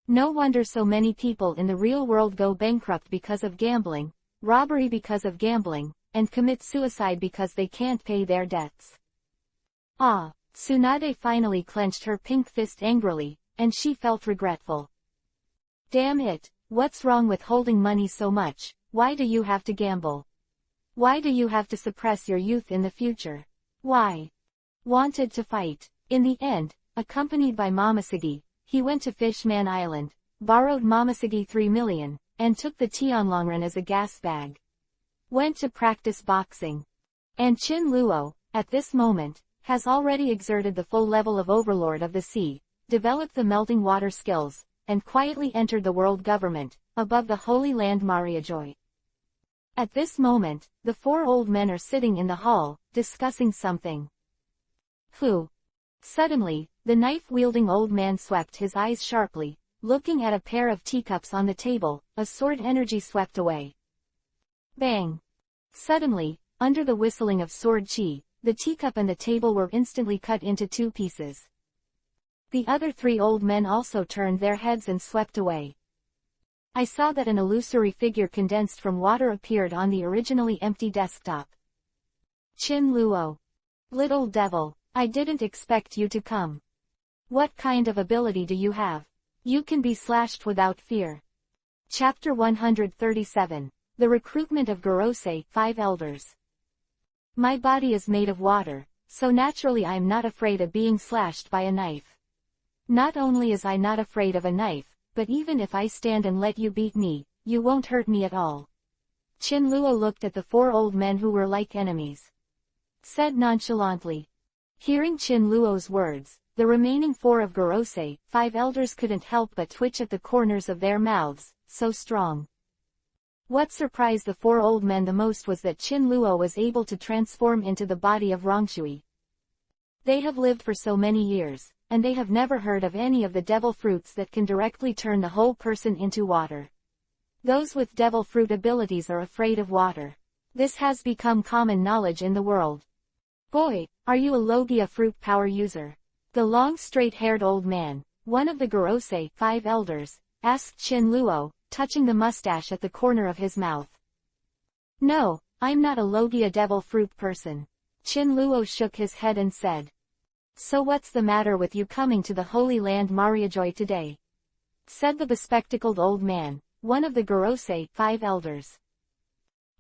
No wonder so many people in the real world go bankrupt because of gambling, robbery because of gambling, and commit suicide because they can't pay their debts. Ah, Tsunade finally clenched her pink fist angrily, and she felt regretful. Damn it, what's wrong with holding money so much? Why do you have to gamble? Why do you have to suppress your youth in the future? Why? Wanted to fight. In the end, accompanied by Momoshiki, he went to Fishman Island, borrowed Momoshiki 3 million, and took the Tianlongren as a gas bag. Went to practice boxing. And Chinluo, at this moment, has already exerted the full level of Overlord of the Sea, developed the melting water skills, and quietly entered the world government, above the Holy Land Mariajoy. At this moment, the 4 old men are sitting in the hall, discussing something. Who? Suddenly, the knife-wielding old man swept his eyes sharply, looking at a pair of teacups on the table, a sword energy swept away. Bang! Suddenly, under the whistling of sword chi, the teacup and the table were instantly cut into 2 pieces. The other 3 old men also turned their heads and swept away. I saw that an illusory figure condensed from water appeared on the originally empty desktop. Chin Luo. Little devil, I didn't expect you to come. What kind of ability do you have? You can be slashed without fear. Chapter 137. The Recruitment of Gorosei, 5 Elders. My body is made of water, so naturally I'm not afraid of being slashed by a knife. Not only is I not afraid of a knife, but even if I stand and let you beat me, you won't hurt me at all. Chin Luo looked at the 4 old men who were like enemies. Said nonchalantly. Hearing Chin Luo's words, the remaining 4 of Gorosei, 5 elders couldn't help but twitch at the corners of their mouths, so strong. What surprised the 4 old men the most was that Chin Luo was able to transform into the body of Rongshui. They have lived for so many years, and they have never heard of any of the devil fruits that can directly turn the whole person into water. Those with devil fruit abilities are afraid of water. This has become common knowledge in the world. Boy, are you a Logia fruit power user? The long straight-haired old man, one of the Gorosei, 5 elders, asked Chin Luo, touching the mustache at the corner of his mouth. No, I'm not a Logia devil fruit person. Chin Luo shook his head and said. So what's the matter with you coming to the Holy Land Mariajoy today? Said the bespectacled old man, one of the Gorosei, 5 elders.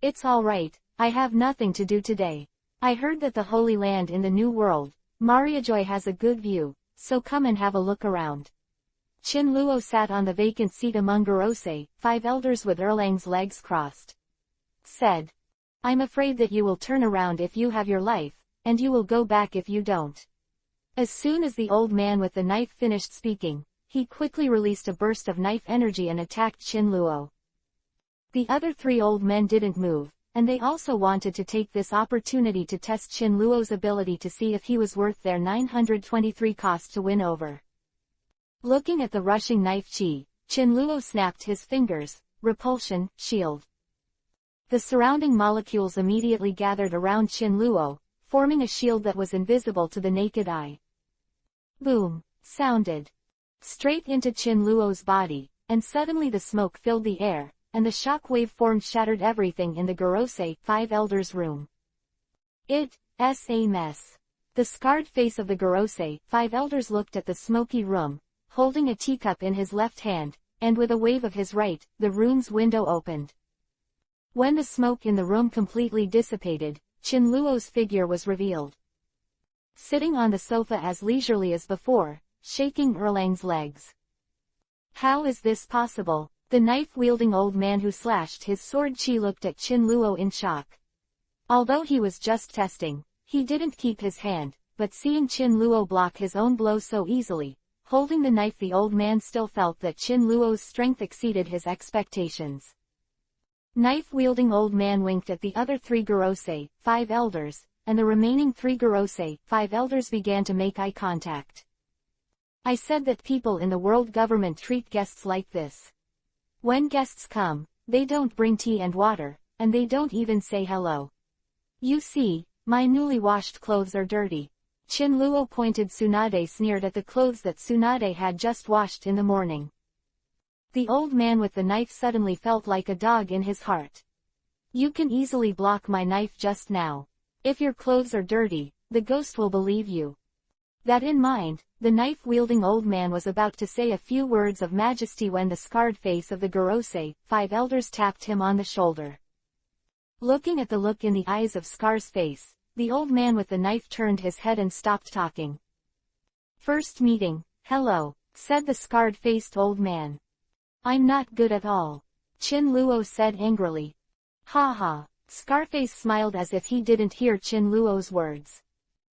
It's all right, I have nothing to do today. I heard that the Holy Land in the New World, Mariajoy has a good view, so come and have a look around. Chin Luo sat on the vacant seat among Gorosei, 5 elders with Erlang's legs crossed. Said. I'm afraid that you will turn around if you have your life, and you will go back if you don't. As soon as the old man with the knife finished speaking, he quickly released a burst of knife energy and attacked Chin Luo. The other 3 old men didn't move, and they also wanted to take this opportunity to test Chin Luo's ability to see if he was worth their 923 cost to win over. Looking at the rushing knife chi, Chin Luo snapped his fingers, repulsion, shield. The surrounding molecules immediately gathered around Chin Luo, forming a shield that was invisible to the naked eye. Boom, sounded. Straight into Chin Luo's body, and suddenly the smoke filled the air, and the shock wave formed shattered everything in the Gorosei, 5 elders' room. It's a mess. The scarred face of the Gorosei, 5 elders looked at the smoky room, holding a teacup in his left hand, and with a wave of his right, the room's window opened. When the smoke in the room completely dissipated, Chin Luo's figure was revealed. Sitting on the sofa as leisurely as before, shaking Erlang's legs. How is this possible? The knife-wielding old man who slashed his sword chi looked at Chin Luo in shock. Although he was just testing, he didn't keep his hand, but seeing Chin Luo block his own blow so easily, holding the knife, the old man still felt that Chin Luo's strength exceeded his expectations. Knife-wielding old man winked at the other 3 Gorosei, 5 elders, and the remaining 3 Gorosei, 5 elders began to make eye contact. I said that people in the world government treat guests like this. When guests come, they don't bring tea and water, and they don't even say hello. You see, my newly washed clothes are dirty. Chin Luo pointed. Tsunade sneered at the clothes that Tsunade had just washed in the morning. The old man with the knife suddenly felt like a dog in his heart. You can easily block my knife just now. If your clothes are dirty, the ghost will believe you. That in mind, the knife-wielding old man was about to say a few words of majesty when the scarred face of the Gorosei, 5 elders tapped him on the shoulder. Looking at the look in the eyes of Scar's face, the old man with the knife turned his head and stopped talking. First meeting, hello, said the scarred-faced old man. I'm not good at all. Chin Luo said angrily. Ha ha, Scarface smiled as if he didn't hear Chin Luo's words.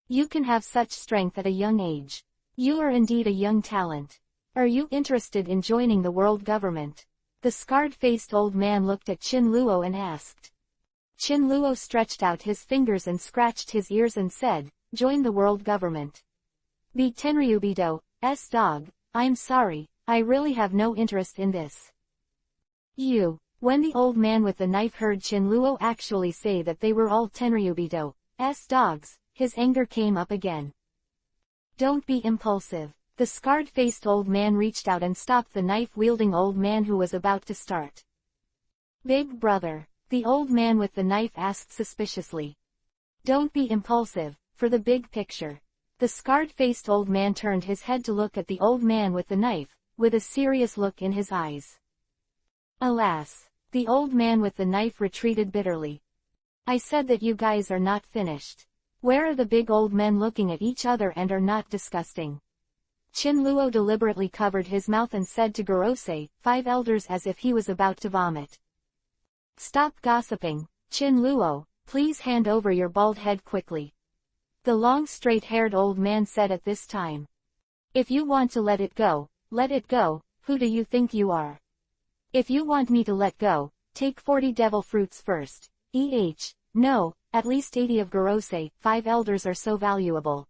You can have such strength at a young age. You are indeed a young talent. Are you interested in joining the world government? The scarred-faced old man looked at Chin Luo and asked. Chin Luo stretched out his fingers and scratched his ears and said, join the world government. Be Tenryubido, dog, I'm sorry, I really have no interest in this. You. When the old man with the knife heard Chin Luo actually say that they were all Tenryubido, dogs, his anger came up again. Don't be impulsive. The scarred-faced old man reached out and stopped the knife-wielding old man who was about to start. Big brother, the old man with the knife asked suspiciously. Don't be impulsive, for the big picture. The scarred-faced old man turned his head to look at the old man with the knife, with a serious look in his eyes. Alas! The old man with the knife retreated bitterly. I said that you guys are not finished. Where are the big old men looking at each other and are not disgusting? Chinluo deliberately covered his mouth and said to Gorosei, 5 elders, as if he was about to vomit. Stop gossiping, Chinluo, please hand over your bald head quickly. The long straight-haired old man said at this time. If you want to let it go, who do you think you are? If you want me to let go, take 40 devil fruits first. No, at least 80 of Gorosei, 5 elders are so valuable.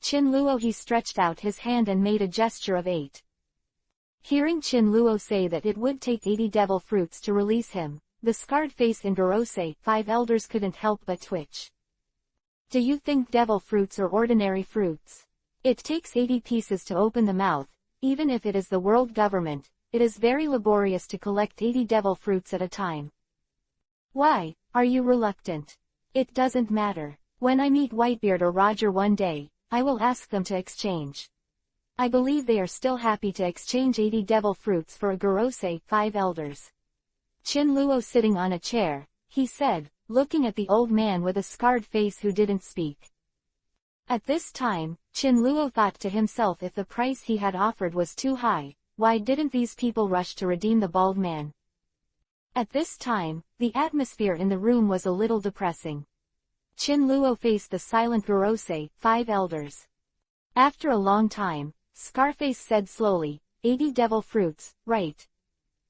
Chinluo he stretched out his hand and made a gesture of 8. Hearing Chinluo say that it would take 80 devil fruits to release him, the scarred face in Gorosei, 5 elders couldn't help but twitch. Do you think devil fruits are ordinary fruits? It takes 80 pieces to open the mouth, even if it is the world government, it is very laborious to collect 80 devil fruits at a time. Why, are you reluctant? It doesn't matter. When I meet Whitebeard or Roger one day, I will ask them to exchange. I believe they are still happy to exchange 80 devil fruits for a Gorosei, 5 elders. Chinluo sitting on a chair, he said, looking at the old man with a scarred face who didn't speak. At this time, Chinluo thought to himself, if the price he had offered was too high, why didn't these people rush to redeem the bald man? At this time, the atmosphere in the room was a little depressing. Chinluo faced the silent Gorosei, 5 elders. After a long time, Scarface said slowly, 80 devil fruits, right?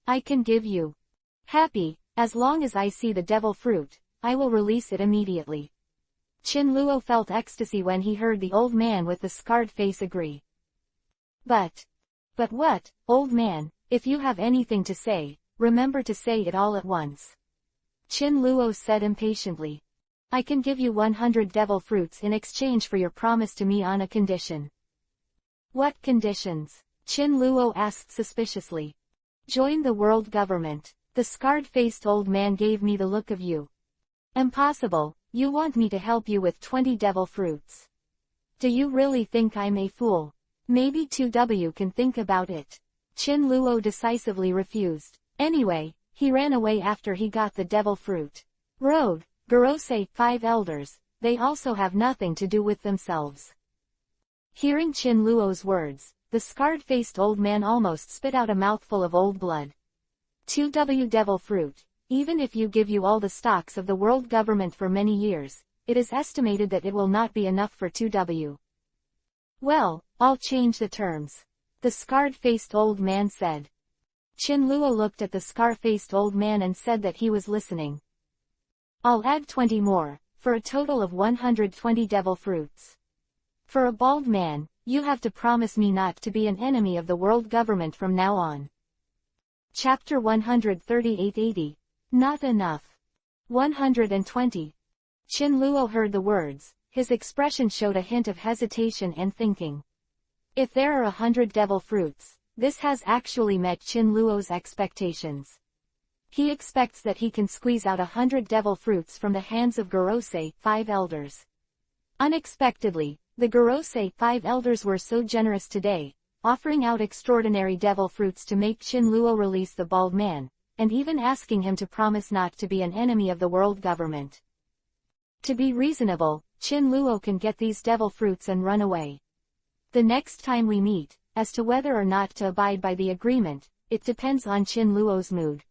I can give you. Happy, as long as I see the devil fruit, I will release it immediately. Chinluo felt ecstasy when he heard the old man with the scarred face agree. But what, old man, if you have anything to say, remember to say it all at once. Chinluo said impatiently. I can give you 100 devil fruits in exchange for your promise to me on a condition. What conditions? Chinluo asked suspiciously. Join the world government. The scarred-faced old man gave me the look of you. Impossible, you want me to help you with 20 devil fruits. Do you really think I'm a fool? Maybe 2W can think about it. Chinluo decisively refused. Anyway, he ran away after he got the devil fruit. Road. Gorosei, 5 elders, they also have nothing to do with themselves. Hearing Chinluo's words, the scarred-faced old man almost spit out a mouthful of old blood. 2W devil fruit, even if you give you all the stocks of the world government for many years, it is estimated that it will not be enough for 2W. Well, I'll change the terms. The scarred-faced old man said. Chinluo looked at the scar-faced old man and said that he was listening. I'll add 20 more, for a total of 120 devil fruits. For a bald man, you have to promise me not to be an enemy of the world government from now on. Chapter 138-80. Not enough. 120. Chinluo heard the words, his expression showed a hint of hesitation and thinking. If there are 100 devil fruits, this has actually met Chinluo's expectations. He expects that he can squeeze out 100 devil fruits from the hands of Gorosei, 5 elders. Unexpectedly, the Gorosei, 5 elders were so generous today, offering out extraordinary devil fruits to make Chinluo release the bald man, and even asking him to promise not to be an enemy of the world government. To be reasonable, Chinluo can get these devil fruits and run away. The next time we meet, as to whether or not to abide by the agreement, it depends on Chinluo's mood.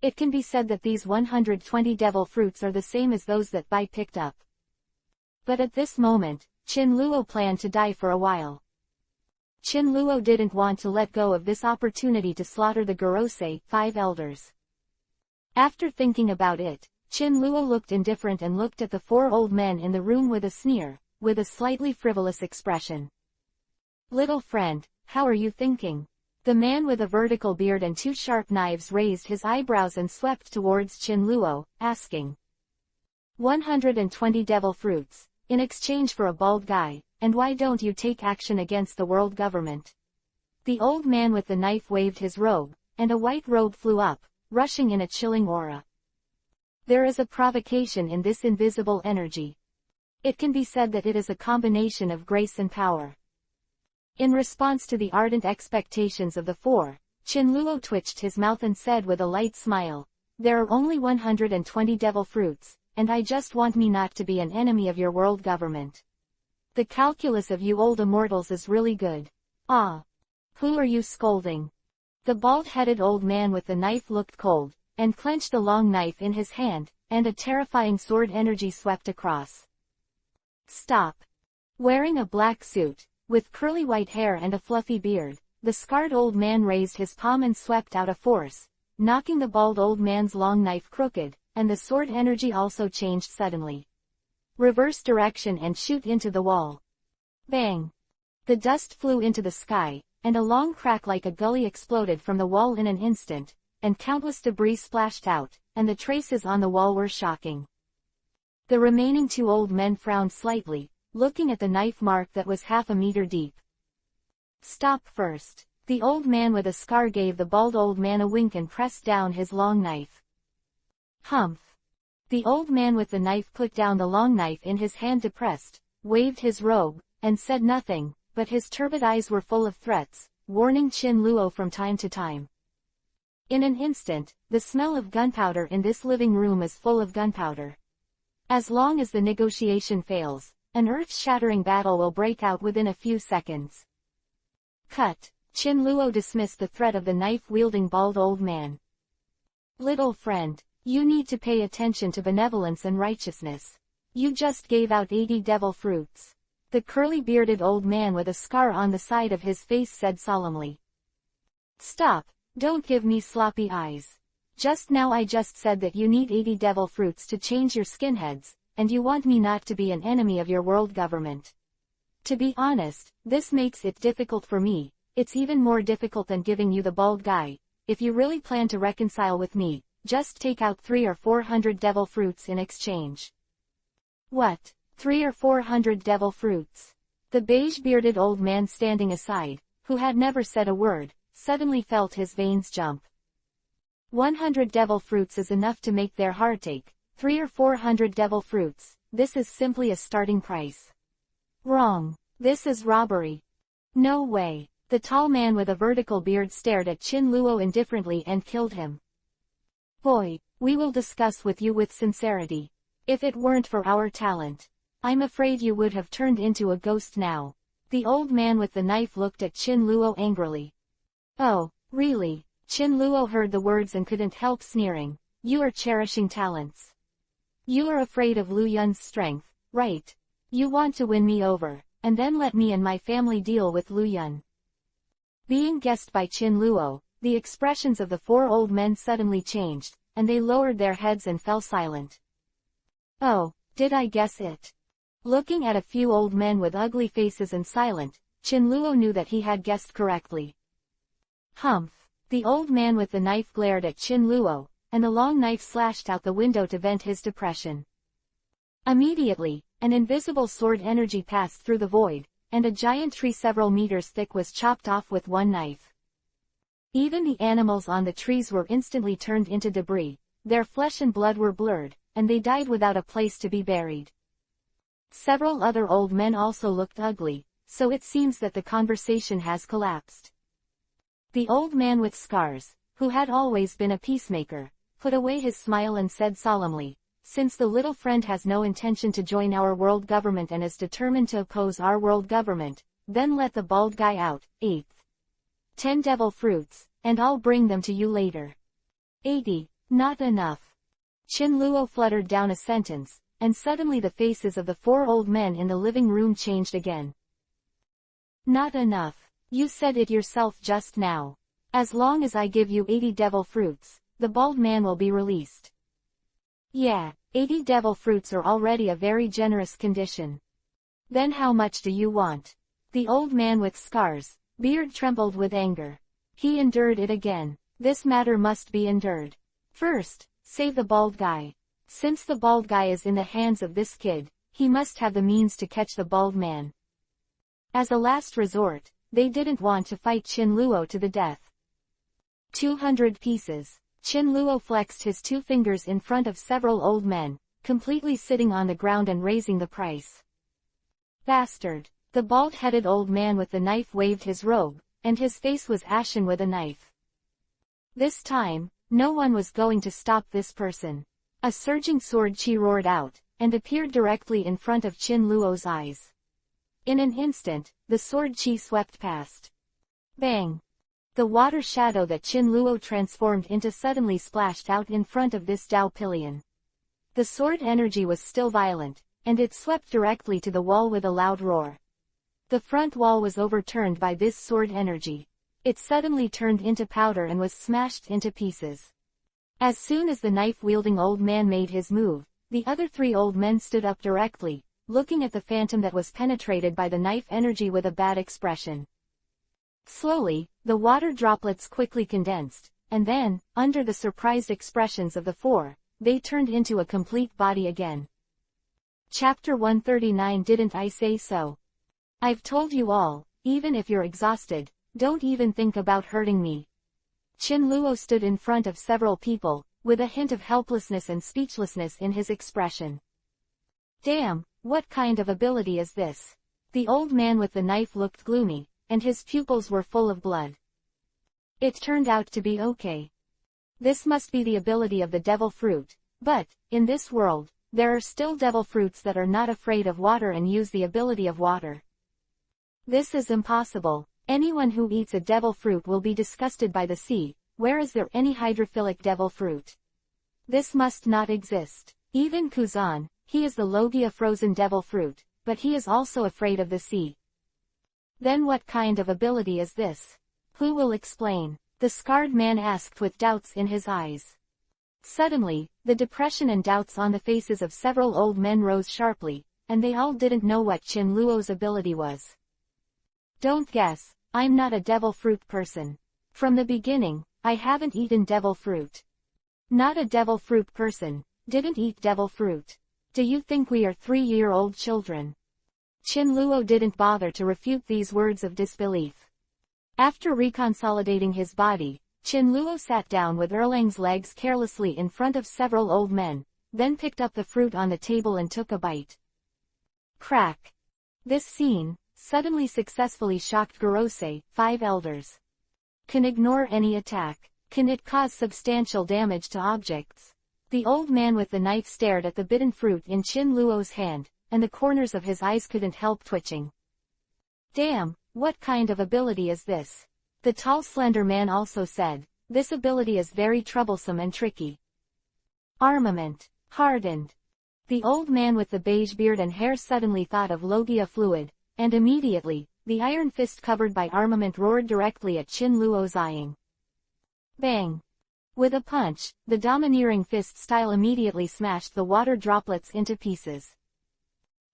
It can be said that these 120 devil fruits are the same as those that Bai picked up. But at this moment, Chinluo planned to die for a while. Chinluo didn't want to let go of this opportunity to slaughter the Gorosei, 5 elders. After thinking about it, Chinluo looked indifferent and looked at the 4 old men in the room with a sneer, with a slightly frivolous expression. Little friend, how are you thinking? The man with a vertical beard and 2 sharp knives raised his eyebrows and swept towards Chinluo, asking. 120 devil fruits, in exchange for a bald guy, and why don't you take action against the world government? The old man with the knife waved his robe, and a white robe flew up, rushing in a chilling aura. There is a provocation in this invisible energy. It can be said that it is a combination of grace and power. In response to the ardent expectations of the four, Chinluo twitched his mouth and said with a light smile, "There are only 120 devil fruits, and I just want me not to be an enemy of your world government. The calculus of you old immortals is really good. Ah. Who are you scolding?" The bald-headed old man with the knife looked cold, and clenched a long knife in his hand, and a terrifying sword energy swept across. "Stop." Wearing a black suit, with curly white hair and a fluffy beard, the scarred old man raised his palm and swept out a force, knocking the bald old man's long knife crooked, and the sword energy also changed suddenly. Reverse direction and shoot into the wall. Bang! The dust flew into the sky, and a long crack like a gully exploded from the wall in an instant, and countless debris splashed out, and the traces on the wall were shocking. The remaining two old men frowned slightly, looking at the knife mark that was half a meter deep. "Stop first." The old man with a scar gave the bald old man a wink and pressed down his long knife. "Humph." The old man with the knife put down the long knife in his hand, depressed, waved his robe, and said nothing, but his turbid eyes were full of threats, warning Chin Luo from time to time. In an instant, the smell of gunpowder in this living room is full of gunpowder. As long as the negotiation fails, an earth-shattering battle will break out within a few seconds. Cut. Chin Luo dismissed the threat of the knife-wielding bald old man. "Little friend, you need to pay attention to benevolence and righteousness. You just gave out 80 devil fruits." The curly-bearded old man with a scar on the side of his face said solemnly. "Stop, don't give me sloppy eyes. Just now I just said that you need 80 devil fruits to change your skinheads, and you want me not to be an enemy of your world government. To be honest, this makes it difficult for me. It's even more difficult than giving you the bald guy. If you really plan to reconcile with me, just take out 300 or 400 devil fruits in exchange." "What? 300 or 400 devil fruits?" The beige-bearded old man standing aside, who had never said a word, suddenly felt his veins jump. 100 devil fruits is enough to make their heart ache. 300 or 400 devil fruits, this is simply a starting price. Wrong. This is robbery. No way. The tall man with a vertical beard stared at Chin Luo indifferently and killed him. "Boy, we will discuss with you with sincerity. If it weren't for our talent, I'm afraid you would have turned into a ghost now." The old man with the knife looked at Chin Luo angrily. "Oh, really?" Chin Luo heard the words and couldn't help sneering. "You are cherishing talents. You are afraid of Lu Yun's strength, right? You want to win me over, and then let me and my family deal with Lu Yun." Being guessed by Chin Luo, the expressions of the four old men suddenly changed, and they lowered their heads and fell silent. "Oh, did I guess it?" Looking at a few old men with ugly faces and silent, Chin Luo knew that he had guessed correctly. "Humph." The old man with the knife glared at Chin Luo, and the long knife slashed out the window to vent his depression. Immediately, an invisible sword energy passed through the void, and a giant tree several meters thick was chopped off with one knife. Even the animals on the trees were instantly turned into debris, their flesh and blood were blurred, and they died without a place to be buried. Several other old men also looked ugly, so it seems that the conversation has collapsed. The old man with scars, who had always been a peacemaker, put away his smile and said solemnly, "Since the little friend has no intention to join our world government and is determined to oppose our world government, then let the bald guy out. 8th. 10 devil fruits, and I'll bring them to you later." 80. Not enough. Chin Luo fluttered down a sentence, and suddenly the faces of the four old men in the living room changed again. "Not enough. You said it yourself just now. As long as I give you 80 devil fruits, the bald man will be released." "Yeah, 80 devil fruits are already a very generous condition. Then how much do you want?" The old man with scars, beard trembled with anger. He endured it again. This matter must be endured. First, save the bald guy. Since the bald guy is in the hands of this kid, he must have the means to catch the bald man. As a last resort, they didn't want to fight Chin Luo to the death. 200 pieces. Chin Luo flexed his 2 fingers in front of several old men, completely sitting on the ground and raising the price. Bastard! The bald-headed old man with the knife waved his robe, and his face was ashen with a knife. This time, no one was going to stop this person. A surging sword chi roared out, and appeared directly in front of Chin Luo's eyes. In an instant, the sword chi swept past. Bang! The water shadow that Chin Luo transformed into suddenly splashed out in front of this Dao pillion. The sword energy was still violent, and it swept directly to the wall with a loud roar. The front wall was overturned by this sword energy. It suddenly turned into powder and was smashed into pieces. As soon as the knife-wielding old man made his move, the other 3 old men stood up directly, looking at the phantom that was penetrated by the knife energy with a bad expression. Slowly, the water droplets quickly condensed, and then, under the surprised expressions of the 4, they turned into a complete body again. Chapter 139. Didn't I say so? I've told you all, even if you're exhausted, don't even think about hurting me. Chin Luo stood in front of several people, with a hint of helplessness and speechlessness in his expression. Damn, what kind of ability is this? The old man with the knife looked gloomy, and his pupils were full of blood. It turned out to be okay. This must be the ability of the devil fruit, but, in this world, there are still devil fruits that are not afraid of water and use the ability of water. This is impossible. Anyone who eats a devil fruit will be disgusted by the sea. Where is there any hydrophilic devil fruit? This must not exist. Even Kuzan, he is the Logia frozen devil fruit, but he is also afraid of the sea. Then what kind of ability is this? Who will explain? The scarred man asked with doubts in his eyes. Suddenly, the depression and doubts on the faces of several old men rose sharply, and they all didn't know what Chin Luo's ability was. Don't guess, I'm not a devil fruit person. From the beginning, I haven't eaten devil fruit. Not a devil fruit person, didn't eat devil fruit. Do you think we are 3-year-old children? Chin Luo didn't bother to refute these words of disbelief. After reconsolidating his body, Chin Luo sat down with Erlang's legs carelessly in front of several old men, then picked up the fruit on the table and took a bite. Crack! This scene suddenly successfully shocked Gorosei, 5 elders. Can ignore any attack. Can it cause substantial damage to objects? The old man with the knife stared at the bitten fruit in Chin Luo's hand, and the corners of his eyes couldn't help twitching. Damn, what kind of ability is this? The tall slender man also said, this ability is very troublesome and tricky. Armament. Hardened. The old man with the beige beard and hair suddenly thought of Logia fluid, and immediately, the iron fist covered by armament roared directly at Chin Luo's eyeing. Bang! With a punch, the domineering fist style immediately smashed the water droplets into pieces.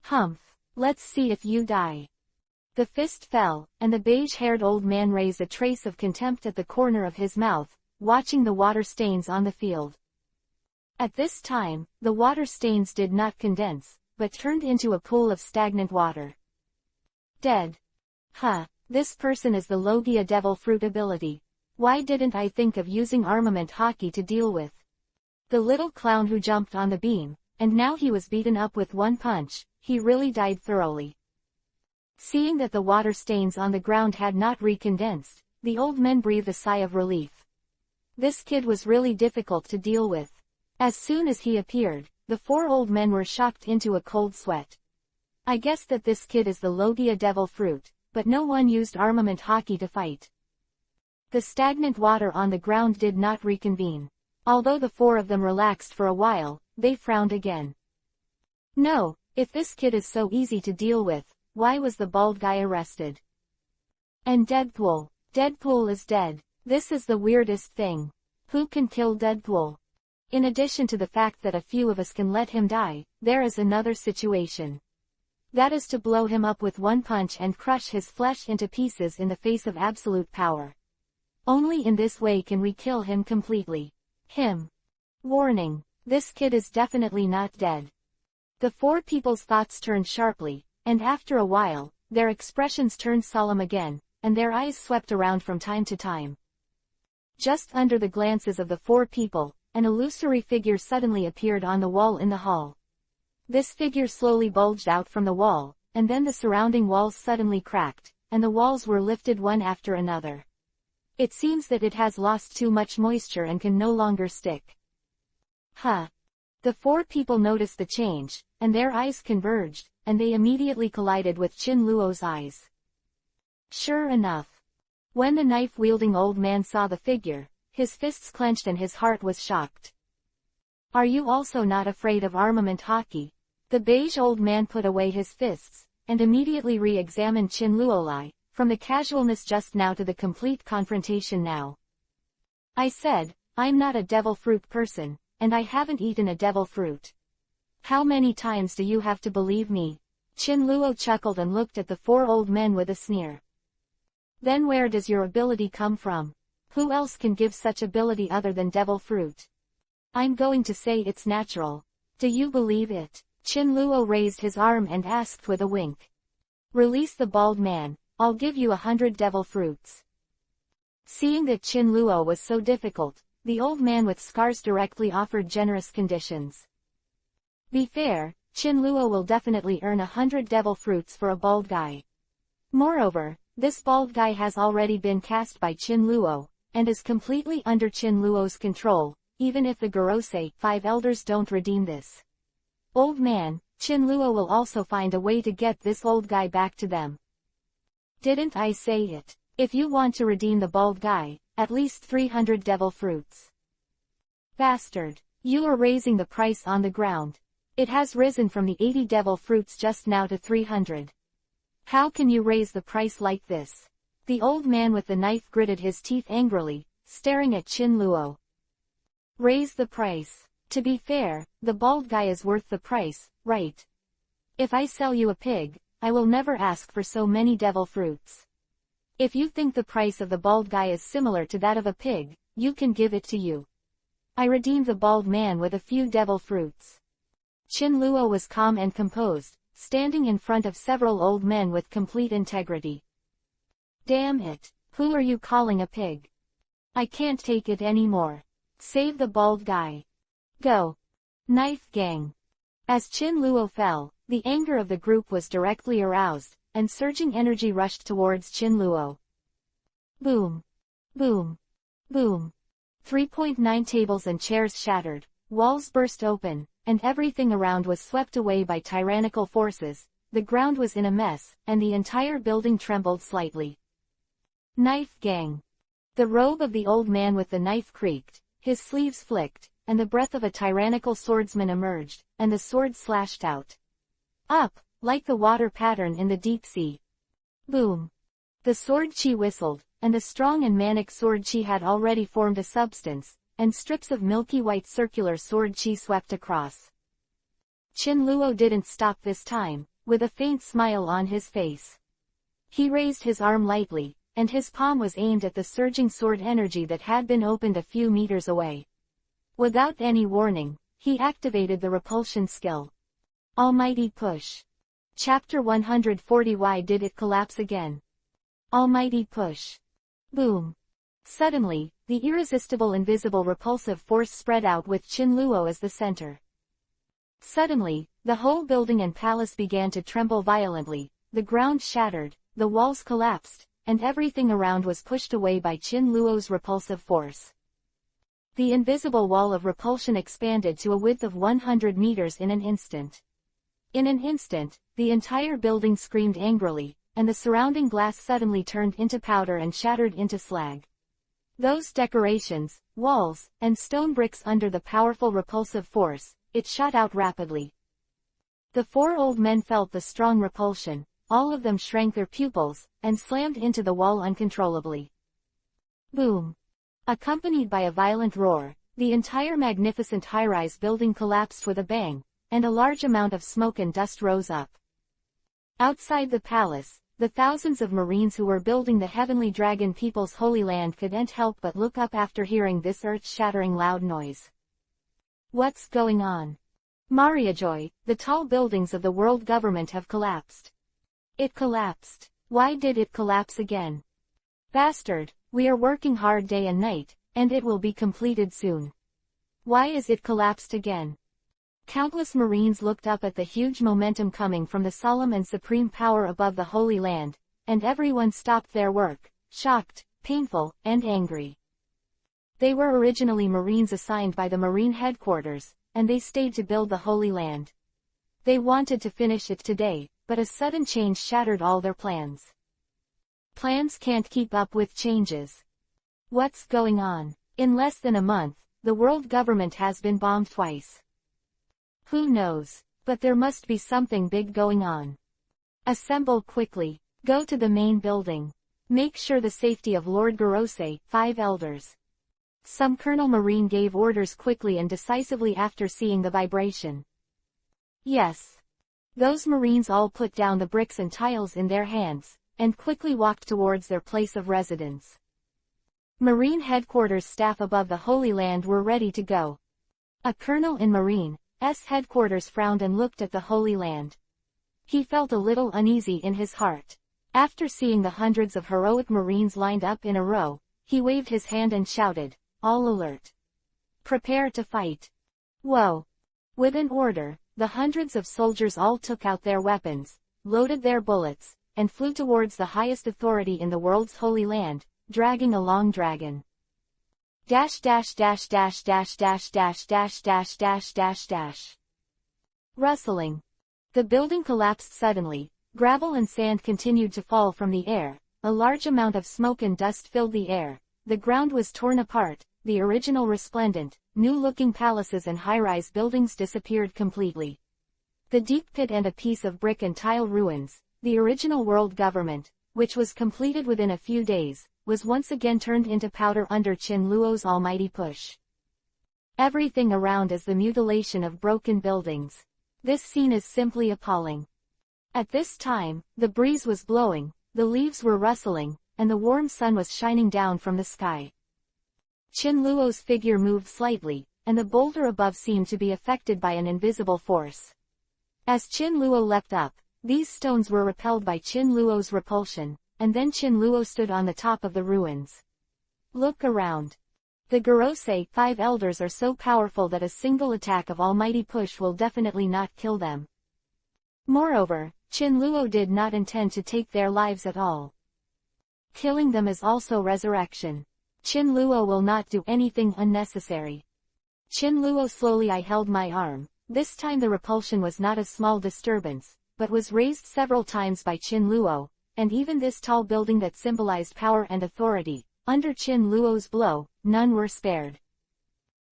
Humph! Let's see if you die. The fist fell, and the beige-haired old man raised a trace of contempt at the corner of his mouth, watching the water stains on the field. At this time, the water stains did not condense, but turned into a pool of stagnant water. Dead. Huh, this person is the Logia devil fruit ability. Why didn't I think of using armament hockey to deal with? The little clown who jumped on the beam, and now he was beaten up with one punch, he really died thoroughly. Seeing that the water stains on the ground had not recondensed, the old men breathed a sigh of relief. This kid was really difficult to deal with. As soon as he appeared, the 4 old men were shocked into a cold sweat. I guess that this kid is the Logia devil fruit, but no one used armament hockey to fight. The stagnant water on the ground did not reconvene. Although the 4 of them relaxed for a while, they frowned again. No, if this kid is so easy to deal with, why was the bald guy arrested? And Deadpool. Deadpool is dead. This is the weirdest thing. Who can kill Deadpool? In addition to the fact that a few of us can let him die, there is another situation. That is to blow him up with one punch and crush his flesh into pieces in the face of absolute power. Only in this way can we kill him completely. Warning. This kid is definitely not dead. The 4 people's thoughts turned sharply, and after a while, their expressions turned solemn again, and their eyes swept around from time to time. Just under the glances of the four people, an illusory figure suddenly appeared on the wall in the hall. This figure slowly bulged out from the wall, and then the surrounding walls suddenly cracked, and the walls were lifted one after another. It seems that it has lost too much moisture and can no longer stick. Huh. The four people noticed the change, and their eyes converged, and they immediately collided with Chin Luo's eyes. Sure enough. When the knife-wielding old man saw the figure, his fists clenched and his heart was shocked. Are you also not afraid of armament hockey? The beige old man put away his fists, and immediately re-examined Chin Luolai, from the casualness just now to the complete confrontation now. I said, I'm not a devil fruit person, and I haven't eaten a devil fruit. How many times do you have to believe me? Chin Luo chuckled and looked at the four old men with a sneer. Then where does your ability come from? Who else can give such ability other than devil fruit? I'm going to say it's natural. Do you believe it? Chin Luo raised his arm and asked with a wink. Release the bald man, I'll give you 100 devil fruits. Seeing that Chin Luo was so difficult, the old man with scars directly offered generous conditions. Be fair, Chin Luo will definitely earn 100 devil fruits for a bald guy. Moreover, this bald guy has already been cast by Chin Luo, and is completely under Chin Luo's control, even if the Gorosei 5 elders don't redeem this old man, Chin Luo will also find a way to get this old guy back to them. Didn't I say it? If you want to redeem the bald guy, at least 300 devil fruits. Bastard, you are raising the price on the ground. It has risen from the 80 devil fruits just now to 300. How can you raise the price like this? The old man with the knife gritted his teeth angrily, staring at Chin Luo. Raise the price. To be fair, the bald guy is worth the price, right? If I sell you a pig, I will never ask for so many devil fruits. If you think the price of the bald guy is similar to that of a pig, you can give it to you. I redeemed the bald man with a few devil fruits. Chin Luo was calm and composed, standing in front of several old men with complete integrity. Damn it, who are you calling a pig? I can't take it anymore. Save the bald guy. Go. Knife gang. As Chin Luo fell, the anger of the group was directly aroused, and surging energy rushed towards Chin Luo. Boom. Boom. Boom. 3.9 tables and chairs shattered, walls burst open, and everything around was swept away by tyrannical forces. The ground was in a mess, and the entire building trembled slightly. Knife gang. The robe of the old man with the knife creaked, his sleeves flicked, and the breath of a tyrannical swordsman emerged, and the sword slashed out. Up, like the water pattern in the deep sea. Boom. The sword chi whistled, and the strong and manic sword chi had already formed a substance, and strips of milky white circular sword chi swept across. Chin Luo didn't stop this time, with a faint smile on his face. He raised his arm lightly, and his palm was aimed at the surging sword energy that had been opened a few meters away. Without any warning, he activated the repulsion skill. Almighty push. Chapter 140. Why did it collapse again? Almighty push. Boom. Suddenly, the irresistible invisible repulsive force spread out with Chin Luo as the center. Suddenly, the whole building and palace began to tremble violently, the ground shattered, the walls collapsed, and everything around was pushed away by Chin Luo's repulsive force. The invisible wall of repulsion expanded to a width of 100 meters in an instant. In an instant, the entire building screamed angrily, and the surrounding glass suddenly turned into powder and shattered into slag. Those decorations, walls, and stone bricks under the powerful repulsive force, it shot out rapidly. The four old men felt the strong repulsion, all of them shrank their pupils, and slammed into the wall uncontrollably. Boom. Accompanied by a violent roar, the entire magnificent high-rise building collapsed with a bang, and a large amount of smoke and dust rose up. Outside the palace, the thousands of Marines who were building the Heavenly Dragon People's Holy Land couldn't help but look up after hearing this earth-shattering loud noise. What's going on? Mariajoy, the tall buildings of the world government have collapsed. It collapsed. Why did it collapse again? Bastard, we are working hard day and night, and it will be completed soon. Why is it collapsed again? Countless Marines looked up at the huge momentum coming from the solemn and supreme power above the Holy Land, and everyone stopped their work, shocked, painful, and angry. They were originally Marines assigned by the Marine headquarters, and they stayed to build the Holy Land. They wanted to finish it today, but a sudden change shattered all their plans. Plans can't keep up with changes. What's going on? In less than a month, the world government has been bombed twice. Who knows? But there must be something big going on. Assemble quickly. Go to the main building. Make sure the safety of Lord Gorose, 5 elders. Some Colonel Marine gave orders quickly and decisively after seeing the vibration. Yes. Those Marines all put down the bricks and tiles in their hands, and quickly walked towards their place of residence. Marine headquarters staff above the Holy Land were ready to go. A colonel in Marine's headquarters frowned and looked at the Holy Land. He felt a little uneasy in his heart. After seeing the hundreds of heroic Marines lined up in a row, he waved his hand and shouted, "All alert! Prepare to fight!" Whoa! With an order, the hundreds of soldiers all took out their weapons, loaded their bullets, and flew towards the highest authority in the world's Holy Land, dragging a long dragon. Dash dash dash dash dash dash dash dash dash dash dash dash. Rustling. The building collapsed suddenly, gravel and sand continued to fall from the air, a large amount of smoke and dust filled the air, the ground was torn apart, the original resplendent, new-looking palaces and high-rise buildings disappeared completely. The deep pit and a piece of brick and tile ruins, the original world government, which was completed within a few days, was once again turned into powder under Qin Luo's almighty push. Everything around is the mutilation of broken buildings. This scene is simply appalling. At this time, the breeze was blowing, the leaves were rustling, and the warm sun was shining down from the sky. Qin Luo's figure moved slightly, and the boulder above seemed to be affected by an invisible force. As Qin Luo leapt up, these stones were repelled by Qin Luo's repulsion, and then Qin Luo stood on the top of the ruins. Look around. The Gorose 5 elders are so powerful that a single attack of almighty push will definitely not kill them. Moreover, Qin Luo did not intend to take their lives at all. Killing them is also resurrection. Qin Luo will not do anything unnecessary. Qin Luo slowly I held my arm. This time the repulsion was not a small disturbance, but was raised several times by Qin Luo, and even this tall building that symbolized power and authority, under Qin Luo's blow, none were spared.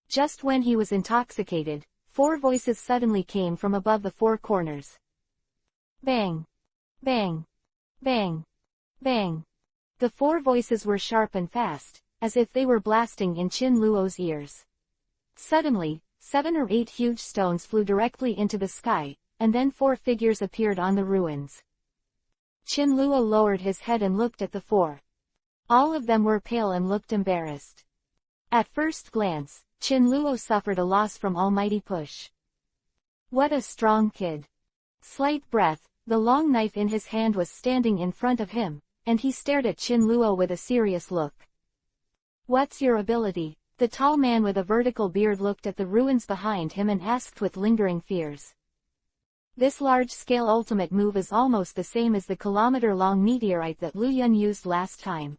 Just when he was intoxicated, 4 voices suddenly came from above the 4 corners. Bang! Bang! Bang! Bang! The 4 voices were sharp and fast, as if they were blasting in Qin Luo's ears. Suddenly, 7 or 8 huge stones flew directly into the sky, and then 4 figures appeared on the ruins. Qin Luo lowered his head and looked at the 4. All of them were pale and looked embarrassed. At first glance, Qin Luo suffered a loss from almighty push. What a strong kid. Slight breath, the long knife in his hand was standing in front of him, and he stared at Qin Luo with a serious look. What's your ability? The tall man with a vertical beard looked at the ruins behind him and asked with lingering fears. This large-scale ultimate move is almost the same as the kilometer-long meteorite that Lu Yun used last time.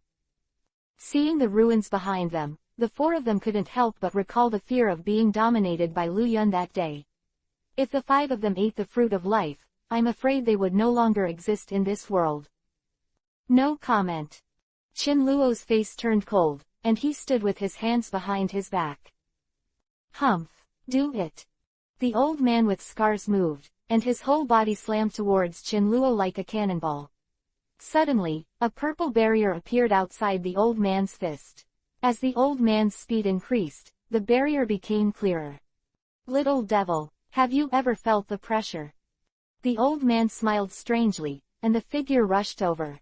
Seeing the ruins behind them, the 4 of them couldn't help but recall the fear of being dominated by Lu Yun that day. If the 5 of them ate the fruit of life, I'm afraid they would no longer exist in this world. No comment. Qin Luo's face turned cold, and he stood with his hands behind his back. Humph, do it. The old man with scars moved, and his whole body slammed towards Qin Luo like a cannonball. Suddenly, a purple barrier appeared outside the old man's fist. As the old man's speed increased, the barrier became clearer. Little devil, have you ever felt the pressure? The old man smiled strangely, and the figure rushed over.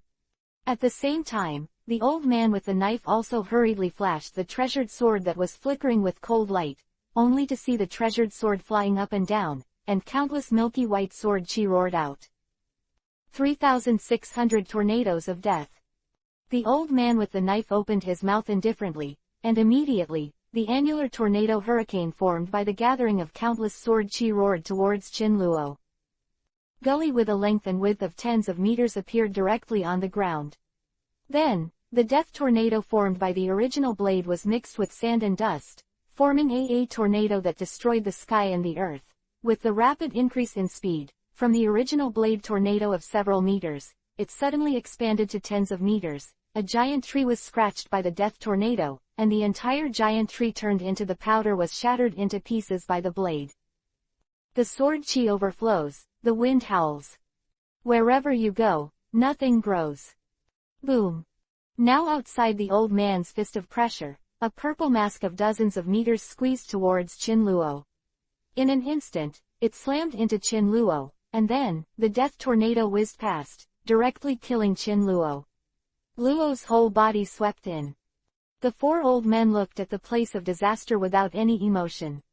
At the same time, the old man with the knife also hurriedly flashed the treasured sword that was flickering with cold light, only to see the treasured sword flying up and down, and countless milky white sword chi roared out. 3,600 tornadoes of death. The old man with the knife opened his mouth indifferently, and immediately, the annular tornado hurricane formed by the gathering of countless sword chi roared towards Chin Luo. Gully with a length and width of tens of meters appeared directly on the ground. Then, the death tornado formed by the original blade was mixed with sand and dust, forming a tornado that destroyed the sky and the earth. With the rapid increase in speed, from the original blade tornado of several meters, it suddenly expanded to tens of meters. A giant tree was scratched by the death tornado, and the entire giant tree turned into the powder was shattered into pieces by the blade. The sword chi overflows, the wind howls. Wherever you go, nothing grows. Boom. Now outside the old man's fist of pressure, a purple mask of dozens of meters squeezed towards Chin Luo. In an instant, it slammed into Chin Luo, and then, the death tornado whizzed past, directly killing Chin Luo. Luo's whole body swept in. The four old men looked at the place of disaster without any emotion.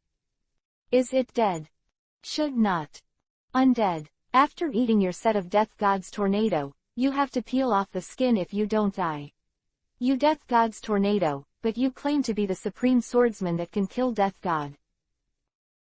Is it dead? Should not. Undead. After eating your set of Death God's tornado, you have to peel off the skin if you don't die. You Death God's tornado, but you claim to be the supreme swordsman that can kill Death God.